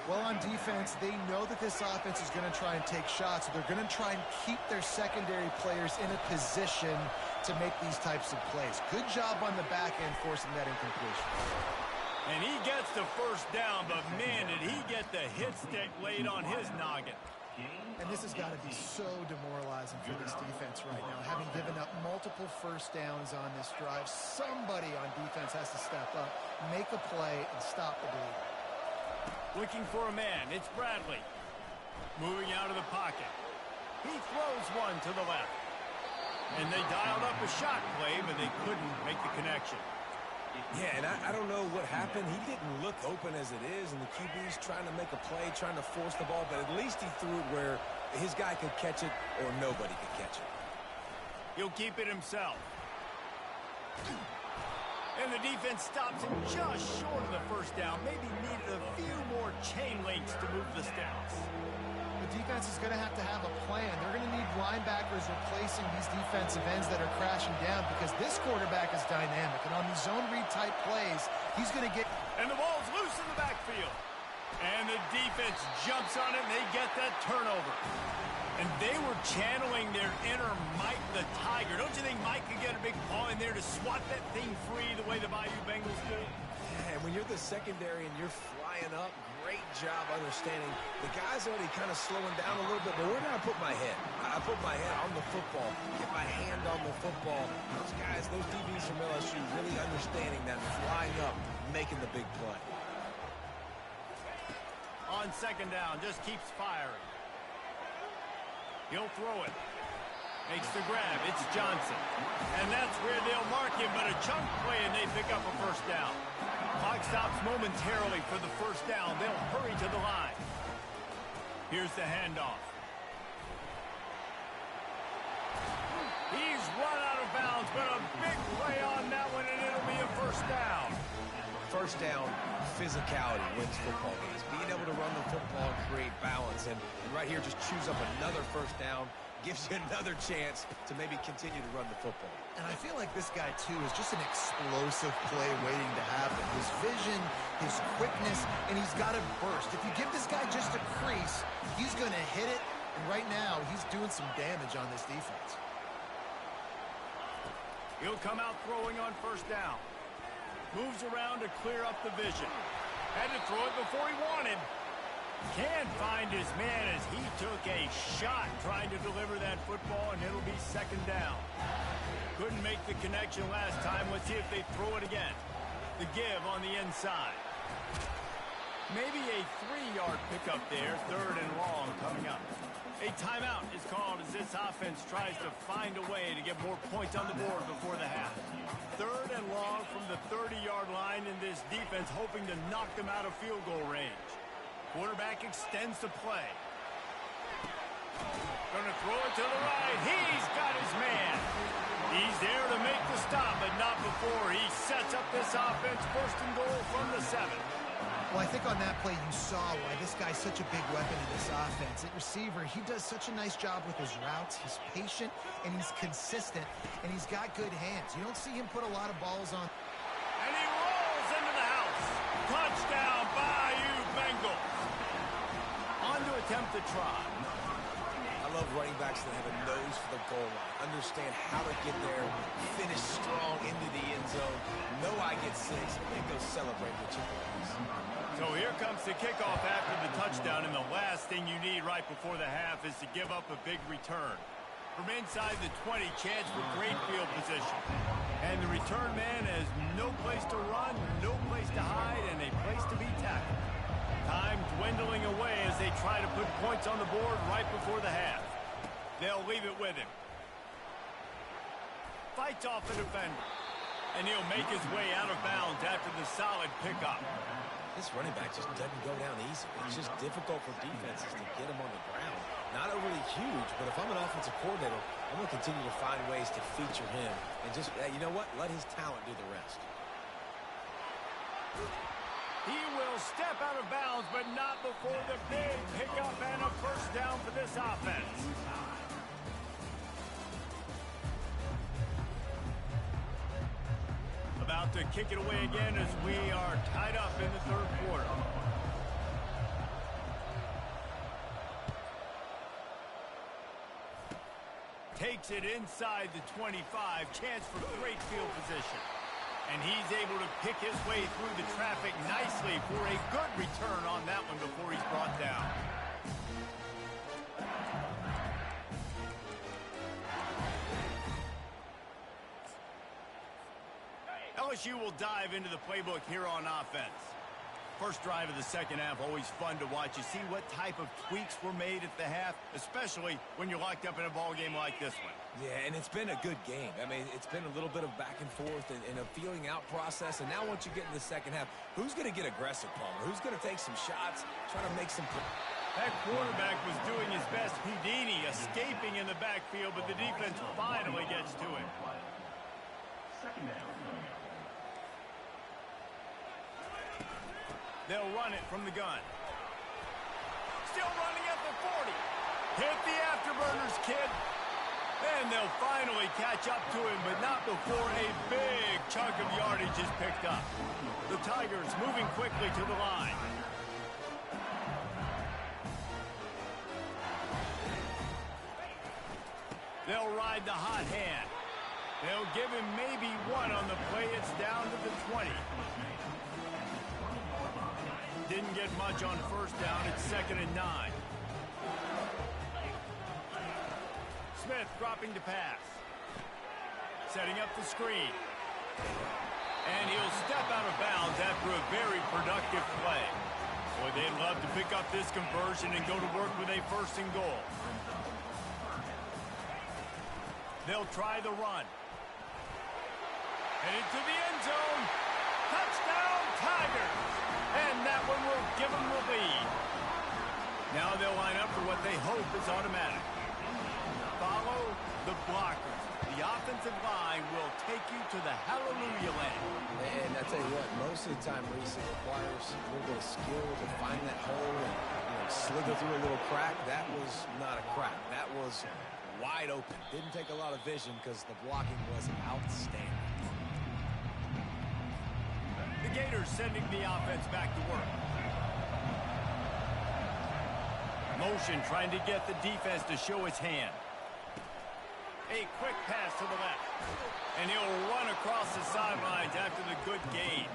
Well, on defense, they know that this offense is going to try and take shots. So they're going to try and keep their secondary players in a position to make these types of plays. Good job on the back end forcing that incompletion.
And he gets the first down, but man, did he get the hit stick laid on his noggin.
And this has got to be so demoralizing for this defense right now. Having given up multiple first downs on this drive, somebody on defense has to step up, make a play, and stop the bleed.
Looking for a man, it's Bradley. Moving out of the pocket. He throws one to the left. And they dialed up a shot play, but they couldn't make the connection.
Yeah, and I don't know what happened. He didn't look open as it is, and the QB's trying to make a play, trying to force the ball, but at least he threw it where his guy could catch it or nobody could catch it.
He'll keep it himself. And the defense stops him just short of the first down. Maybe needed a few more chain links to move the stats.
The defense is going to have a plan. They're going to need linebackers replacing these defensive ends that are crashing down because this quarterback is dynamic. And on these zone read type plays, he's going to get...
And the ball's loose in the backfield. And the defense jumps on it, and they get that turnover. And they were channeling their inner Mike the Tiger. Don't you think Mike could get a big paw in there to swat that thing free the way the Bayou Bengals do?
Yeah, and when you're the secondary and you're flying up, great job understanding. The guy's already kind of slowing down a little bit, but where did I put my head? I put my head on the football, get my hand on the football. Those guys, those DBs from LSU really understanding that, flying up, making the big play.
On second down, just keeps firing. He'll throw it. Makes the grab. It's Johnson. And that's where they'll mark him, but a chunk play, and they pick up a first down. Clock stops momentarily for the first down. They'll hurry to the line. Here's the handoff. He's run out of bounds, but a big play on that one, and it'll be a first down.
First down, physicality wins football games. Being able to run the football and create balance. And right here, just choose up another first down. gives you another chance to maybe continue to run the football.
And I feel like this guy, too, is just an explosive play waiting to happen. His vision, his quickness, and he's got to burst. If you give this guy just a crease, he's going to hit it. And right now, he's doing some damage on this defense.
He'll come out throwing on first down. Moves around to clear up the vision. Had to throw it before he wanted. Can't find his man as he took a shot trying to deliver that football, and it'll be second down. Couldn't make the connection last time. Let's see if they throw it again. The give on the inside. Maybe a 3-yard pickup there. Third and long coming up. A timeout is called as this offense tries to find a way to get more points on the board before the half. Third and long from the 30-yard line, and this defense hoping to knock them out of field goal range. Quarterback extends the play. Gonna throw it to the right. He's got his man. He's there to make the stop, but not before he sets up this offense. First and goal from the 7.
Well, I think on that play you saw why this guy's such a big weapon in this offense. At receiver, he does such a nice job with his routes. He's patient, and he's consistent, and he's got good hands. You don't see him put a lot of balls on.
And he rolls into the house. Touchdown, Bayou Bengals. On to attempt the try.
I love running backs that have a nose for the goal line. Understand how to get there, finish strong into the end zone. Know I get 6, and go celebrate with you.
So here comes the kickoff after the touchdown, and the last thing you need right before the half is to give up a big return. From inside the 20, chance for great field position. And the return man has no place to run, no place to hide, and a place to be tackled. Time dwindling away as they try to put points on the board right before the half. They'll leave it with him. Fights off the defender. And he'll make his way out of bounds after the solid pickup.
This running back just doesn't go down easy. It's just difficult for defenses to get him on the ground. Not overly huge, but if I'm an offensive coordinator, I'm going to continue to find ways to feature him. And just, you know what? Let his talent do the rest.
He will step out of bounds, but not before the big pickup and a first down for this offense. About to kick it away again as we are tied up in the third quarter. Takes it inside the 25. Chance for great field position. And he's able to pick his way through the traffic nicely for a good return on that one before he's brought down. LSU will dive into the playbook here on offense. First drive of the second half, always fun to watch. You see what type of tweaks were made at the half, especially when you're locked up in a ball game like this one.
Yeah, and it's been a good game. I mean, it's been a little bit of back and forth and a feeling out process. And now once you get in the second half, who's going to get aggressive, Palmer? Who's going to take some shots, try to make some...
That quarterback was doing his best Houdini, escaping in the backfield, but the defense finally gets to him.
Second down.
They'll run it from the gun. Still running at the 40. Hit the afterburners, kid. And they'll finally catch up to him, but not before a big chunk of yardage is picked up. The Tigers moving quickly to the line. They'll ride the hot hand. They'll give him maybe one on the play. It's down to the 20. Didn't get much on first down. It's 2nd and 9. Smith dropping to pass. Setting up the screen. And he'll step out of bounds after a very productive play. Boy, they'd love to pick up this conversion and go to work with a first and goal. They'll try the run. And into the end zone. Touchdown, Tigers. And that one will give them the lead. Now they'll line up for what they hope is automatic. Follow the blockers. The offensive line will take you to the hallelujah land.
And I tell you what, most of the time, Reese, it requires a little bit of skill to find that hole and slither through a little crack. That was not a crack. That was wide open. Didn't take a lot of vision because the blocking was outstanding.
The Gators sending the offense back to work. Motion trying to get the defense to show its hand. A quick pass to the left. And he'll run across the sidelines after the good gain.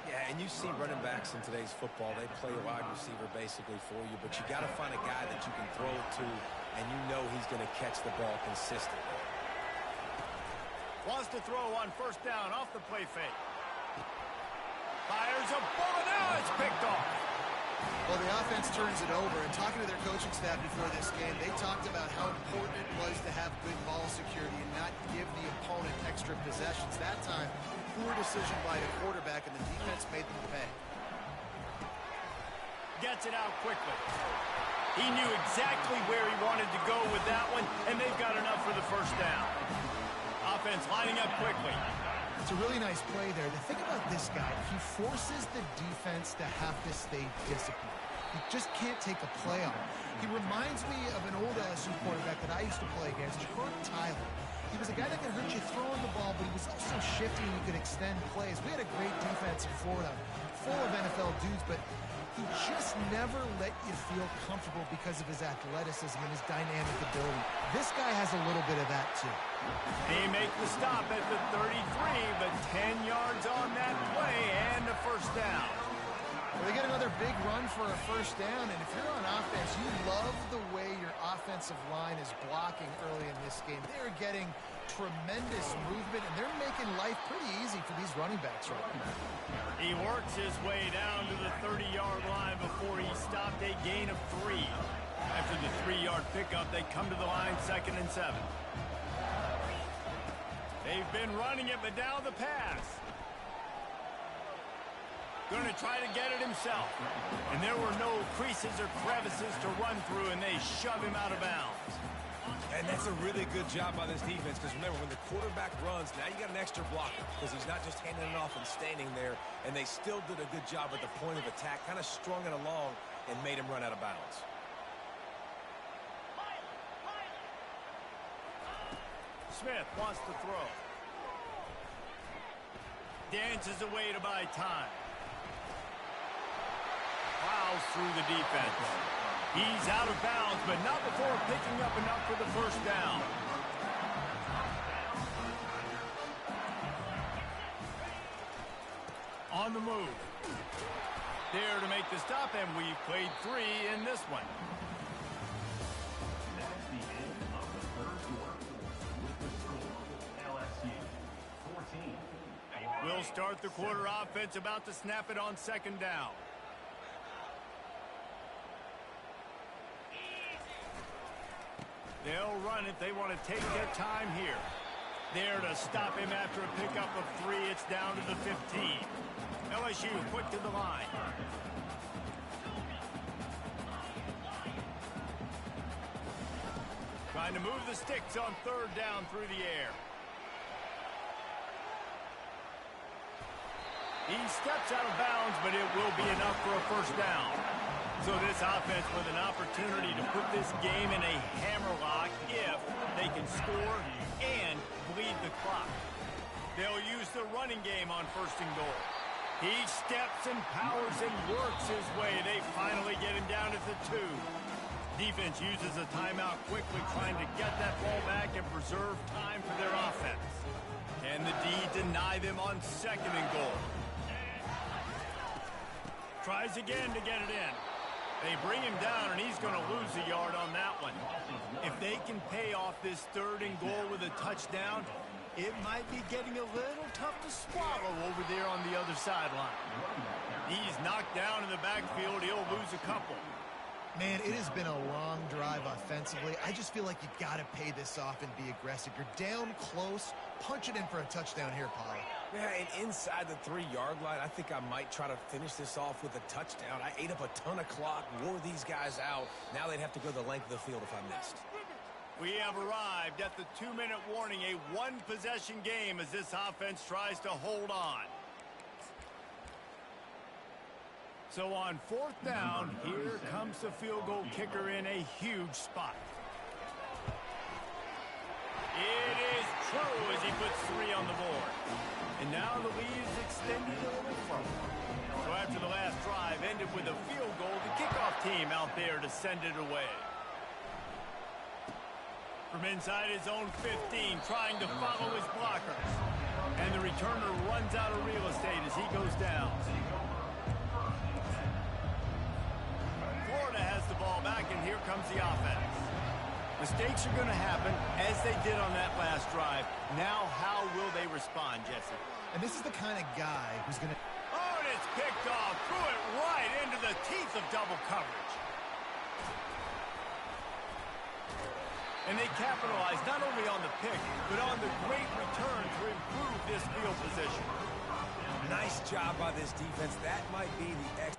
Yeah, and you see running backs in today's football, they play a wide receiver basically for you, but you got to find a guy that you can throw it to, and you know he's going to catch the ball consistently.
Wants to throw on first down off the play fake. Fires a bullet. Now it's picked off.
Well, the offense turns it over, and talking to their coaching staff before this game, they talked about how important it was to have good ball security and not give the opponent extra possessions. That time, poor decision by the quarterback, and the defense made them pay.
Gets it out quickly. He knew exactly where he wanted to go with that one, and they've got enough for the first down. Offense lining up quickly.
It's a really nice play there. The thing about this guy, he forces the defense to have to stay disciplined. You just can't take a play on him. He reminds me of an old LSU quarterback that I used to play against, Tyler. He was a guy that could hurt you throwing the ball, but he was also shifty and he could extend plays. We had a great defense in Florida, full of NFL dudes, but he just never let you feel comfortable because of his athleticism and his dynamic ability. This guy has a little bit of that, too.
They make the stop at the 33, but 10 yards on that play and a first down.
Well, they get another big run for a first down, and if you're on offense, you love the way your offensive line is blocking early in this game. They're getting tremendous movement, and they're making life pretty easy for these running backs right now.
He works his way down to the 30-yard line before he stopped a gain of 3. After the 3-yard pickup, they come to the line 2nd and 7. They've been running it, but now the pass. Going to try to get it himself. And there were no creases or crevices to run through, and they shove him out of bounds.
And that's a really good job by this defense, because remember, when the quarterback runs, now you got an extra blocker, because he's not just handing it off and standing there, and they still did a good job at the point of attack, kind of strung it along and made him run out of bounds.
Smith wants to throw. Dances away to buy time. Plows through the defense. He's out of bounds, but not before picking up enough for the first down. On the move. There to make the stop, and we've played 3 in this one.
That's the end of the third quarter with the score LSU 14.
We'll start the quarter offense about to snap it on 2nd down. They'll run it. They want to take their time here. There to stop him after a pickup of 3. It's down to the 15. LSU quick to the line. Trying to move the sticks on 3rd down through the air. He steps out of bounds, but it will be enough for a first down. So this offense with an opportunity to put this game in a hammerlock if they can score and bleed the clock. They'll use the running game on 1st and goal. He steps and powers and works his way. They finally get him down at the 2. Defense uses a timeout quickly, trying to get that ball back and preserve time for their offense. Can the D deny them on 2nd and goal? Tries again to get it in. They bring him down, and he's going to lose a yard on that one. If they can pay off this 3rd and goal with a touchdown, it might be getting a little tough to swallow over there on the other sideline. He's knocked down in the backfield. He'll lose a couple.
Man, it has been a long drive offensively. I just feel like you got to pay this off and be aggressive. You're down close. Punch it in for a touchdown here, Paulie.
Yeah, and inside the 3-yard line, I think I might try to finish this off with a touchdown. I ate up a ton of clock, wore these guys out. Now they'd have to go the length of the field if I missed.
We have arrived at the 2-minute warning, a 1-possession game as this offense tries to hold on. So on 4th down, here comes the field goal kicker in a huge spot. true as he puts 3 on the board. And now the lead is extended a little further. So after the last drive ended with a field goal, the kickoff team out there to send it away. From inside his own 15, trying to follow his blockers. And the returner runs out of real estate as he goes down. Florida has the ball back, and here comes the offense. Mistakes are going to happen, as they did on that last drive. Now, how will they respond, Jesse?
And this is the kind of guy who's going to...
Oh, and it's picked off. Threw it right into the teeth of double coverage. And they capitalized not only on the pick, but on the great return to improve this field position.
Nice job by this defense. That might be the X.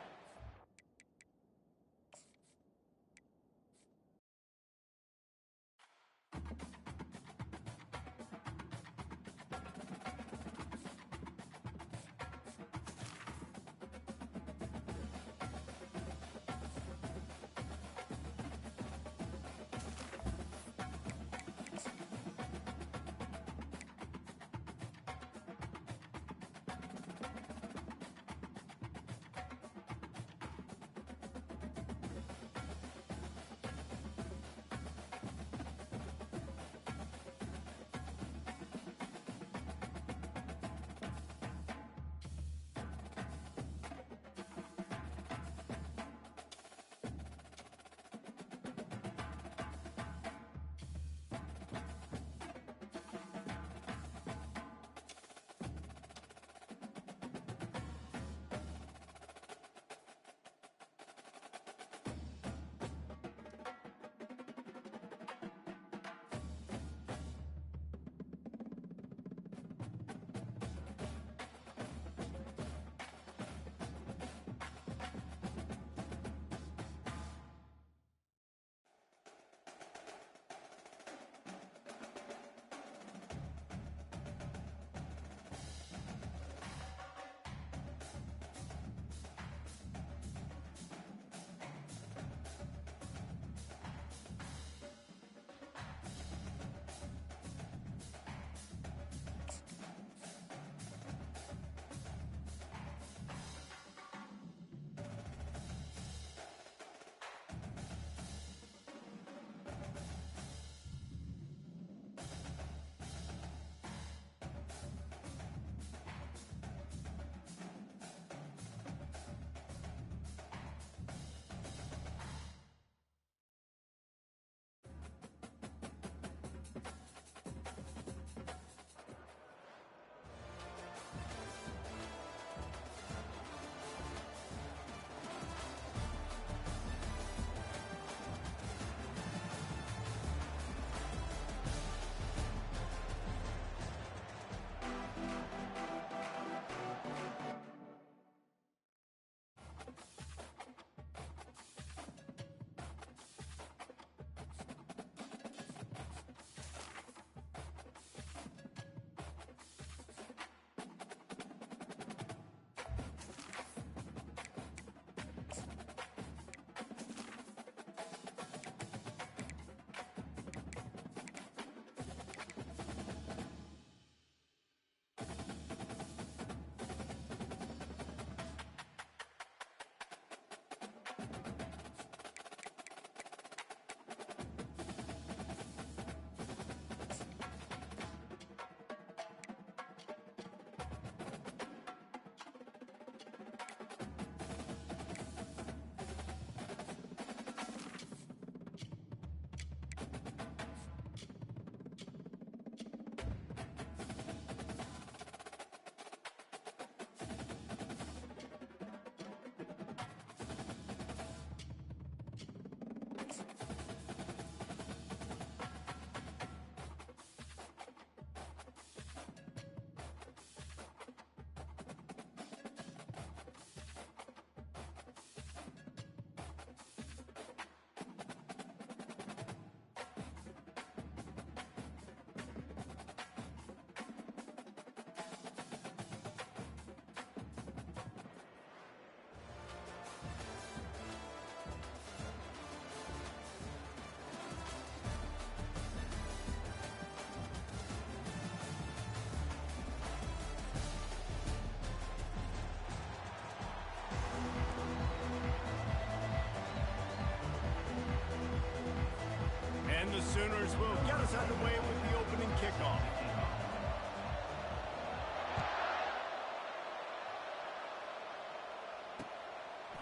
And the Sooners will get us underway with the opening kickoff.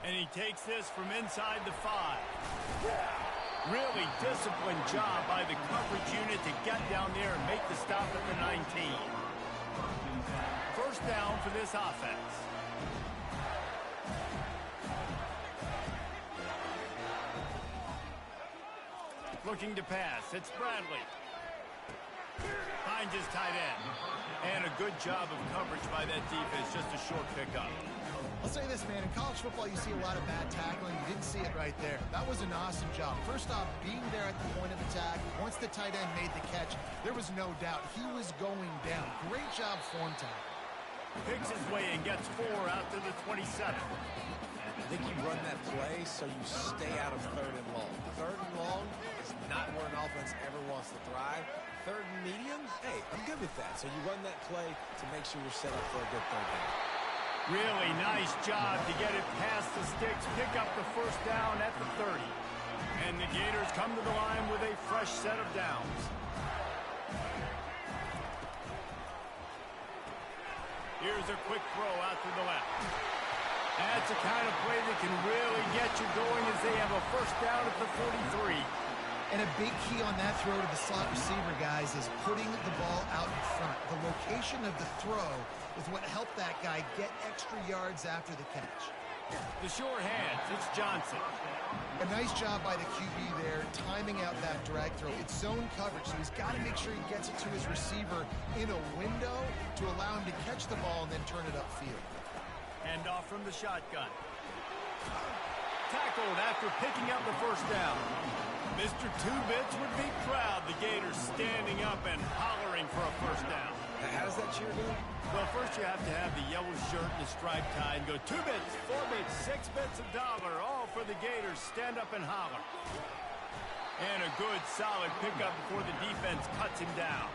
And he takes this from inside the 5. Really disciplined job by the coverage unit to get down there and make the stop at the 19. First down for this offense. Looking to pass. It's Bradley. Finds his tight end. And a good job of coverage by that defense. Just a short pickup.
I'll say this, man. In college football, you see a lot of bad tackling. You didn't see it right there. That was an awesome job. First off, being there at the point of attack. Once the tight end made the catch, there was no doubt he was going down. Great job form tackle.
Picks his way and gets 4 out to the 27.
I think you run that play so you stay out of 3rd and long. 3rd and long is not where an offense ever wants to thrive. 3rd and medium, hey, I'm good with that. So you run that play to make sure you're set up for a good 3rd down.
Really nice job to get it past the sticks, pick up the first down at the 30. And the Gators come to the line with a fresh set of downs. Here's a quick throw out to the left. That's the kind of play that can really get you going as they have a first down at the 43.
And a big key on that throw to the slot receiver, guys, is putting the ball out in front. The location of the throw is what helped that guy get extra yards after the catch.
The sure hands, it's Johnson.
A nice job by the QB there, timing out that drag throw. It's zone coverage, so he's got to make sure he gets it to his receiver in a window to allow him to catch the ball and then turn it upfield.
Hand off from the shotgun. Tackled after picking up the first down. Mr. Two-Bits would be proud. The Gators standing up and hollering for a first down.
How does that cheer go?
Well, first you have to have the yellow shirt and the striped tie and go 2 bits, 4 bits, 6 bits, $1, all for the Gators. Stand up and holler. And a good, solid pickup before the defense cuts him down.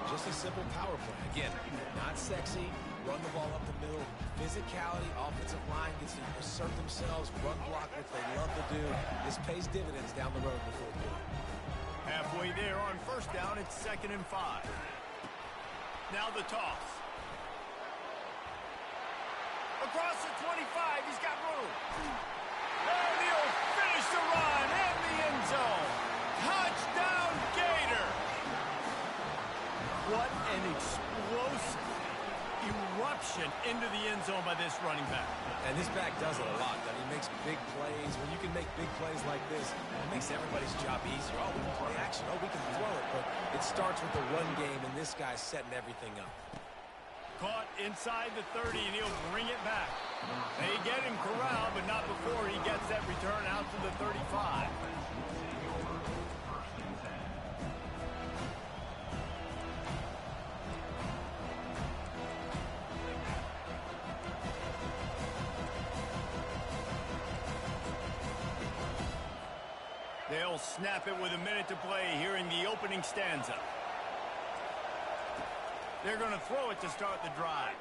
Just a simple power play. Again, not sexy. Run the ball up the middle. Physicality, offensive line gets to assert themselves, run block, which they love to do. This pays dividends down the road before good.
Halfway there on first down, it's 2nd and 5. Now the toss. Across the 25, he's got room. And he'll finish the run in the end zone. Touchdown, Gator. What an explosive eruption into the end zone by this running back.
And this back does it a lot. I mean, he makes big plays. When you can make big plays like this, it makes everybody's job easier. Oh, we can play action. Oh, we can throw it. But it starts with the run game, and this guy's setting everything up.
Caught inside the 30, and he'll bring it back. They get him corralled, but not before he gets that return out to the 35. They'll snap it with a minute to play here in the opening stanza. They're going to throw it to start the drive.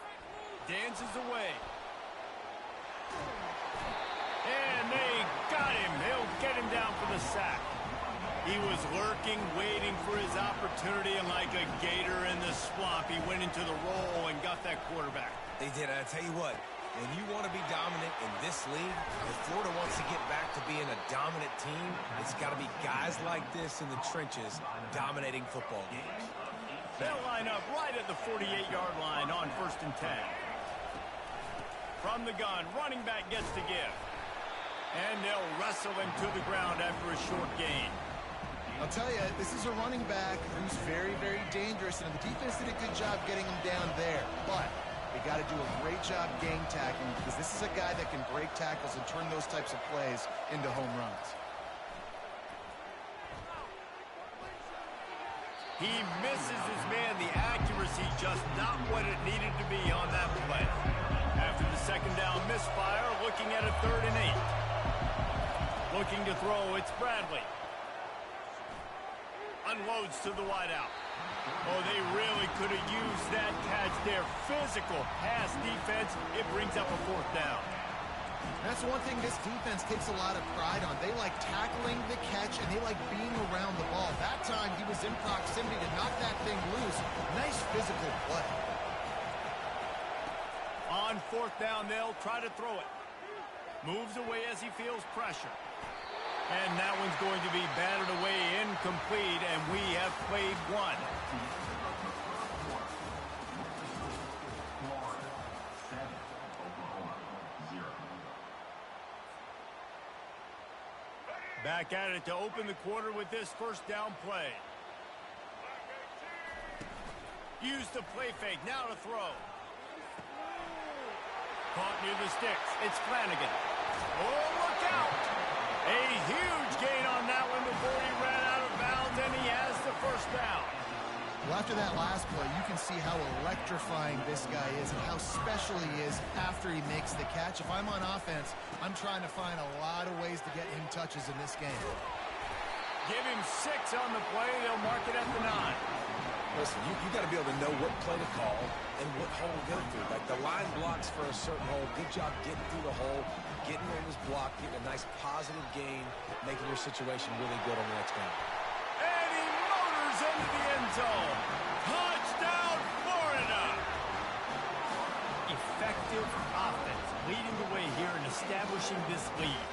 Dances away. And they got him. They'll get him down for the sack. He was lurking, waiting for his opportunity, and like a gator in the swamp, he went into the roll and got that quarterback.
They did. I tell you what, when you want to be dominant in this league, if Florida wants to get back to being a dominant team, it's got to be guys like this in the trenches dominating football games.
They'll line up right at the 48-yard line on 1st and 10. From the gun, running back gets to give. And they'll wrestle him to the ground after a short gain.
I'll tell you, this is a running back who's very, very dangerous, and the defense did a good job getting him down there. But they got to do a great job gang tackling because this is a guy that can break tackles and turn those types of plays into home runs.
He misses his man. The accuracy just not what it needed to be on that play. After the second down misfire, looking at a 3rd and 8. Looking to throw, it's Bradley. Unloads to the wideout. Oh, they really could have used that catch there. Physical pass defense. It brings up a 4th down.
That's one thing this defense takes a lot of pride on. They like tackling the catch, and they like being around the ball. That time, he was in proximity to knock that thing loose. Nice physical play.
On fourth down, they'll try to throw it. Moves away as he feels pressure. And that one's going to be batted away incomplete, and we have played one. Back at it to open the quarter with this first down play. Use the play fake. Now to throw. Caught near the sticks. It's Flanagan. Oh, look out! A huge gain on that one before he ran out of bounds, and he has the first down.
Well, after that last play, you can see how electrifying this guy is and how special he is after he makes the catch. If I'm on offense, I'm trying to find a lot of ways to get him touches in this game.
Give him 6 on the play. They'll mark it at the 9.
Listen, you got to be able to know what play to call and what hole to go through. Like the line blocks for a certain hole. Good job getting through the hole, getting on this block, getting a nice positive gain, making your situation really good on the next down.
And he motors into the end zone. Touchdown, Florida! Effective offense leading the way here and establishing this lead.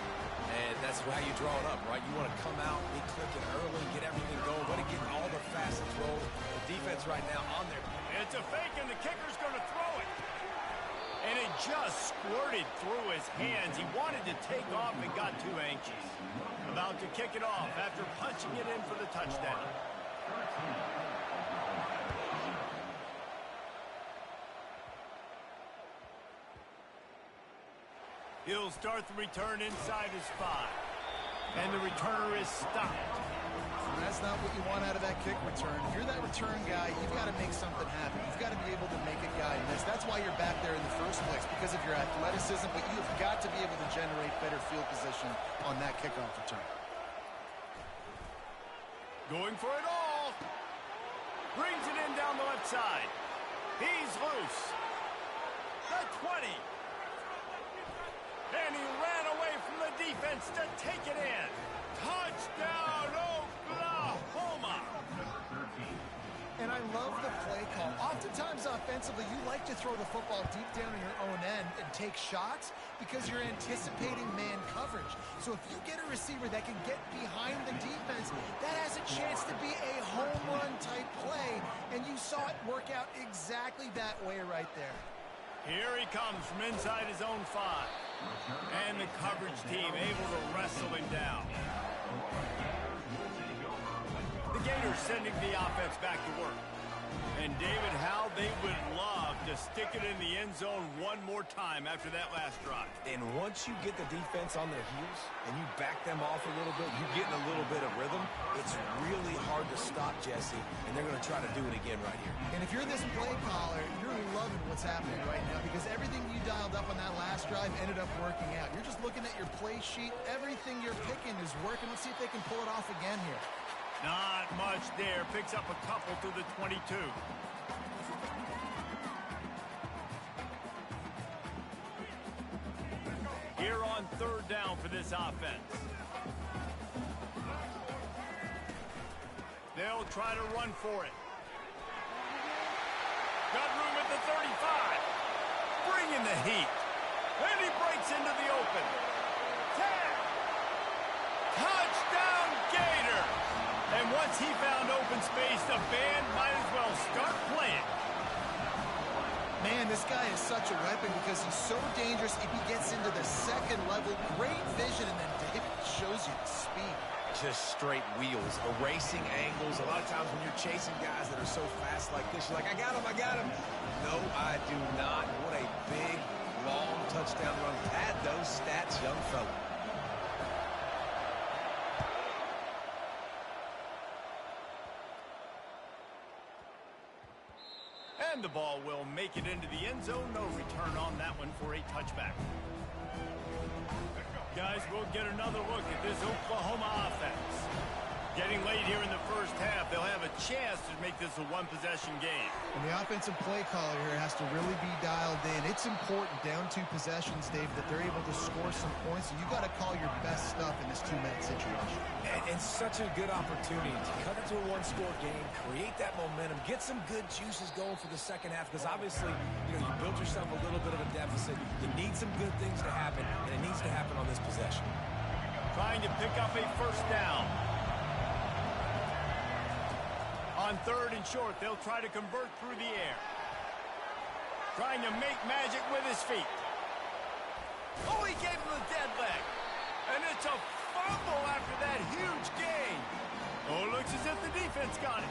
And that's how you draw it up, right? You want to come out, be clicking early, get everything going, want to get all the fastest rolls. The defense right now on there.
It's a fake, and the kicker's going to throw it. And it just squirted through his hands. He wanted to take off and got too anxious. About to kick it off after punching it in for the touchdown. He'll start the return inside his 5. And the returner is stopped.
And that's not what you want out of that kick return. If you're that return guy, you've got to make something happen. You've got to be able to make a guy miss. That's why you're back there in the first place, because of your athleticism, but you've got to be able to generate better field position on that kickoff return.
Going for it all. Brings it in down the left side. He's loose. The 20. And he ran away from the defense to take it in. Touchdown, Oklahoma!
And I love the play call. Oftentimes offensively, you like to throw the football deep down in your own end and take shots because you're anticipating man coverage. So if you get a receiver that can get behind the defense, that has a chance to be a home run type play. And you saw it work out exactly that way right there.
Here he comes from inside his own 5. And the coverage team able to wrestle him down. The Gators sending the offense back to work. And David, how they would love to stick it in the end zone one more time after that last drive.
And once you get the defense on their heels and you back them off a little bit, you get in a little bit of rhythm, it's really hard to stop, Jesse, and they're going to try to do it again right here.
And if you're this play caller, you're loving what's happening right now because everything you dialed up on that last drive ended up working out. You're just looking at your play sheet. Everything you're picking is working. Let's see if they can pull it off again here.
Not much there. Picks up a couple to the 22. Here on third down for this offense. They'll try to run for it. Got room at the 35. Bringing the heat. And he breaks into the open. 10. Touchdown, Gator. And once he found open space, the band might as well start playing.
Man, this guy is such a weapon because he's so dangerous if he gets into the second level. Great vision, and then David shows you the speed.
Just straight wheels, erasing angles. A lot of times when you're chasing guys that are so fast like this, you're like, I got him, I got him. No, I do not. What a big, long touchdown run. Pad those stats, young fella.
And the ball will make it into the end zone. No return on that one for a touchback. Guys, we'll get another look at this Oklahoma offense. Getting late here in the first half, they'll have a chance to make this a one-possession game.
And the offensive play caller here has to really be dialed in. It's important, down 2 possessions, Dave, that they're able to score some points. So you got to call your best stuff in this 2-minute situation.
And such a good opportunity to cut it to a one-score game, create that momentum, get some good juices going for the second half, because obviously, you built yourself a little bit of a deficit. You need some good things to happen, and it needs to happen on this possession.
Trying to pick up a first down. On 3rd and short, they'll try to convert through the air. Trying to make magic with his feet. Oh, he gave him the dead leg. And it's a fumble after that huge gain. Oh, it looks as if the defense got it.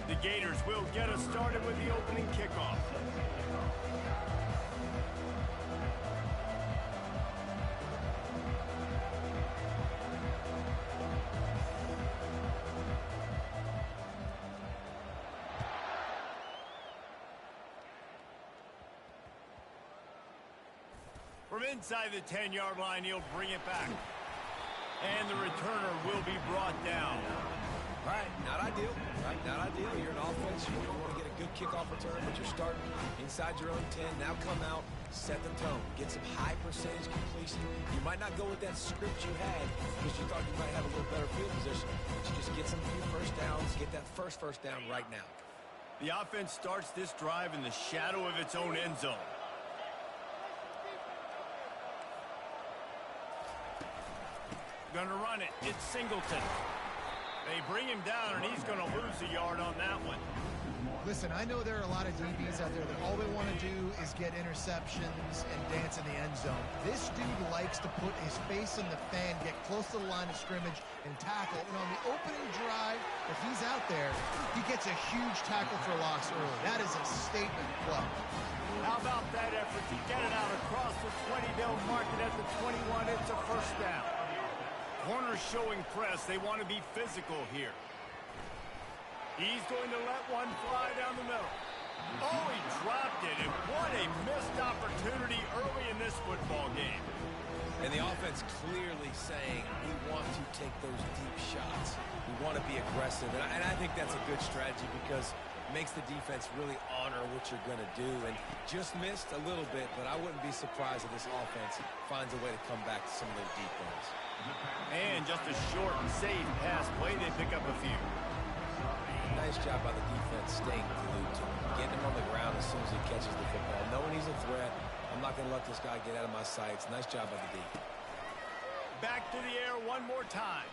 The Gators will get us started with the opening kickoff. From inside the 10-yard line, he'll bring it back. And the returner will be brought down.
Right, not ideal. Right, not ideal. You're an offense. You want to get a good kickoff return, but you're starting inside your own 10. Now come out, set the tone. Get some high percentage completion. You might not go with that script you had because you thought you might have a little better field position, but you just get some few first downs, get that first down right now.
The offense starts this drive in the shadow of its own end zone. Gonna run it. It's Singleton. They bring him down, and he's going to lose a yard on that one.
Listen, I know there are a lot of DBs out there that all they want to do is get interceptions and dance in the end zone. This dude likes to put his face in the fan, get close to the line of scrimmage, and tackle. And on the opening drive, if he's out there, he gets a huge tackle for loss early. That is a statement play.
How about that effort to get it out across the 20? They'll mark it at the 21. It's a first down. Corners showing press. They want to be physical here. He's going to let one fly down the middle. Oh, he dropped it, and what a missed opportunity early in this football game.
And the offense clearly saying we want to take those deep shots. We want to be aggressive, and I think that's a good strategy because makes the defense really honor what you're going to do. And just missed a little bit, but I wouldn't be surprised if this offense finds a way to come back to some of their deep ones.
And just a short and safe pass play, they pick up a few.
Nice job by the defense staying glued to him, getting him on the ground as soon as he catches the football. Knowing he's a threat, I'm not going to let this guy get out of my sights. Nice job by the D.
Back to the air one more time.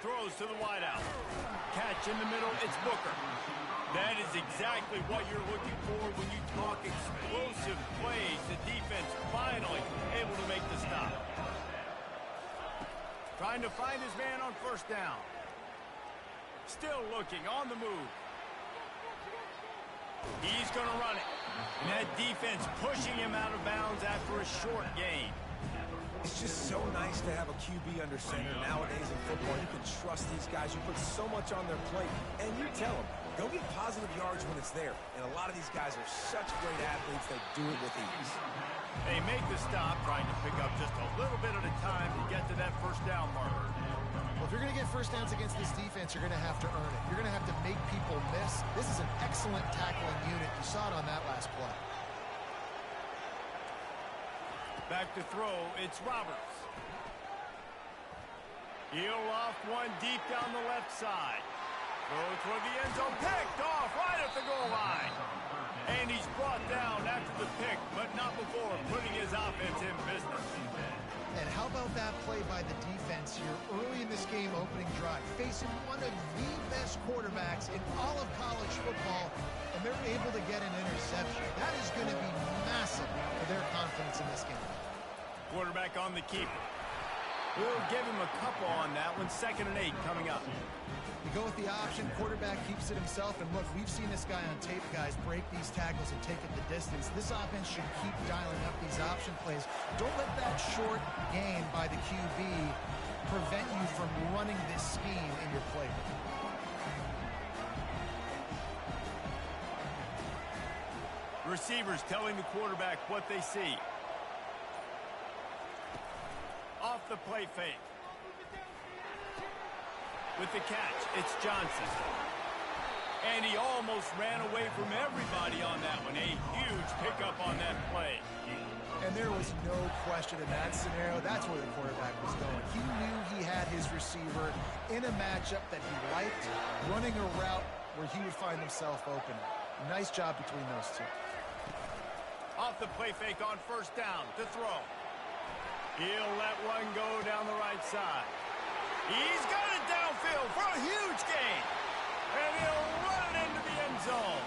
Throws to the wideout. Catch in the middle, it's Booker. That is exactly what you're looking for when you talk explosive plays. The defense finally able to make the stop. Trying to find his man on first down. Still looking on the move. He's going to run it. And that defense pushing him out of bounds after a short gain.
It's just so nice to have a QB under center nowadays in football. You can trust these guys. You put so much on their plate, and you tell them, go get positive yards when it's there. And a lot of these guys are such great athletes, they do it with ease.
They make the stop, trying to pick up just a little bit at a time to get to that first down marker.
Well, if you're going to get first downs against this defense, you're going to have to earn it. You're going to have to make people miss. This is an excellent tackling unit. You saw it on that last play.
Back to throw, it's Roberts. He'll off one deep down the left side. Throw toward the end zone, picked off right at the goal line. And he's brought down after the pick, but not before putting his offense in business.
And how about that play by the defense here early in this game opening drive, facing one of the best quarterbacks in all of college football, and they're able to get an interception. That is going to be massive for their confidence in this game.
Quarterback on the keeper. We'll give him a couple on that one. 2nd and 8 coming up.
You go with the option, quarterback keeps it himself, and look, we've seen this guy on tape, guys, break these tackles and take it the distance. This offense should keep dialing up these option plays. Don't let that short gain by the QB prevent you from running this scheme in your playbook.
Receivers telling the quarterback what they see. Off the play fake. With the catch, it's Johnson. And he almost ran away from everybody on that one. A huge pickup on that play.
And there was no question in that scenario. That's where the quarterback was going. He knew he had his receiver in a matchup that he liked, running a route where he would find himself open. Nice job between those two.
Off the play fake on first down to throw. He'll let one go down the right side. He's got it downfield for a huge gain. And he'll run it into the end zone.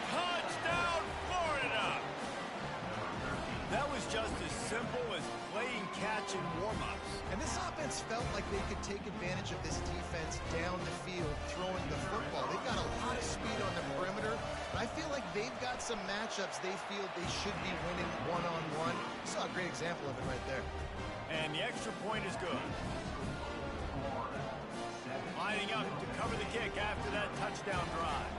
Touchdown, Florida. That was just as simple as playing catch in warm-ups.
And this offense felt like they could take advantage of this defense down the field throwing the football. They've got a lot of speed on the perimeter. And I feel like they've got some matchups they feel they should be winning one-on-one. You saw a great example of it right there.
And the extra point is good. Lining up to cover the kick after that touchdown drive.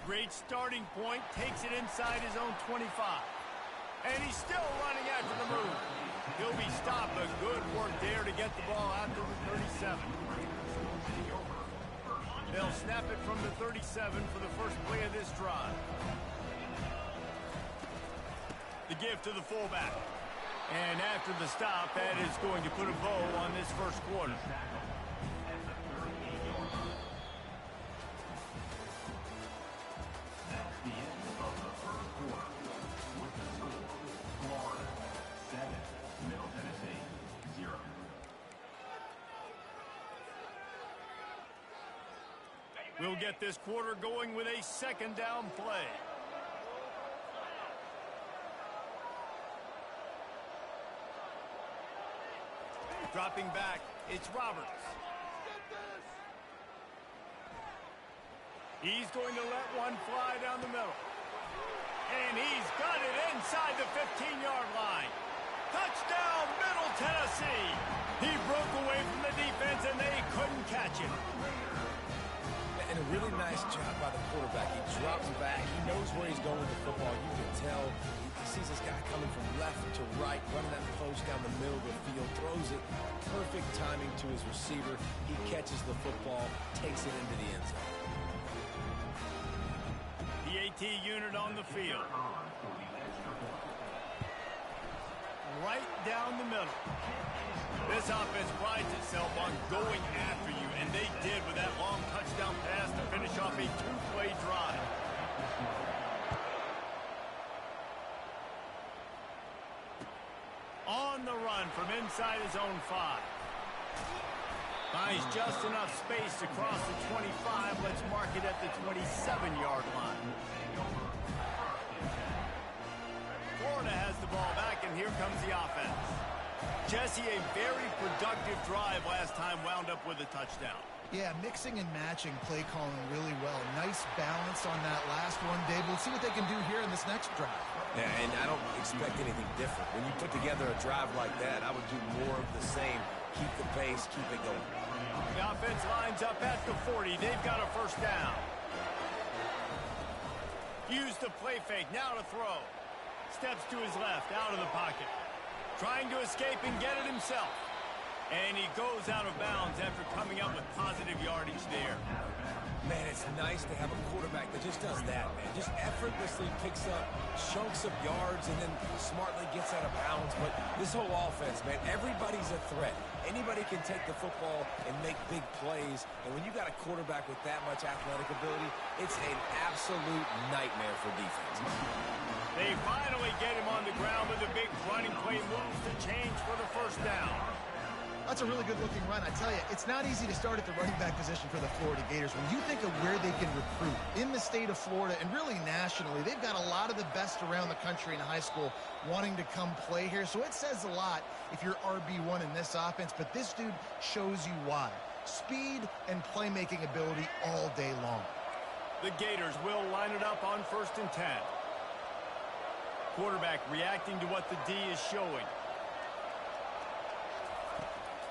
Great starting point, takes it inside his own 25. And he's still running after the move. He'll be stopped, but good work there to get the ball out to the 37. They'll snap it from the 37 for the first play of this drive. The give to the fullback. And after the stop, that is going to put a bow on this first quarter.
That's the end of the first quarter. With the score, Florida 7, Middle Tennessee 0.
We'll get this quarter going with a 2nd down play. Dropping back, it's Roberts. He's going to let one fly down the middle. And he's got it inside the 15-yard line. Touchdown, Middle Tennessee. He broke away from the defense, and they couldn't catch him.
And really nice job by the quarterback. He drops back. He knows where he's going with the football. You can tell he sees this guy coming from left to right, running that post down the middle of the field, throws it, perfect timing to his receiver. He catches the football, takes it into the end zone.
The AT unit on the field. Right down the middle. This offense prides itself on going after you, and they did with that long touchdown pass to finish off a two-play drive. On the run from inside his own 5. Finds just enough space to cross the 25. Let's mark it at the 27-yard line. Florida has the ball back, and here comes the offense. Jesse, a very productive drive last time, wound up with a touchdown.
Yeah, mixing and matching play calling really well. Nice balance on that last one, Dave. We'll see what they can do here in this next drive.
Yeah, and I don't expect anything different. When you put together a drive like that, I would do more of the same. Keep the pace, keep it going.
The offense lines up at the 40. They've got a first down. Use the play fake, now to throw. Steps to his left, out of the pocket. Trying to escape and get it himself. And he goes out of bounds after coming up with positive yardage there.
Man, it's nice to have a quarterback that just does that, man. Just effortlessly picks up chunks of yards and then smartly gets out of bounds. But this whole offense, man, everybody's a threat. Anybody can take the football and make big plays. And when you got a quarterback with that much athletic ability, it's an absolute nightmare for defense.
They finally get him on the ground with a big running play, moves to change for the first down.
That's a really good-looking run. I tell you, it's not easy to start at the running back position for the Florida Gators. When you think of where they can recruit in the state of Florida and really nationally, they've got a lot of the best around the country in high school wanting to come play here. So it says a lot if you're RB1 in this offense, but this dude shows you why. Speed and playmaking ability all day long. The Gators will line it up on 1st and 10. Quarterback reacting to what the D is showing.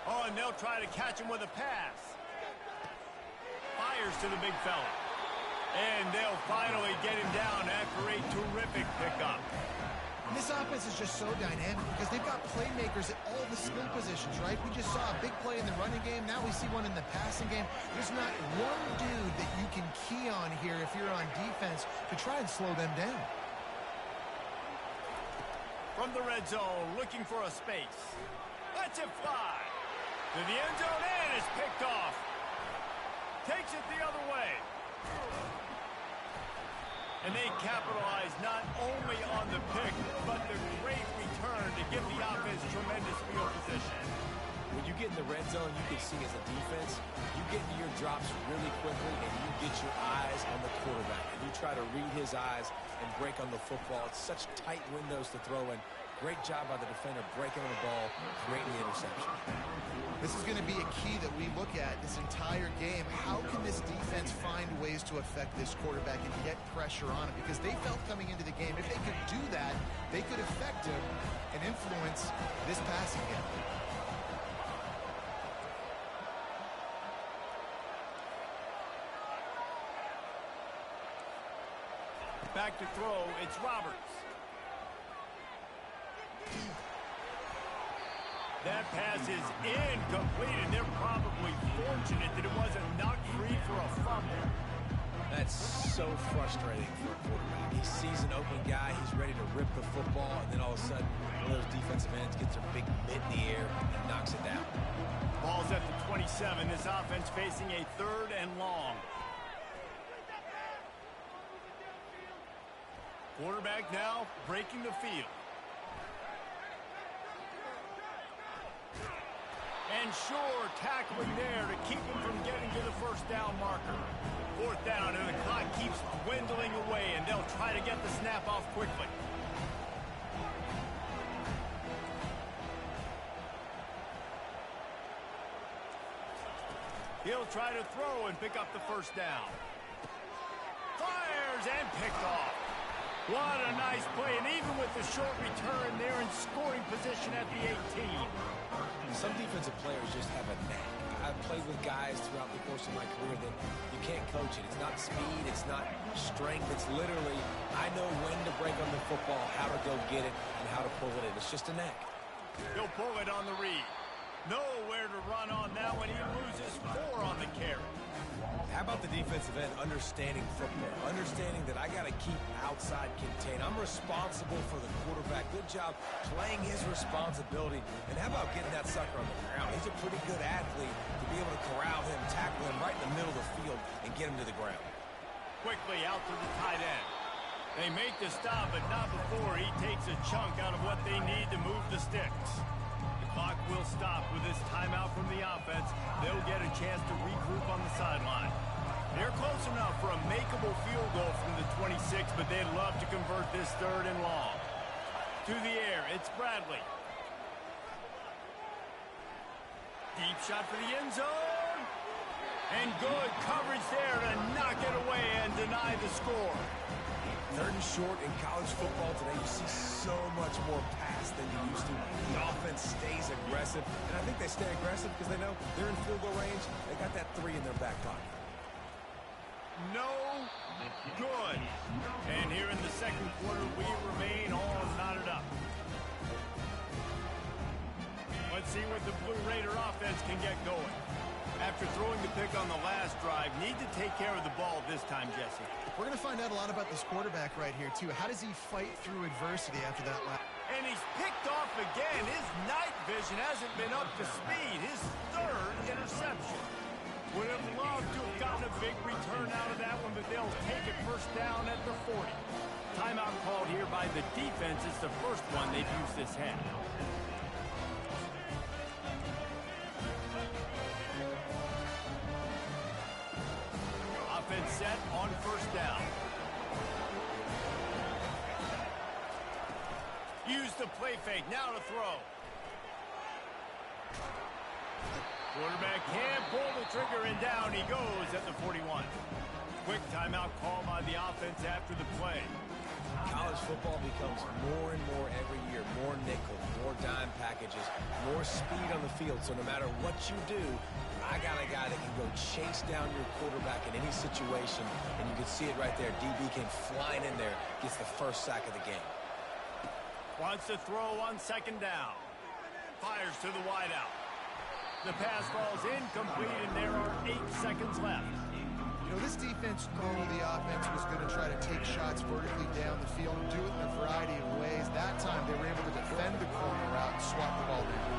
Oh, and they'll try to catch him with a pass. Fires to the big fella. And they'll finally get him down after a terrific pickup. This offense is just so dynamic because they've got playmakers at all the skill positions, right? We just saw a big play in the running game. Now we see one in the passing game. There's not one dude that you can key on here if you're on defense to try and slow them down. From the red zone, looking for a space. Lets it fly. To the end zone, and is picked off. Takes it the other way. And they capitalize not only on the pick, but the great return to give the offense tremendous field position.
When you get in the red zone, you can see as a defense, you get into your drops really quickly, and you get your eyes on the quarterback. And you try to read his eyes and break on the football. It's such tight windows to throw in. Great job by the defender breaking on the ball, creating the interception. This is going to be a key that we look at this entire game. How can this defense find ways to affect this quarterback and get pressure on him? Because they felt coming into the game, if they could do that, they could affect him and influence this passing game.
Back to throw, it's Roberts. That pass is incomplete, and they're probably fortunate that it wasn't knocked free for a fumble.
That's so frustrating for a quarterback. He sees an open guy, he's ready to rip the football, and then all of a sudden, one of those defensive ends gets a big mitt in the air and knocks it down.
Ball's at the 27. This offense facing a 3rd and long. Quarterback now breaking the field. And sure, tackling there to keep him from getting to the first down marker. 4th down, and the clock keeps dwindling away, and they'll try to get the snap off quickly. He'll try to throw and pick up the first down. Fires and picked off. What a nice play, and even with the short return, they're in scoring position at the 18.
Some defensive players just have a knack. I've played with guys throughout the course of my career that you can't coaching. It's not speed, it's not strength. It's literally, I know when to break on the football, how to go get it, and how to pull it in. It's just a knack.
He'll pull it on the read. Nowhere to run on that one. He loses 4 on the carry.
How about the defensive end understanding football, understanding that I got to keep outside contained. I'm responsible for the quarterback. Good job playing his responsibility. And how about getting that sucker on the ground? He's a pretty good athlete to be able to corral him, tackle him right in the middle of the field, and get him to the ground.
Quickly out to the tight end. They make the stop, but not before he takes a chunk out of what they need to move the sticks. The clock will stop with this timeout from the offense. They'll get a chance to regroup on the sideline. They're close enough for a makeable field goal from the 26, but they'd love to convert this 3rd and long. To the air, it's Bradley. Deep shot for the end zone. And good coverage there to knock it away and deny the score.
3rd and short in college football today, you see so much more pass than you used to. The offense stays aggressive, and I think they stay aggressive because they know they're in field goal range. They got that 3 in their back pocket.
No good. And here in the 2nd quarter, we remain all knotted up. Let's see what the Blue Raider offense can get going. After throwing the pick on the last drive, need to take care of the ball this time, Jesse.
We're going to find out a lot about this quarterback right here, too. How does he fight through adversity after that last?
And he's picked off again. His night vision hasn't been up to speed. His 3rd interception. Would have loved to have gotten a big return out of that one, but they'll take it 1st down at the 40. Timeout called here by the defense. It's the 1st one they've used this half. Offense set on 1st down. Use the play fake. Now to throw. Quarterback can't pull the trigger, and down he goes at the 41. Quick timeout call by the offense after the play.
College football becomes more and more every year, more nickel, more dime packages, more speed on the field. So no matter what you do, I got a guy that can go chase down your quarterback in any situation, and you can see it right there. DB came flying in there, gets the 1st sack of the game.
Wants to throw on 2nd down. Fires to the wideout. The pass falls incomplete, and there are 8 seconds left.
You know, this defense knew the offense was going to try to take shots vertically down the field and do it in a variety of ways. That time, they were able to defend the corner route and swat the ball down.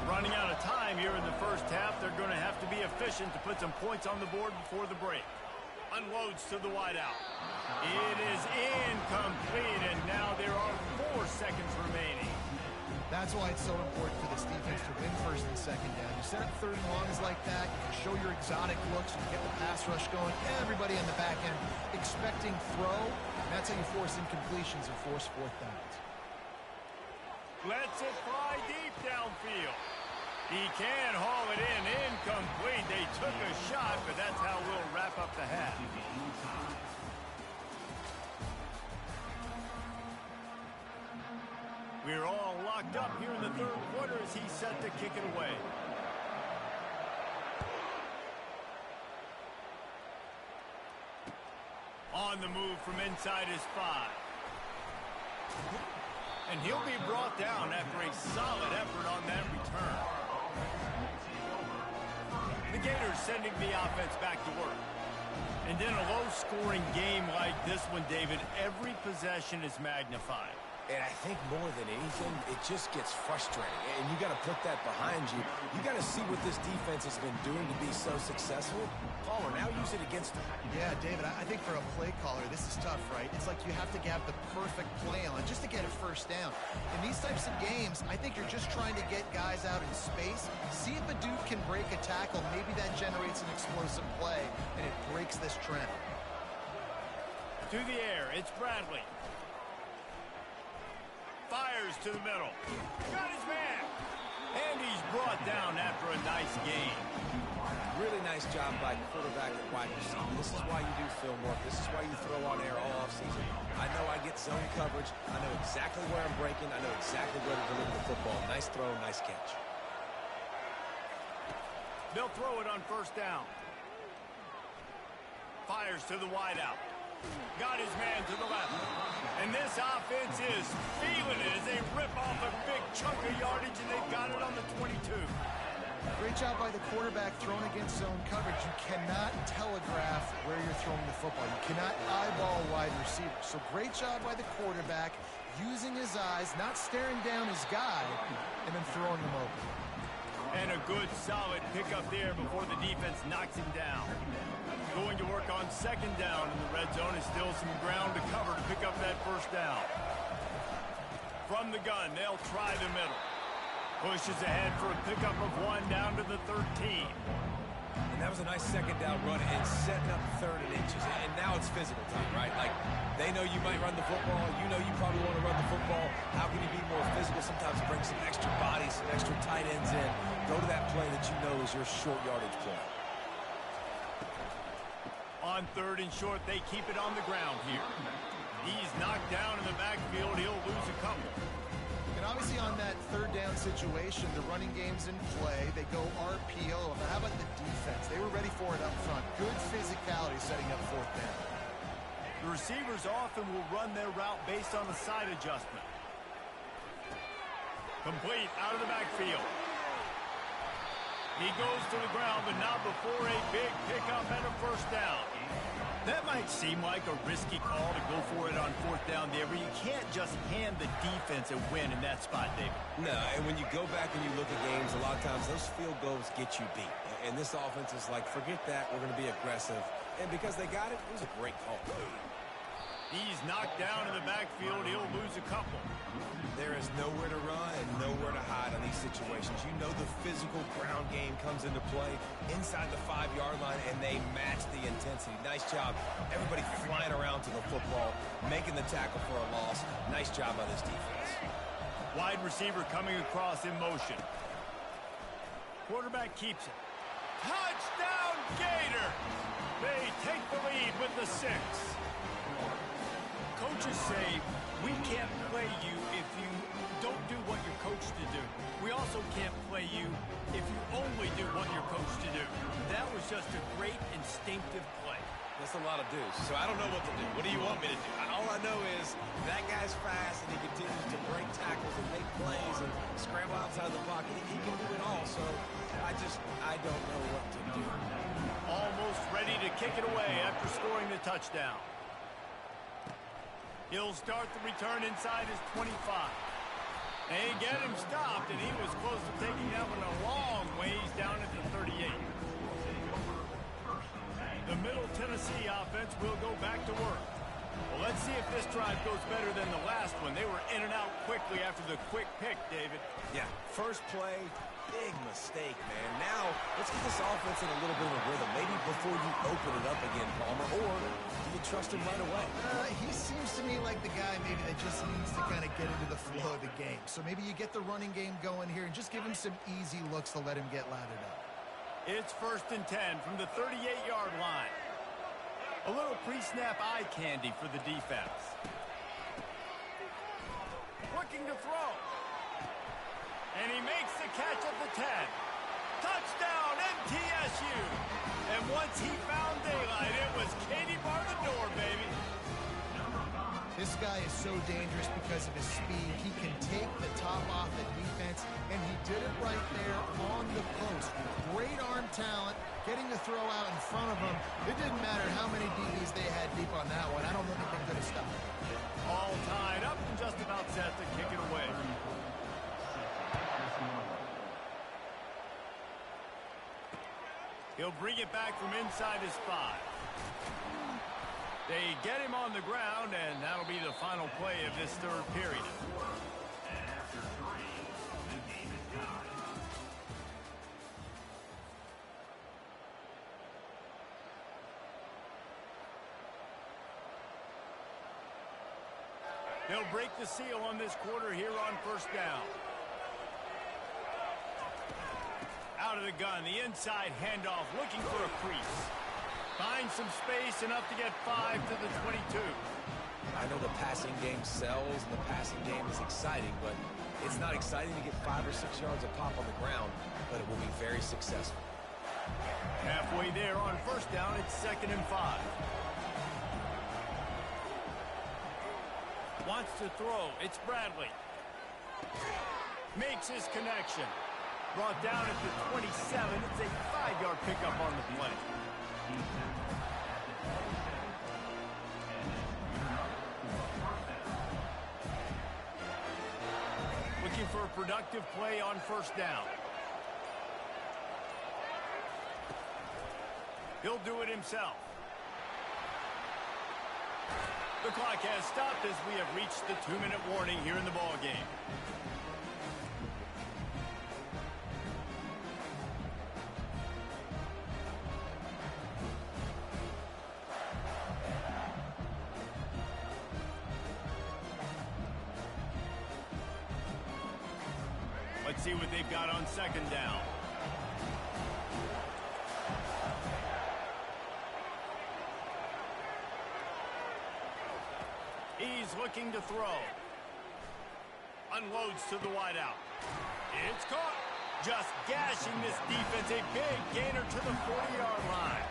Running out of time here in the 1st half, they're going to have to be efficient to put some points on the board before the break. Unloads to the wideout. It is incomplete, and now there are 4 seconds remaining.
That's why it's so important for this defense to win 1st and 2nd down. You set up 3rd and longs like that, you can show your exotic looks, you can get the pass rush going, everybody on the back end expecting throw, and that's how you force incompletions and force 4th downs.
Lets it fly deep downfield. He can haul it in, incomplete. They took a shot, but that's how we'll wrap up the half. We're all locked up here in the 3rd quarter as he's set to kick it away. On the move from inside his 5. And he'll be brought down after a solid effort on that return. The Gators sending the offense back to work. And in a low-scoring game like this one, David, every possession is magnified.
And I think more than anything, it just gets frustrating. And you got to put that behind you. You got to see what this defense has been doing to be so successful. Palmer, now use it against them.
Yeah, David, I think for a play caller, this is tough, right? It's like you have to have the perfect play on just to get a 1st down. In these types of games, I think you're just trying to get guys out in space, see if a dude can break a tackle. Maybe that generates an explosive play, and it breaks this trend.
To the air, it's Bradley. Fires to the middle. Got his man. And he's brought down after a nice gain.
Really nice job by quarterback and wide receiver. This is why you do film work. This is why you throw on air all offseason. I know I get zone coverage. I know exactly where I'm breaking. I know exactly where to deliver the football. Nice throw, nice catch.
They'll throw it on 1st down. fires to the wideout. Got his man to the left. And this offense is feeling it as they rip off a big chunk of yardage, and they've got it on the 22.
Great job by the quarterback thrown against zone coverage. You cannot telegraph where you're throwing the football. You cannot eyeball wide receiver. So great job by the quarterback using his eyes, not staring down his guy, and then throwing him open.
And a good, solid pickup there before the defense knocks him down. Going to work on second down in the red zone. Is still some ground to cover to pick up that first down. From the gun, they'll try the middle. Pushes ahead for a pickup of 1 down to the 13.
And that was a nice second down run and setting up third and inches. And now it's physical time, right? Like, they know you might run the football. You know you probably want to run the football. How can you be more physical? Sometimes bring some extra bodies, some extra tight ends in. Go to that play that you know is your short yardage play.
On third and short, they keep it on the ground here. He's knocked down in the backfield. He'll lose a couple.
And obviously on that third down situation, the running game's in play. They go RPO. But how about the defense? They were ready for it up front. Good physicality setting up fourth down.
The receivers often will run their route based on a side adjustment. Complete out of the backfield. He goes to the ground, but not before a big pickup and a first down. That might seem like a risky call to go for it on fourth down there, but you can't just hand the defense a win in that spot, David.
No, and when you go back and you look at games, a lot of times those field goals get you beat. And this offense is like, forget that, we're going to be aggressive. And because they got it, it was a great call.
He's knocked down in the backfield. He'll lose a couple.
There is nowhere to run and nowhere to hide on these situations. You know the physical ground game comes into play inside the 5-yard line, and they match the intensity. Nice job. Everybody flying around to the football, making the tackle for a loss. Nice job by this defense.
Wide receiver coming across in motion. Quarterback keeps it. Touchdown, Gator! They take the lead with the 6. Coaches say, we can't play you if you don't do what you're coached to do. We also can't play you if you only do what you're coached to do. That was just a great instinctive play.
That's a lot of do's. So I don't know what to do. What do you want me to do? All I know is that guy's fast and he continues to break tackles and make plays and scramble outside the pocket. He can do it all. So I don't know what to do.
Almost ready to kick it away after scoring the touchdown. He'll start the return inside his 25. They get him stopped, and he was close to taking that one a long ways down at the 38. The Middle Tennessee offense will go back to work. Well, let's see if this drive goes better than the last one. They were in and out quickly after the quick pick, David.
Yeah, first play, big mistake, man. Now, let's get this offense in a little bit of a rhythm. Maybe before you open it up again, Palmer, or do you trust him right away?
He seems to me like the guy maybe that just needs to kind of get into the flow of the game. So maybe you get the running game going here and just give him some easy looks to let him get lathered up.
It's 1st and 10 from the 38-yard line. A little pre-snap eye candy for the defense. Looking to throw. And he makes the catch at the 10. Touchdown, MTSU. And once he found daylight, it was Katie bar the door, baby.
This guy is so dangerous because of his speed. He can take the top off the defense, and he did it right there on the post. Great arm talent, getting the throw out in front of him. It didn't matter how many DBs they had deep on that one. I don't think they could have stopped it.
All tied up and just about set to kick it away. He'll bring it back from inside his 5. They get him on the ground, and that'll be the final play of this third period.
After 3, the game is tied.
They'll break the seal on this quarter here on first down. Out of the gun, the inside handoff, looking for a crease. Finds some space, enough to get 5 to the 22.
I know the passing game sells and the passing game is exciting, but it's not exciting to get 5 or 6 yards of pop on the ground, but it will be very successful.
Halfway there on first down, it's 2nd and 5. Wants to throw. It's Bradley. Makes his connection. Brought down at the 27. It's a 5-yard pickup on the play. Looking for a productive play on first down. He'll do it himself. The clock has stopped as we have reached the 2-minute warning here in the ball game. Let's see what they've got on second down. He's looking to throw. Unloads to the wideout. It's caught. Just gashing this defense. A big gainer to the 40-yard line.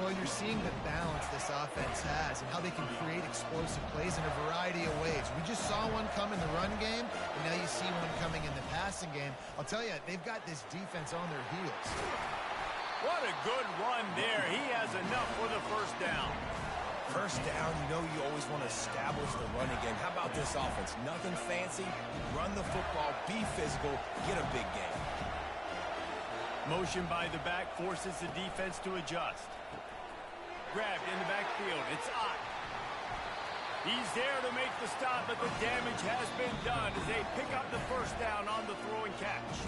Well, you're seeing the balance this offense has and how they can create explosive plays in a variety of ways. We just saw one come in the run game, and now you see one coming in the passing game. I'll tell you, they've got this defense on their heels.
What a good run there. He has enough for the first down.
First down, you know you always want to establish the running game. How about this offense? Nothing fancy. Run the football, be physical, get a big gain.
Motion by the back forces the defense to adjust. Grabbed in the backfield. It's Ott. He's there to make the stop, but the damage has been done as they pick up the first down on the throw and catch.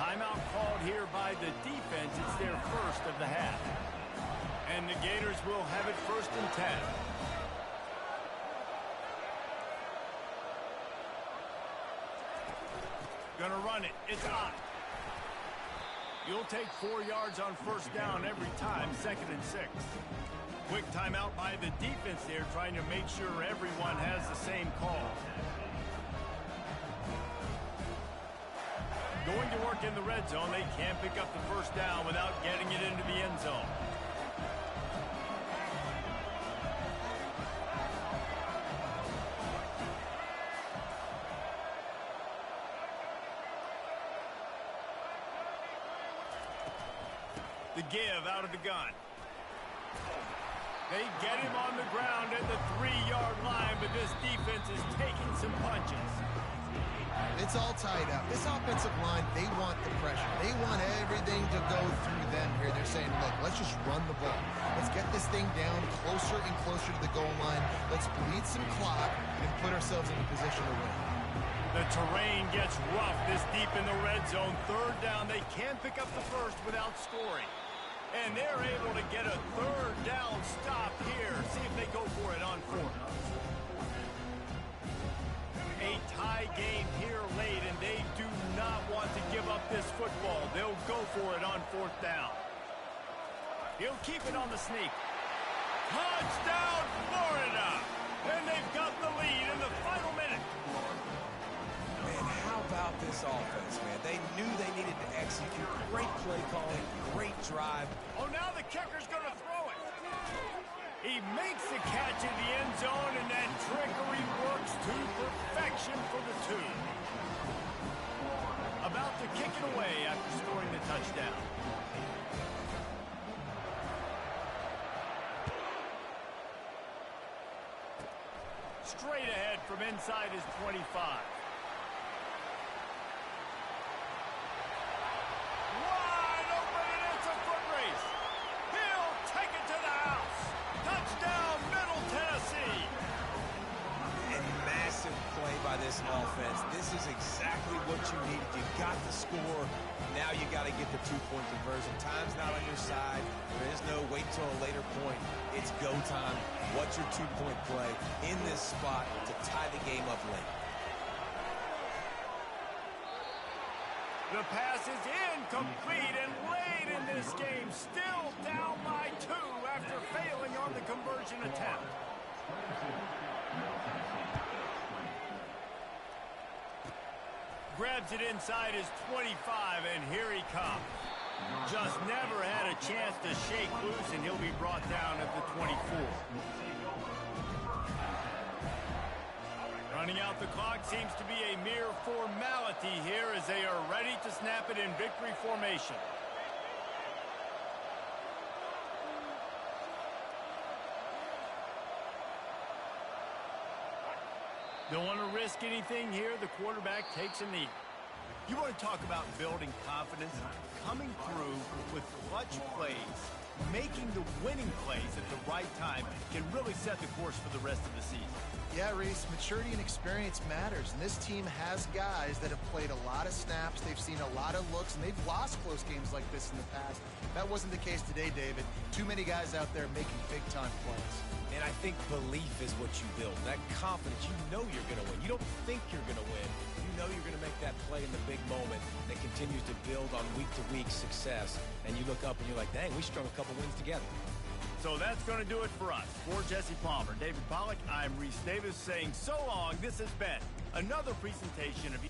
Timeout called here by the defense. It's their first of the half. And the Gators will have it 1st and 10. Gonna run it. It's Ott. You'll take 4 yards on first down every time, 2nd and 6. Quick timeout by the defense there, trying to make sure everyone has the same call. Going to work in the red zone. They can't pick up the first down without getting it into the end zone. The give out of the gun. They get him on the ground at the 3-yard line, but this defense is taking some punches.
It's all tied up. This offensive line, they want the pressure. They want everything to go through them here. They're saying, look, let's just run the ball. Let's get this thing down closer and closer to the goal line. Let's bleed some clock and put ourselves in a position to win.
The terrain gets rough this deep in the red zone. 3rd down, they can't pick up the first without scoring. And they're able to get a 3rd down stop here. See if they go for it on 4th. A tie game here late, and they do not want to give up this football. They'll go for it on 4th down. He'll keep it on the sneak. Touchdown, Florida! And they've got the lead in the final minute.
Man, how about this offense, man? They knew they needed to execute. Great play calling, great drive.
Oh, now the kicker's going to throw it. He makes the catch in the end zone, and that trickery works to perfection for the 2. About to kick it away after scoring the touchdown. Straight ahead from inside his 25. Wide open, and it's a foot race. He'll take it to the house. Touchdown, Middle Tennessee.
And massive play by this offense. This is exactly what you needed. You got the score. Now you got to get the 2-point conversion. Time's not on your side. There is no wait till a later point. It's go time. What's your 2-point play in this spot to tie the game up late?
The pass is incomplete, and late in this game, still down by 2 after failing on the conversion attempt. Grabs it inside his 25, and here he comes. Just never had a chance to shake loose, and he'll be brought down at the 24. seems to be a mere formality here as they are ready to snap it in victory formation. Don't want to risk anything here. The quarterback takes a knee. You want to talk about building confidence? Coming through with clutch plays, making the winning plays at the right time can really set the course for the rest of the season.
Yeah, Reese, maturity and experience matters, and this team has guys that have played a lot of snaps. They've seen a lot of looks, and they've lost close games like this in the past. That wasn't the case today, David. Too many guys out there making big-time plays.
And I think belief is what you build. That confidence, you know you're going to win. You don't think you're going to win. You know you're going to make that play in the big moment that continues to build on week-to-week success. And you look up and you're like, dang, we strung a couple wins together.
So that's going to do it for us. For Jesse Palmer, David Pollack, I'm Reese Davis saying so long. This has been another presentation of...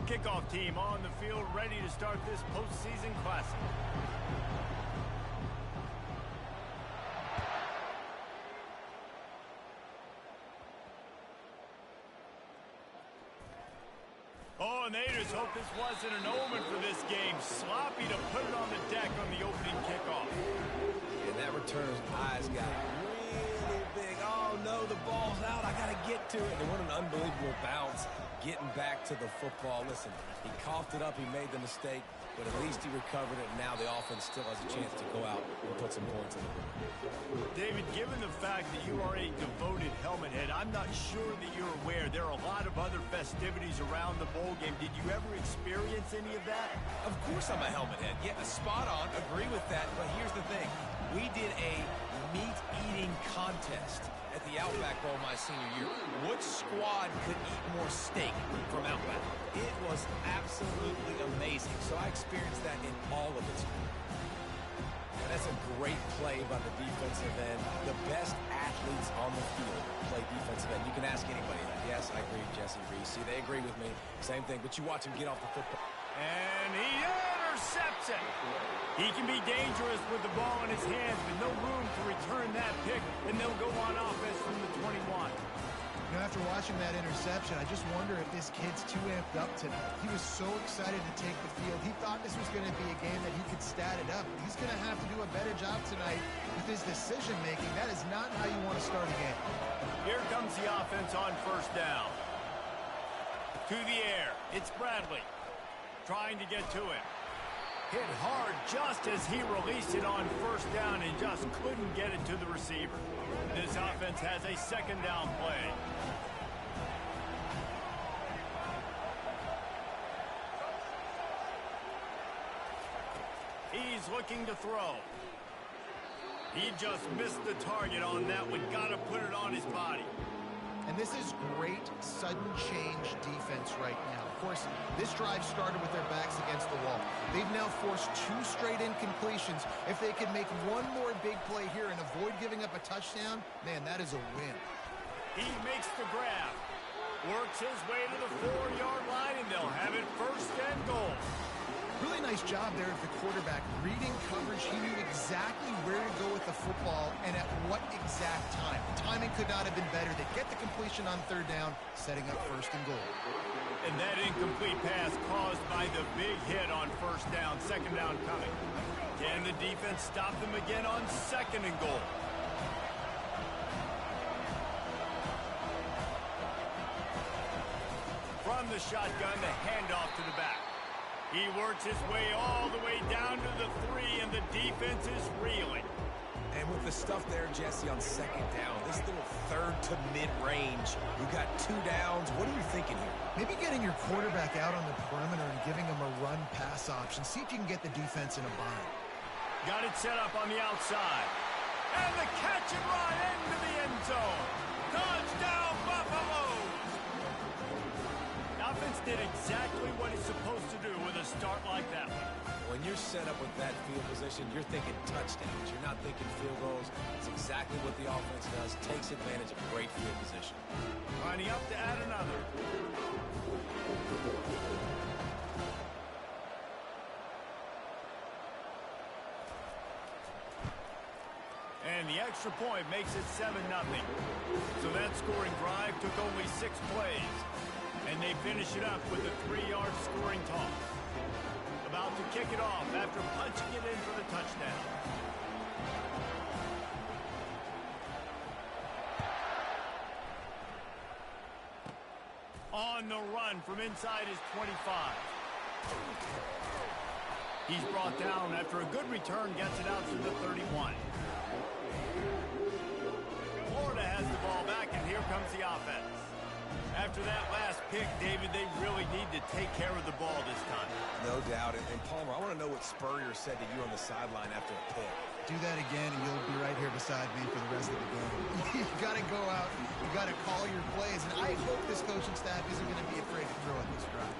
Kickoff team on the field ready to start this postseason classic. and they just hope this wasn't an omen for this game. Sloppy to put it on the deck on the opening kickoff.
And that returner's eyes got really big. Oh, no, the ball's out. I got to get to it. And what an unbelievable bounce getting back to the football. Listen, he coughed it up. He made the mistake, but at least he recovered it. And now the offense still has a chance to go out and put some points in the board.
David, given the fact that you are a devoted helmet head, I'm not sure that you're aware there are a lot of other festivities around the bowl game. Did you ever experience any of that?
Of course I'm a helmet head. Yeah, spot on. Agree with that. But here's the thing. We did a meat-eating contest at the Outback Bowl my senior year. Which squad could eat more steak from Outback? It was absolutely amazing. So I experienced that in all of its glory. And that's a great play by the defensive end. The best athletes on the field play defensive end. You can ask anybody that. Yes, I agree, Jesse Reese. See, they agree with me. Same thing, but you watch him get off the football.
And he intercepts it. He can be dangerous with the ball in his hands, but no room to return that pick, and they'll go on offense from the 21.
You know, after watching that interception, I just wonder if this kid's too amped up tonight. He was so excited to take the field. He thought this was going to be a game that he could stat it up. He's going to have to do a better job tonight with his decision-making. That is not how you want to start a game.
Here comes the offense on first down. To the air. It's Bradley trying to get to him. Hit hard just as he released it on first down and just couldn't get it to the receiver. This offense has a second down play. He's looking to throw. He just missed the target on that one. Got to put it on his body.
And this is great sudden change defense right now. Of course, this drive started with their backs against the wall. They've now forced 2 straight incompletions. If they can make one more big play here and avoid giving up a touchdown, man, that is a win.
He makes the grab. Works his way to the 4-yard line, and they'll have it first and goal.
Really nice job there of the quarterback. Reading coverage, he knew exactly where to go with the football and at what exact time. Timing could not have been better. They get the completion on third down, setting up first and goal.
And that incomplete pass caused by the big hit on first down, second down coming. Can the defense stop them again on second and goal? From the shotgun, the handoff to the back. He works his way all the way down to the 3, and the defense is reeling.
And with the stuff there, Jesse, on second down, this little third to mid-range, you got 2 downs. What are you thinking here?
Maybe getting your quarterback out on the perimeter and giving him a run-pass option. See if you can get the defense in a bind.
Got it set up on the outside. And the catch and run into the end zone. Touchdown, Buffaloes! The offense did exactly what it's supposed to do with a start like that one.
When you're set up with that field position, you're thinking touchdowns. You're not thinking field goals. It's exactly what the offense does. Takes advantage of great field position.
Lining up to add another. And the extra point makes it 7-0. So that scoring drive took only 6 plays. And they finish it up with a 3-yard scoring toss. About to kick it off after punching it in for the touchdown. On the run from inside his 25. He's brought down after a good return, gets it out to the 31. Florida has the ball back, and here comes the offense. After that last pick, David, they really need to take care of the ball this time.
No doubt. And Palmer, I want to know what Spurrier said to you on the sideline after a pick.
Do that again, and you'll be right here beside me for the rest of the game. You got to go out. You got to call your plays. And I hope this coaching staff isn't going to be afraid to throw at this drive.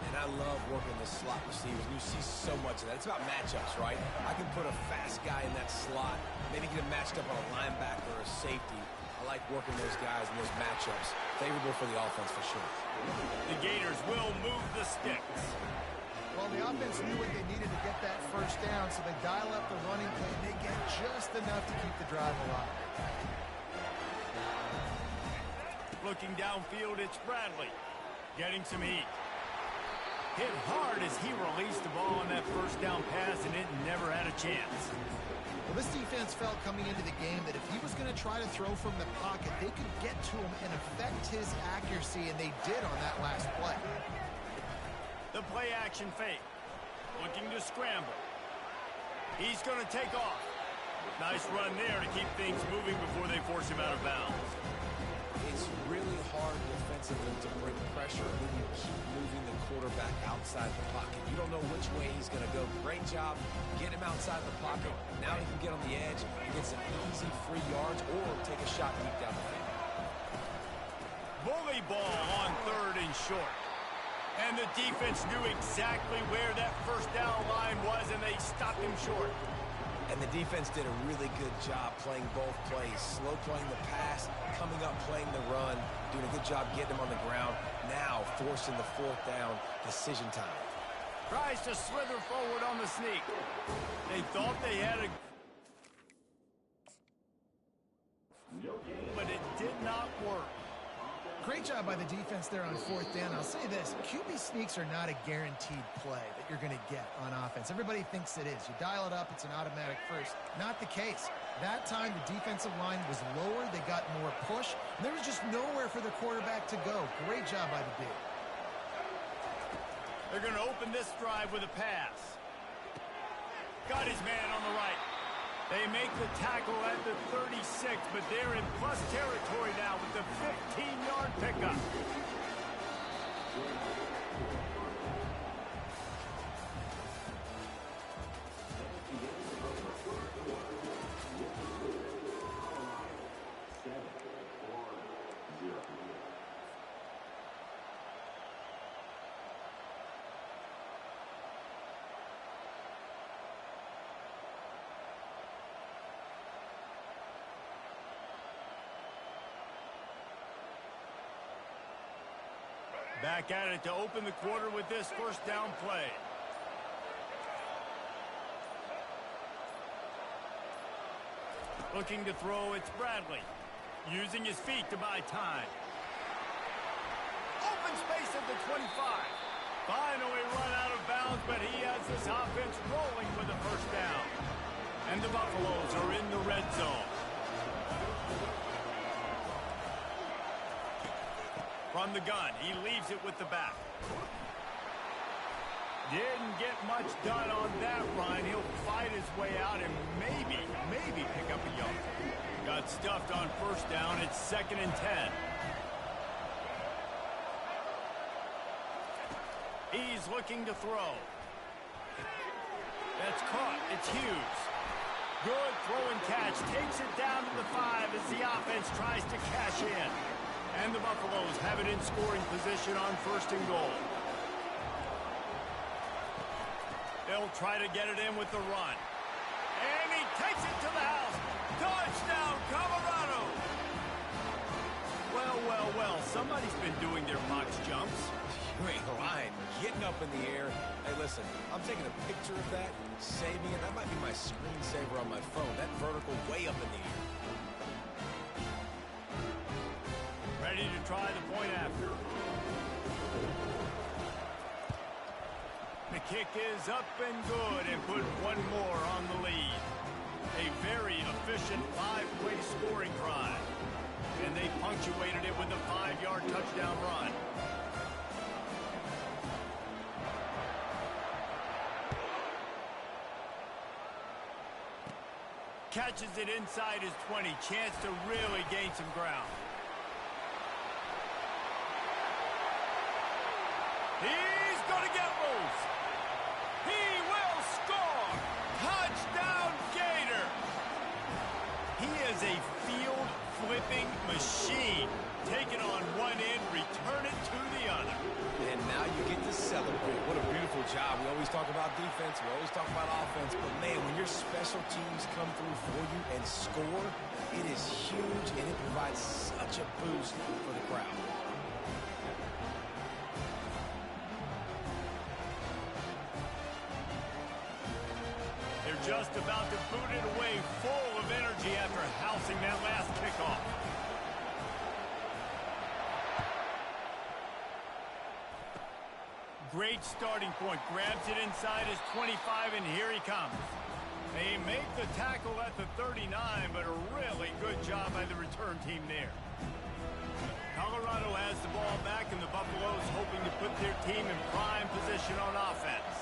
And I love working the slot receivers. You see so much of that. It's about matchups, right? I can put a fast guy in that slot, maybe get him matched up on a linebacker or a safety. I like working those guys in those matchups. Favorable for the offense for sure.
The Gators will move the sticks.
Well, the offense knew what they needed to get that first down, so they dial up the running play, and they get just enough to keep the drive alive.
Looking downfield, it's Bradley. Getting some heat. Hit hard as he released the ball on that first down pass, and it never had a chance.
Well, this defense felt coming into the game that if he was going to try to throw from the pocket, they could get to him and affect his accuracy, and they did on that last play.
The play action fake. Looking to scramble. He's going to take off. Nice run there to keep things moving before they force him out of bounds.
It's really hard defensively to bring pressure when you keep moving the quarterback outside the pocket. You don't know which way he's going to go. Great job getting him outside the pocket. Now he can get on the edge and get some easy free yards or take a shot deep down the field.
Bully ball on 3rd and short. And the defense knew exactly where that first down line was, and they stopped him short.
And the defense did a really good job playing both plays. Slow playing the pass, coming up playing the run, doing a good job getting him on the ground. Now forcing the 4th down, decision time.
Tries to slither forward on the sneak. They thought they had a... but it did not work.
Great job by the defense there on 4th down. I'll say this, QB sneaks are not a guaranteed play that you're going to get on offense. Everybody thinks it is. You dial it up, it's an automatic first. Not the case. That time, the defensive line was lower. They got more push. And there was just nowhere for the quarterback to go. Great job by the D.
They're going to open this drive with a pass. Got his man on the right. They make the tackle at the 36, but they're in plus territory now with the 15-yard pickup. Back at it to open the quarter with this first down play. Looking to throw, it's Bradley. Using his feet to buy time. Open space at the 25. Finally run out of bounds, but he has this offense rolling with the first down. And the Buffaloes are in the red zone. From the gun, he leaves it with the back. Didn't get much done on that run. He'll fight his way out and maybe pick up a yard. Got stuffed on first down. It's 2nd and 10. He's looking to throw. That's caught. It's Hughes. Good throw and catch. Takes it down to the 5 as the offense tries to cash in. And the Buffaloes have it in scoring position on 1st and goal. They'll try to get it in with the run. And he takes it to the house. Touchdown, Colorado! Well, somebody's been doing their box jumps.
You ain't lying. Getting up in the air. Hey, listen, I'm taking a picture of that, saving it. That might be my screensaver on my phone. That vertical way up in the air.
Ready to try the point after. The kick is up and good and put one more on the lead. A very efficient 5-way scoring drive. And they punctuated it with a 5-yard touchdown run. Catches it inside his 20. Chance to really gain some ground. He's going to get loose. He will score. Touchdown, Gator. He is a field-flipping machine. Take it on one end, return it to the other.
And now you get to celebrate. What a beautiful job. We always talk about defense. We always talk about offense. But, man, when your special teams come through for you and score, it is huge, and it provides such a boost for the crowd.
Just about to boot it away, full of energy after housing that last kickoff. Great starting point. Grabs it inside his 25, and here he comes. They make the tackle at the 39, but a really good job by the return team there. Colorado has the ball back, and the Buffaloes hoping to put their team in prime position on offense.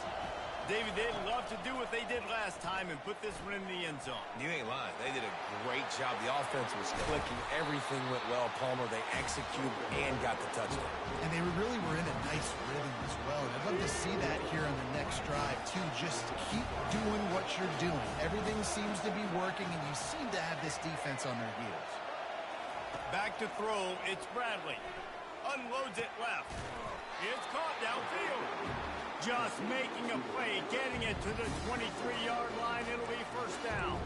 David, they'd love to do what they did last time and put this one in the end zone.
You ain't lying. They did a great job. The offense was clicking. Everything went well, Palmer. They executed and got the touchdown.
And they really were in a nice rhythm as well. And I'd love to see that here on the next drive, too. Just keep doing what you're doing. Everything seems to be working, and you seem to have this defense on their heels.
Back to throw. It's Bradley. Unloads it left. It's caught downfield. Just making a play, getting it to the 23-yard line. It'll be first down.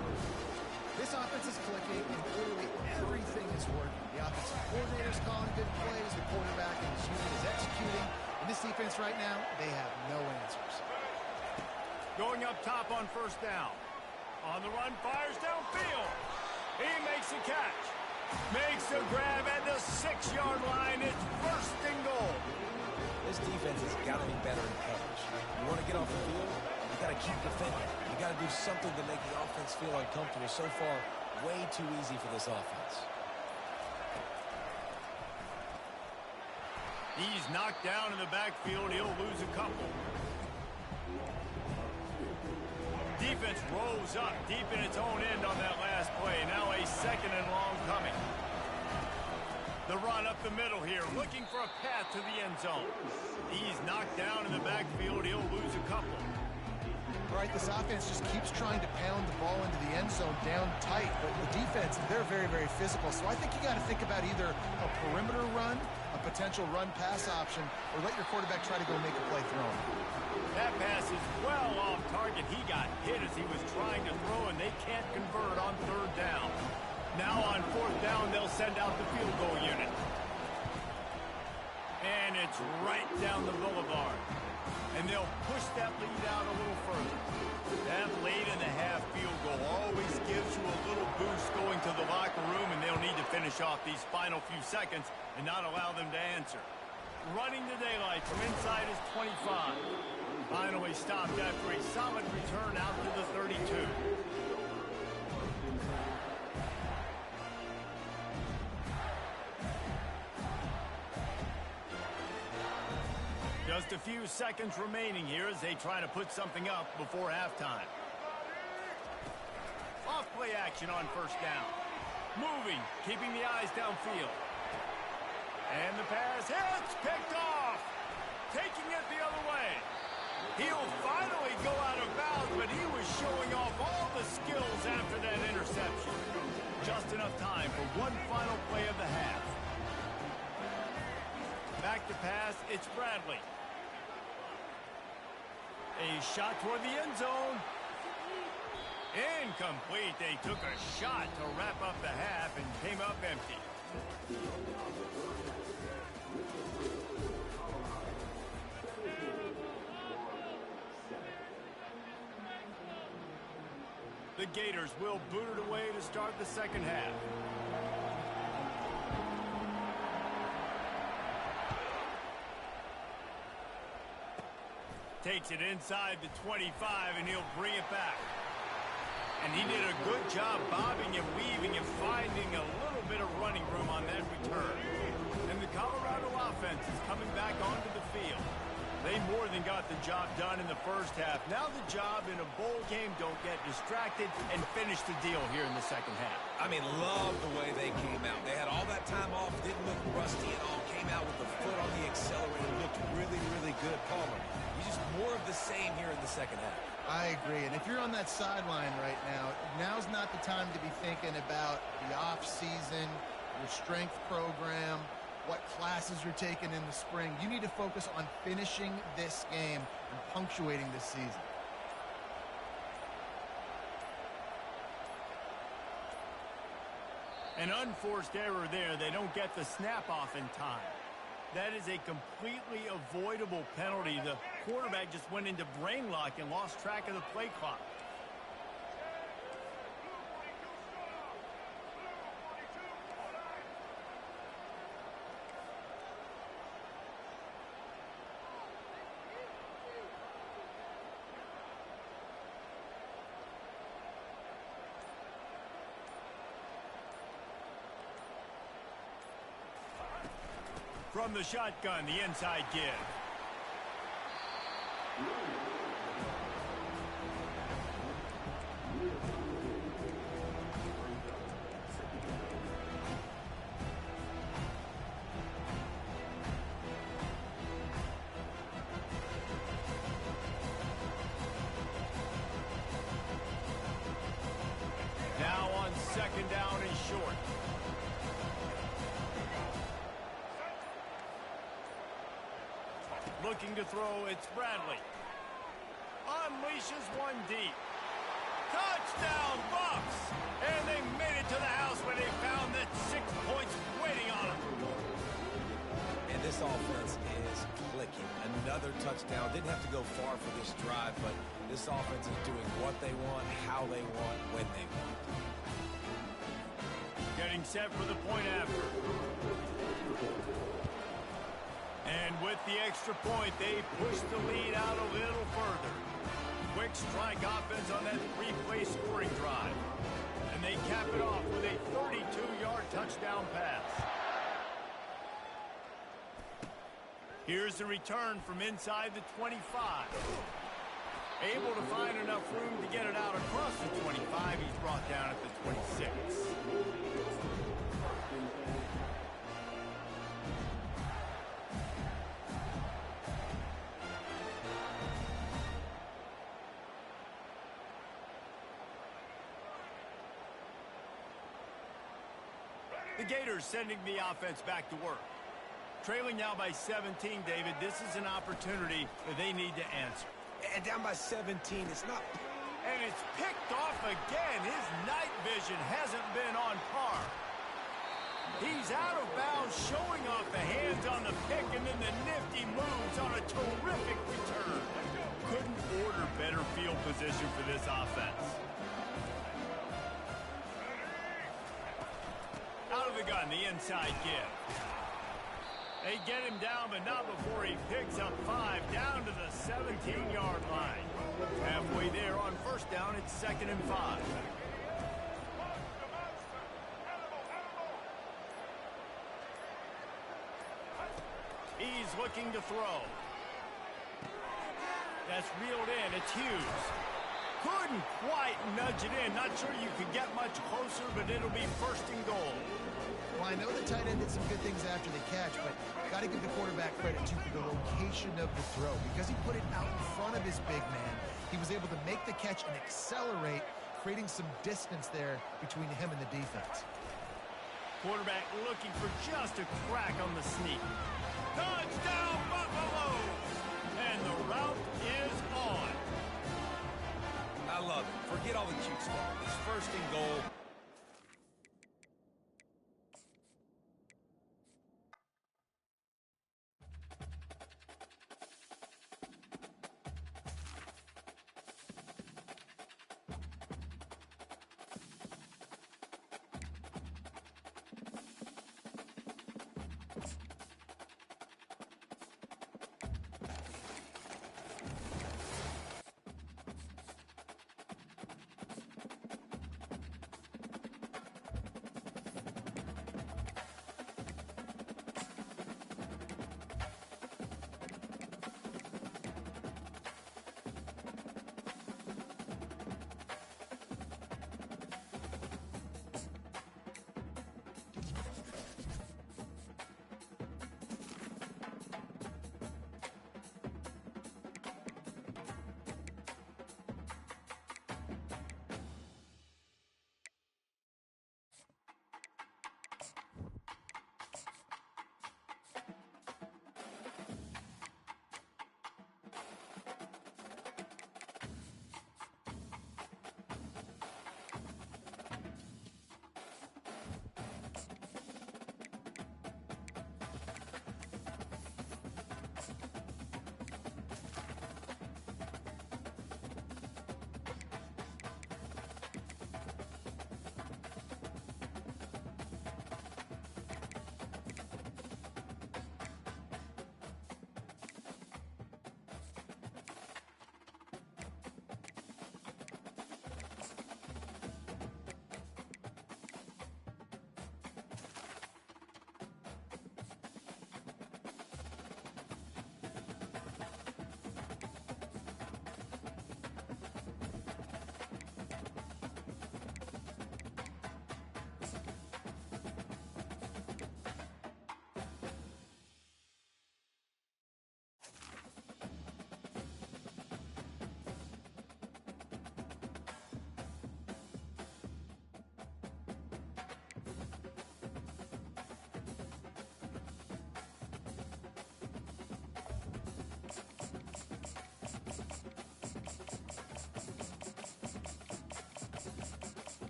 This offense is clicking, and clearly everything is working. The offensive coordinator's calling good plays. The quarterback and his unit is executing. And this defense right now, they have no answers.
Going up top on first down. On the run, fires downfield. He makes a catch. Makes a grab at the 6-yard line. It's first and goal.
This defense has got to be better in coverage. You want to get off the field, you got to keep defending. You got to do something to make the offense feel uncomfortable. So far, way too easy for this offense.
He's knocked down in the backfield. He'll lose a couple. Defense rolls up deep in its own end on that last play. Now a second and long coming. The run up the middle here, looking for a path to the end zone. He's knocked down in the backfield. He'll lose a couple.
All right, this offense just keeps trying to pound the ball into the end zone down tight, but the defense, they're very, very physical. So I think you got to think about either a perimeter run, a potential run-pass option, or let your quarterback try to go make a play throwing.
That pass is well off target. He got hit as he was trying to throw, and they can't convert on third down. Now on fourth down, they'll send out the field goal unit. And it's right down the boulevard. And they'll push that lead out a little further. That late in the half field goal always gives you a little boost going to the locker room, and they'll need to finish off these final few seconds and not allow them to answer. Running the daylight from inside his 25. Finally stopped after a solid return out to the 32. Just a few seconds remaining here as they try to put something up before halftime. Off play action on first down. Moving, keeping the eyes downfield. And the pass hits, picked off. Taking it the other way. He'll finally go out of bounds, but he was showing off all the skills after that interception. Just enough time for one final play of the half. Back to pass, it's Bradley. A shot toward the end zone. Incomplete. They took a shot to wrap up the half and came up empty. The Gators will boot it away to start the second half. Takes it inside the 25, and he'll bring it back. And he did a good job bobbing and weaving and finding a little bit of running room on that return. And the Colorado offense is coming back onto the field. They more than got the job done in the first half. Now the job in a bowl game, don't get distracted and finish the deal here in the second half.
I mean, love the way they came out. They had all that time off, didn't look rusty at all, came out with the foot on the accelerator, looked really, really good. Palmer, just more of the same here in the second half.
I agree, and if you're on that sideline right now, now's not the time to be thinking about the off-season, your strength program, what classes you're taking in the spring. You need to focus on finishing this game and punctuating this season.
An unforced error there. They don't get the snap off in time. That is a completely avoidable penalty. The quarterback just went into brain lock and lost track of the play clock. From the shotgun, the inside give. Now on second down and short. Looking to throw, it's Bradley. Unleashes one deep. Touchdown, Bucks! And they made it to the house where they found that 6 points waiting on them.
And this offense is clicking. Another touchdown. Didn't have to go far for this drive, but this offense is doing what they want, how they want, when they want.
Getting set for the point after. And with the extra point, they push the lead out a little further. Quick strike offense on that three-play scoring drive. And they cap it off with a 32-yard touchdown pass. Here's the return from inside the 25. Able to find enough room to get it out across the 25. He's brought down at the 26. The Gators sending the offense back to work. Trailing now by 17, David. This is an opportunity that they need to answer.
And down by 17, it's not...
And it's picked off again. His night vision hasn't been on par. He's out of bounds, showing off the hands on the pick, and then the nifty moves on a terrific return. Couldn't order better field position for this offense. Out of the gun, the inside give. They get him down, but not before he picks up 5 down to the 17-yard line. Halfway there on first down, it's 2nd and 5. He's looking to throw. That's reeled in. It's Hughes. Couldn't quite nudge it in. Not sure you could get much closer, but it'll be 1st and goal.
Well, I know the tight end did some good things after the catch, but got to give the quarterback credit to the location of the throw. Because he put it out in front of his big man, he was able to make the catch and accelerate, creating some distance there between him and the defense.
Quarterback looking for just a crack on the sneak. Touchdown, Buffalo! And the route is on.
I love it. Forget all the cute stuff. It's 1st and goal.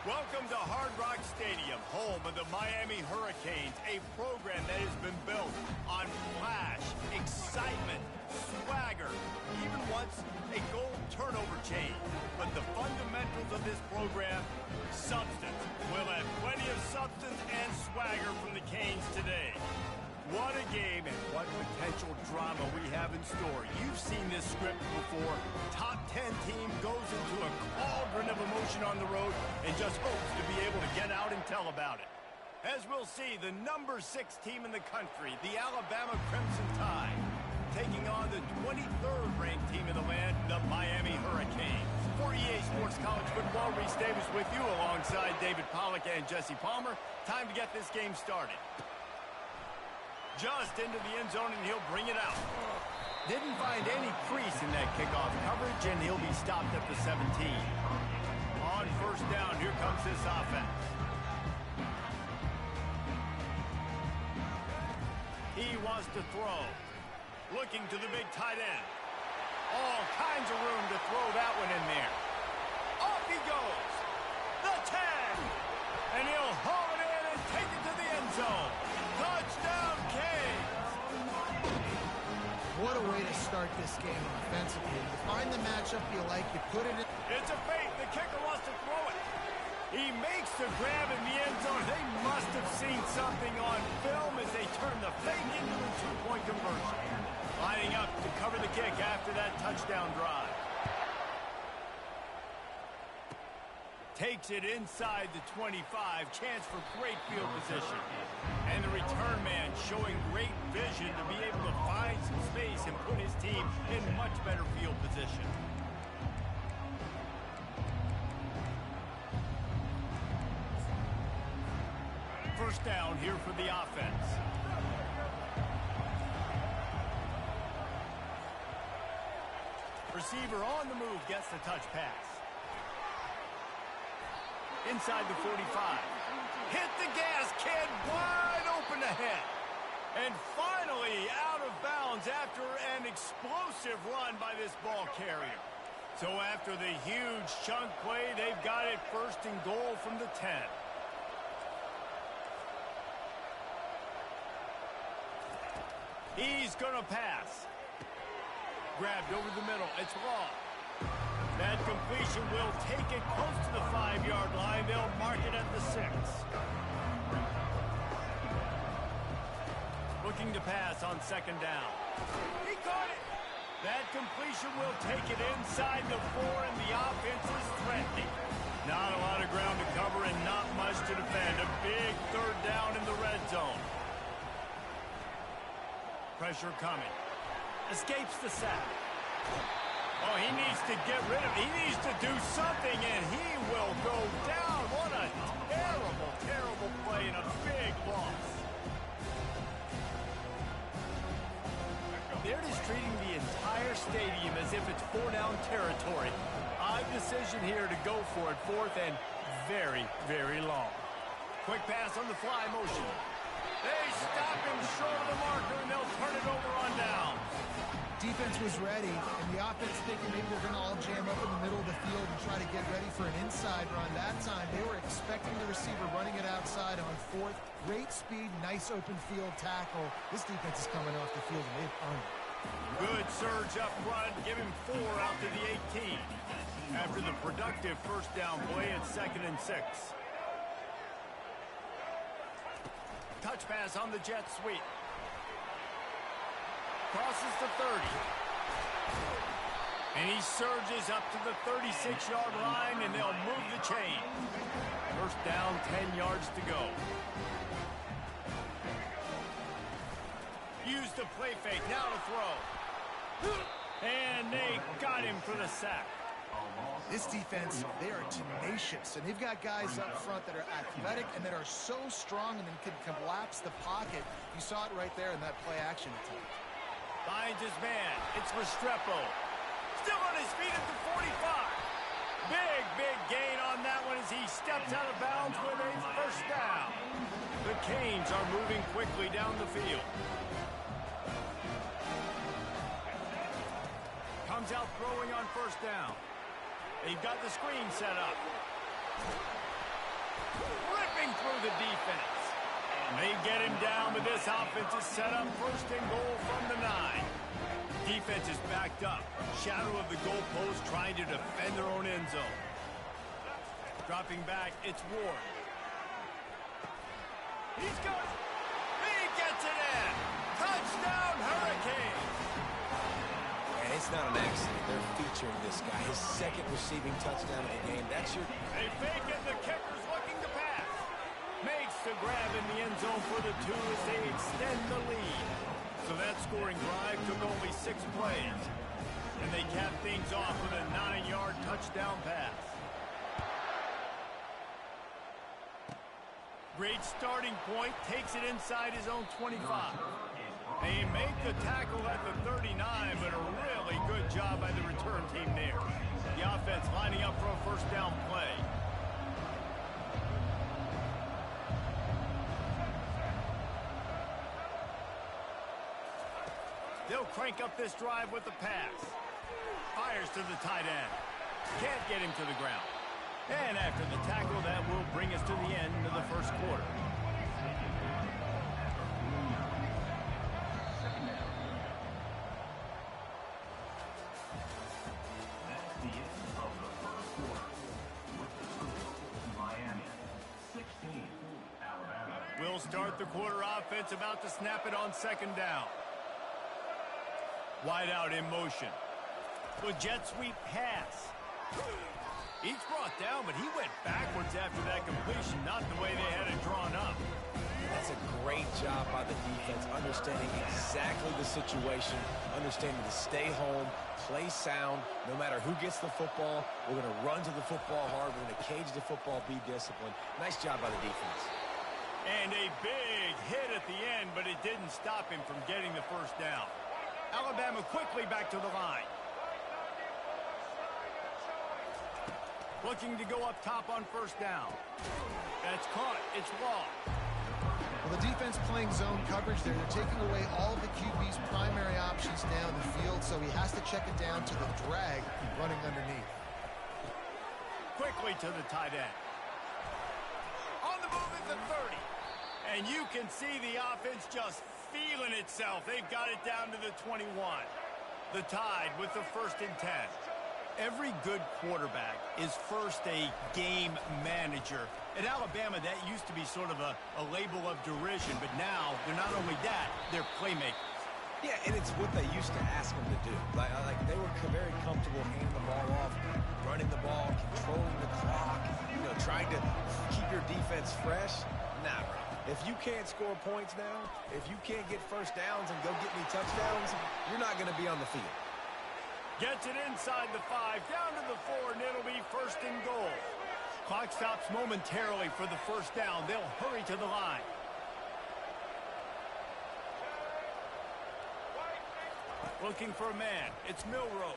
Welcome to Hard Rock Stadium, home of the Miami Hurricanes, a program that has been built on flash, excitement, swagger, even once a goal turnover chain. But the fundamentals of this program, substance. We'll have plenty of substance and swagger from the Canes today. What a game and what potential drama we have in store. You've seen this script before. Top 10 team goes into a cauldron of emotion on the road and just hopes to be able to get out and tell about it. As we'll see, the number 6 team in the country, the Alabama Crimson Tide, taking on the 23rd ranked team in the land, the Miami Hurricanes. For EA Sports College Football, Reese Davis with you alongside David Pollack and Jesse Palmer. Time to get this game started. Just into the end zone, and he'll bring it out. Didn't find any crease in that kickoff coverage, and he'll be stopped at the 17. On first down, here comes this offense. He wants to throw. Looking to the big tight end. All kinds of room to throw that one in there. Off he goes. The 10. And he'll haul it in and take it to the end zone. Touchdown, Canes!
What a way to start this game offensively. You find the matchup you like, you put it in.
It's a fake. The kicker wants to throw it. He makes the grab in the end zone. They must have seen something on film as they turn the fake into a two-point conversion. Lining up to cover the kick after that touchdown drive. Takes it inside the 25. Chance for great field position. And the return man showing great vision to be able to find some space and put his team in much better field position. First down here for the offense. Receiver on the move gets the touch pass. Inside the 45. Hit the gas, kid, wide open ahead. And finally out of bounds after an explosive run by this ball carrier. So after the huge chunk play, they've got it first and goal from the 10. He's gonna pass. Grabbed over the middle, it's long. That completion will take it close to the 5-yard line. They'll mark it at the 6. Looking to pass on second down. He caught it. That completion will take it inside the 4, and the offense is threatening. Not a lot of ground to cover and not much to defend. A big third down in the red zone. Pressure coming. Escapes the sack. Oh, he needs to get rid of it. He needs to do something, and he will go down. What a terrible, terrible play and a big loss. They're just treating the entire stadium as if it's 4-down territory. Odd decision here to go for it. Fourth and very, very long. Quick pass on the fly motion. They stop him short of the marker, and they'll turn it over on down.
Defense was ready, and the offense thinking maybe they're going to all jam up in the middle of the field and try to get ready for an inside run. That time, they were expecting the receiver running it outside on fourth. Great speed, nice open field tackle. This defense is coming off the field, and they've earned it.
Good surge up front, give him 4 out to the 18. After the productive first down play at 2nd and 6. Touch pass on the jet sweep. Crosses the 30. And he surges up to the 36-yard line, and they'll move the chain. First down, 10 yards to go. Use the play fake, now to throw. And they got him for the sack.
This defense, they are tenacious, and they've got guys up front that are athletic and that are so strong and then can collapse the pocket. You saw it right there in that play action attempt.
Finds his man. It's Restrepo. Still on his feet at the 45. Big, big gain on that one as he steps out of bounds with a first down. The Canes are moving quickly down the field. Comes out throwing on first down. They've got the screen set up. ripping through the defense. And they get him down, but this offense is set up first and goal from the 9. Defense is backed up. Shadow of the goalpost trying to defend their own end zone. Dropping back, it's Ward. He's good. He gets it in. Touchdown, Hurricanes.
And it's not an accident. They're featuring this guy. His second receiving touchdown of the game. That's your...
They fake it. The kicker's looking to pass. Makes the grab in the end zone for the 2 as they extend the lead. So that scoring drive took only 6 plays. And they cap things off with a 9-yard touchdown pass. Great starting point. Takes it inside his own 25. They make the tackle at the 39, but a really good job by the return team there. The offense lining up for a first down play. They'll crank up this drive with the pass. Fires to the tight end. Can't get him to the ground. And after the tackle, that will bring us to the end of the first quarter.
That's the end of the first quarter. With the score, Miami 16, Alabama.
We'll start the quarter offense, about to snap it on second down. Wide out in motion. The jet sweep pass. He's brought down, but he went backwards after that completion, not the way they had it drawn up.
That's a great job by the defense, understanding exactly the situation, understanding to stay home, play sound. No matter who gets the football, we're going to run to the football hard. We're going to cage the football, be disciplined. Nice job by the defense.
And a big hit at the end, but it didn't stop him from getting the first down. Alabama quickly back to the line. Looking to go up top on first down. That's caught. It's Law.
Well, the defense playing zone coverage there. They're taking away all of the QB's primary options down the field, so he has to check it down to the drag running underneath.
Quickly to the tight end. On the move at the 30. And you can see the offense just feeling itself. They've got it down to the 21. The Tide with the 1st and 10. Every good quarterback is first a game manager. At Alabama, that used to be sort of a label of derision, but now they're not only that, they're playmakers.
Yeah, and it's what they used to ask them to do. Like they were very comfortable handing the ball off, running the ball, controlling the clock, trying to keep your defense fresh. Nah, bro. If you can't score points now, if you can't get first downs and go get me touchdowns, you're not going to be on the field.
Gets it inside the 5, down to the 4, and it'll be 1st and goal. Clock stops momentarily for the first down. They'll hurry to the line. Looking for a man. It's Milroe.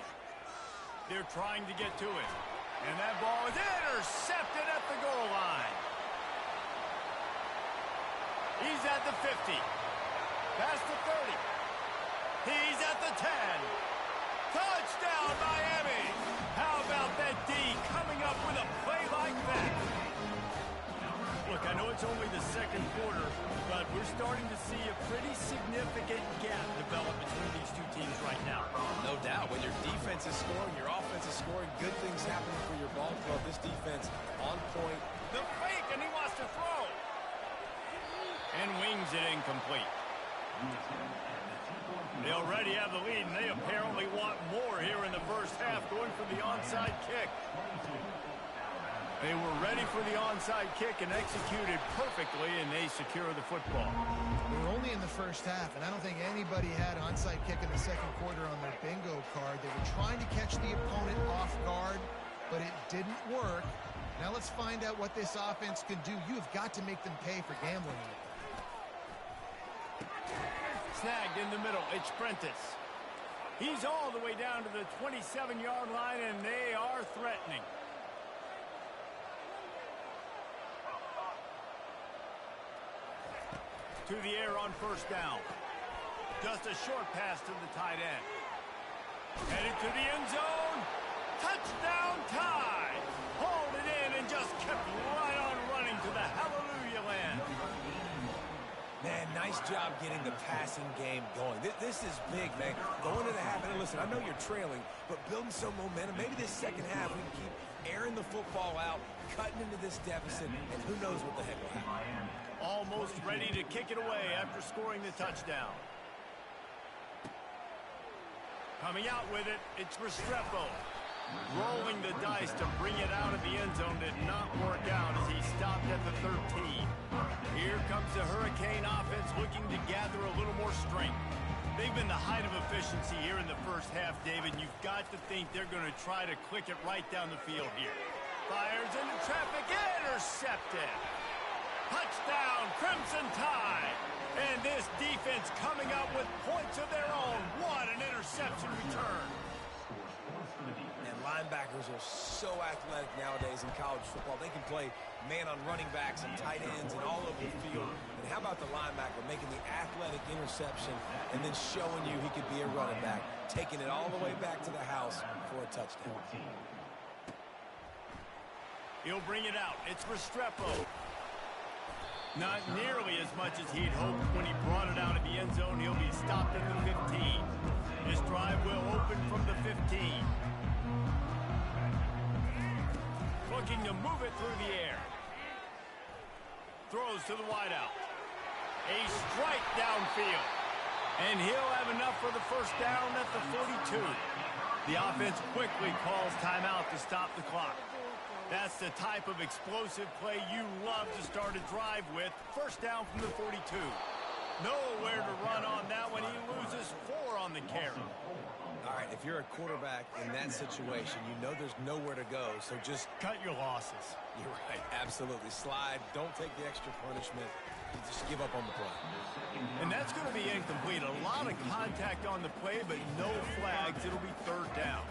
They're trying to get to it. And that ball is intercepted at the goal line. He's at the 50. Past the 30. He's at the 10. Touchdown, Miami! How about that D coming up with a play like that? Look, I know it's only the second quarter, but we're starting to see a pretty significant gap develop between these two teams right now.
No doubt. When your defense is scoring, your offense is scoring, good things happen for your ball club. This defense on point.
The fake, and he wants to throw. And wings it incomplete. They already have the lead, and they apparently want more here in the first half, going for the onside kick. They were ready for the onside kick and executed perfectly, and they secure the football.
We were only in the first half, and I don't think anybody had onside kick in the second quarter on their bingo card. They were trying to catch the opponent off guard, but it didn't work. Now let's find out what this offense can do. You have got to make them pay for gambling with it.
Snagged in the middle. It's Prentice. He's all the way down to the 27-yard line, and they are threatening. To the air on first down. Just a short pass to the tight end. Headed to the end zone. Touchdown Tide. Hauled it in and just kept right on running into the hallelujah land.
Man, nice job getting the passing game going. This is big, man. Going to the half, and listen, I know you're trailing, but building some momentum. Maybe this second half we can keep airing the football out, cutting into this deficit, and who knows what the heck will happen.
Almost ready to kick it away after scoring the touchdown. Coming out with it, it's Restrepo. Rolling the dice to bring it out of the end zone did not work out as he stopped at the 13. Here comes the Hurricane offense looking to gather a little more strength. They've been the height of efficiency here in the first half, David. You've got to think they're going to try to click it right down the field here. Fires into traffic, intercepted. Touchdown, Crimson Tide. And this defense coming up with points of their own. What an interception return.
And linebackers are so athletic nowadays in college football. They can play man on running backs and tight ends and all over the field. And how about the linebacker making the athletic interception and then showing you he could be a running back, taking it all the way back to the house for a touchdown.
He'll bring it out. It's Restrepo. Not nearly as much as he'd hoped when he brought it out of the end zone. He'll be stopped at the 15. This drive will open from the 15. Looking to move it through the air. Throws to the wideout. A strike downfield. And he'll have enough for the first down at the 42. The offense quickly calls timeout to stop the clock. That's the type of explosive play you love to start a drive with. First down from the 42. Nowhere to run on that one. He loses 4 on the carry.
All right, if you're a quarterback in that situation, you know there's nowhere to go, so just
cut your losses.
You're right, absolutely. Slide, don't take the extra punishment. You just give up on the play.
And that's going to be incomplete. A lot of contact on the play, but no flags. It'll be third down.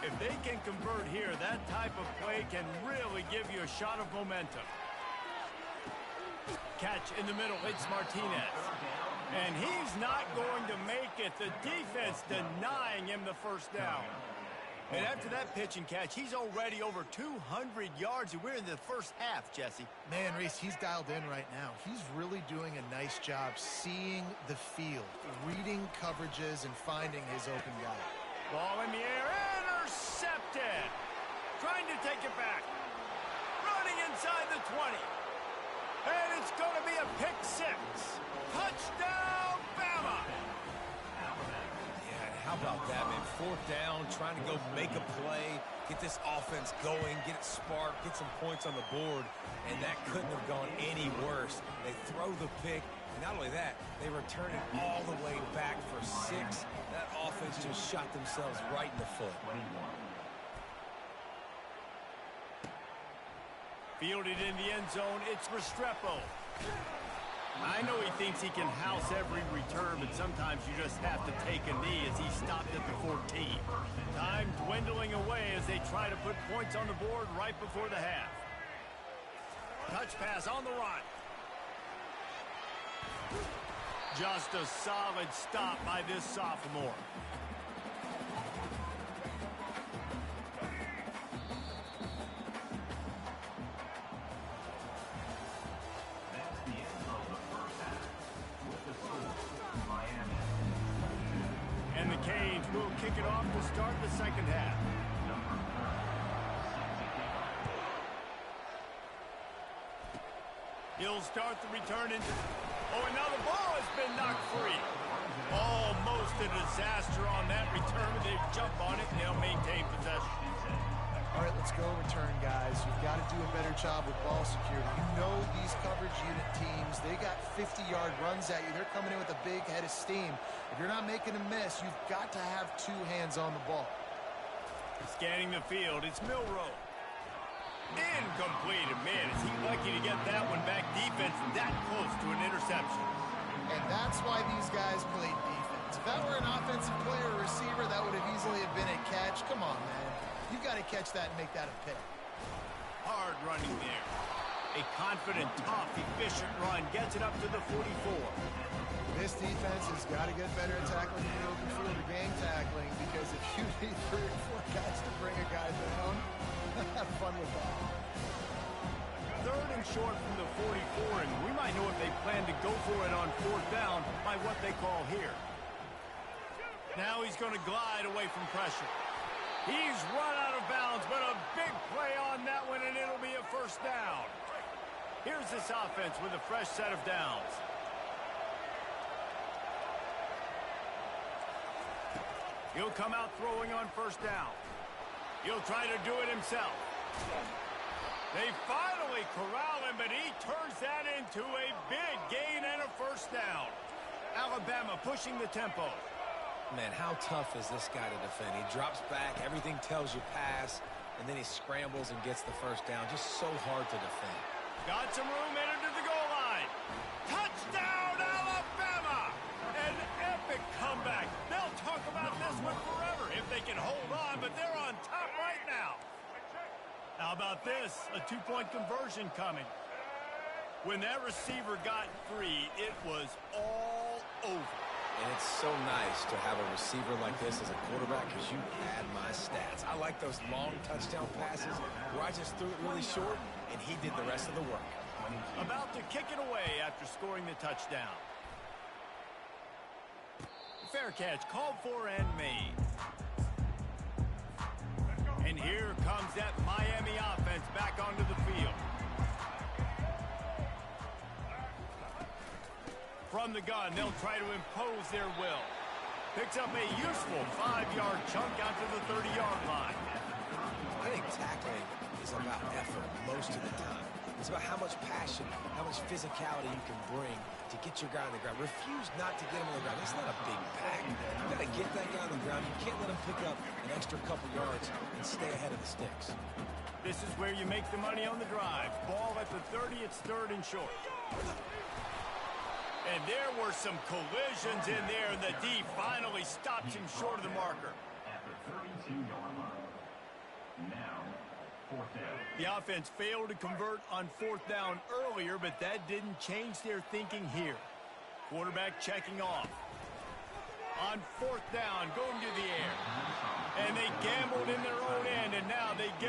If they can convert here, that type of play can really give you a shot of momentum. Catch in the middle, it's Martinez. And he's not going to make it. The defense denying him the first down. And after that pitch and catch, he's already over 200 yards, and we're in the first half, Jesse.
Man, Reese, he's dialed in right now. He's really doing a nice job seeing the field, reading coverages, and finding his open guy.
Ball in the air, intercepted. Trying to take it back. Running inside the 20. And it's going to be a pick 6. Touchdown, Bama!
Yeah, and how about that, man? Fourth down, trying to go make a play, get this offense going, get it sparked, get some points on the board, and that couldn't have gone any worse. They throw the pick, and not only that, they return it all the way back for 6. That offense just shot themselves right in the foot.
Fielded in the end zone, it's Restrepo. I know he thinks he can house every return, but sometimes you just have to take a knee as he stopped at the 14. Time dwindling away as they try to put points on the board right before the half. Touch pass on the run. Just a solid stop by this sophomore. And the Canes will kick it off to start the second half. He'll start the return into... Oh, and now the ball has been knocked free. Almost a disaster on that return. They jump on it, and they'll maintain possession.
All right, let's go return, guys. You've got to do a better job with ball security. You know these coverage unit teams, they got 50-yard runs at you. They're coming in with a big head of steam. If you're not making a miss, you've got to have 2 hands on the ball.
Scanning the field, it's Milroe. Incomplete. And man, is he lucky to get that one back. Defense that close to an interception.
And that's why these guys played defense. If that were an offensive player or receiver, that would have easily have been a catch. Come on, man. You've got to catch that and make that a pick.
Hard running there. A confident, tough, efficient run gets it up to the 44.
This defense has got to get better at tackling in the open field or game tackling, because if you need 3 or 4 guys to bring a guy down, have fun with that.
3rd and short from the 44, and we might know if they plan to go for it on 4th down by what they call here. Now he's going to glide away from pressure. He's run out of bounds, but a big play on that one, and it'll be a 1st down. Here's this offense with a fresh set of downs. He'll come out throwing on 1st down. He'll try to do it himself. They finally corral him, but he turns that into a big gain and a 1st down. Alabama pushing the tempo.
Man, how tough is this guy to defend? He drops back, everything tells you pass, and then he scrambles and gets the 1st down. Just so hard to defend.
Got some room, headed to the goal line. Touchdown, Alabama! An epic comeback. They'll talk about this one forever if they can hold on, but they're on top right now. How about this? A 2-point conversion coming. When that receiver got free, it was all over.
And it's so nice to have a receiver like this as a quarterback because you add my stats. I like those long touchdown passes where I just threw it really short, and he did the rest of the work.
About to kick it away after scoring the touchdown. Fair catch called for and made. And here comes that Miami offense back onto the field. From the gun, they'll try to impose their will. Picks up a useful 5-yard chunk out to the 30-yard line.
I think tackling is about effort most of the time. It's about how much passion, how much physicality you can bring to get your guy on the ground. Refuse not to get him on the ground. It's not a big pack. You got to get that guy on the ground. You can't let him pick up an extra couple yards and stay ahead of the sticks.
This is where you make the money on the drive. Ball at the 30, it's 3rd and short. And there were some collisions in there, and the D finally stops him short of the marker.
At the 32-yard line. Now, 4th down.
The offense failed to convert on 4th down earlier, but that didn't change their thinking here. Quarterback checking off. On 4th down, going to the air. And they gambled in their own end, and now they give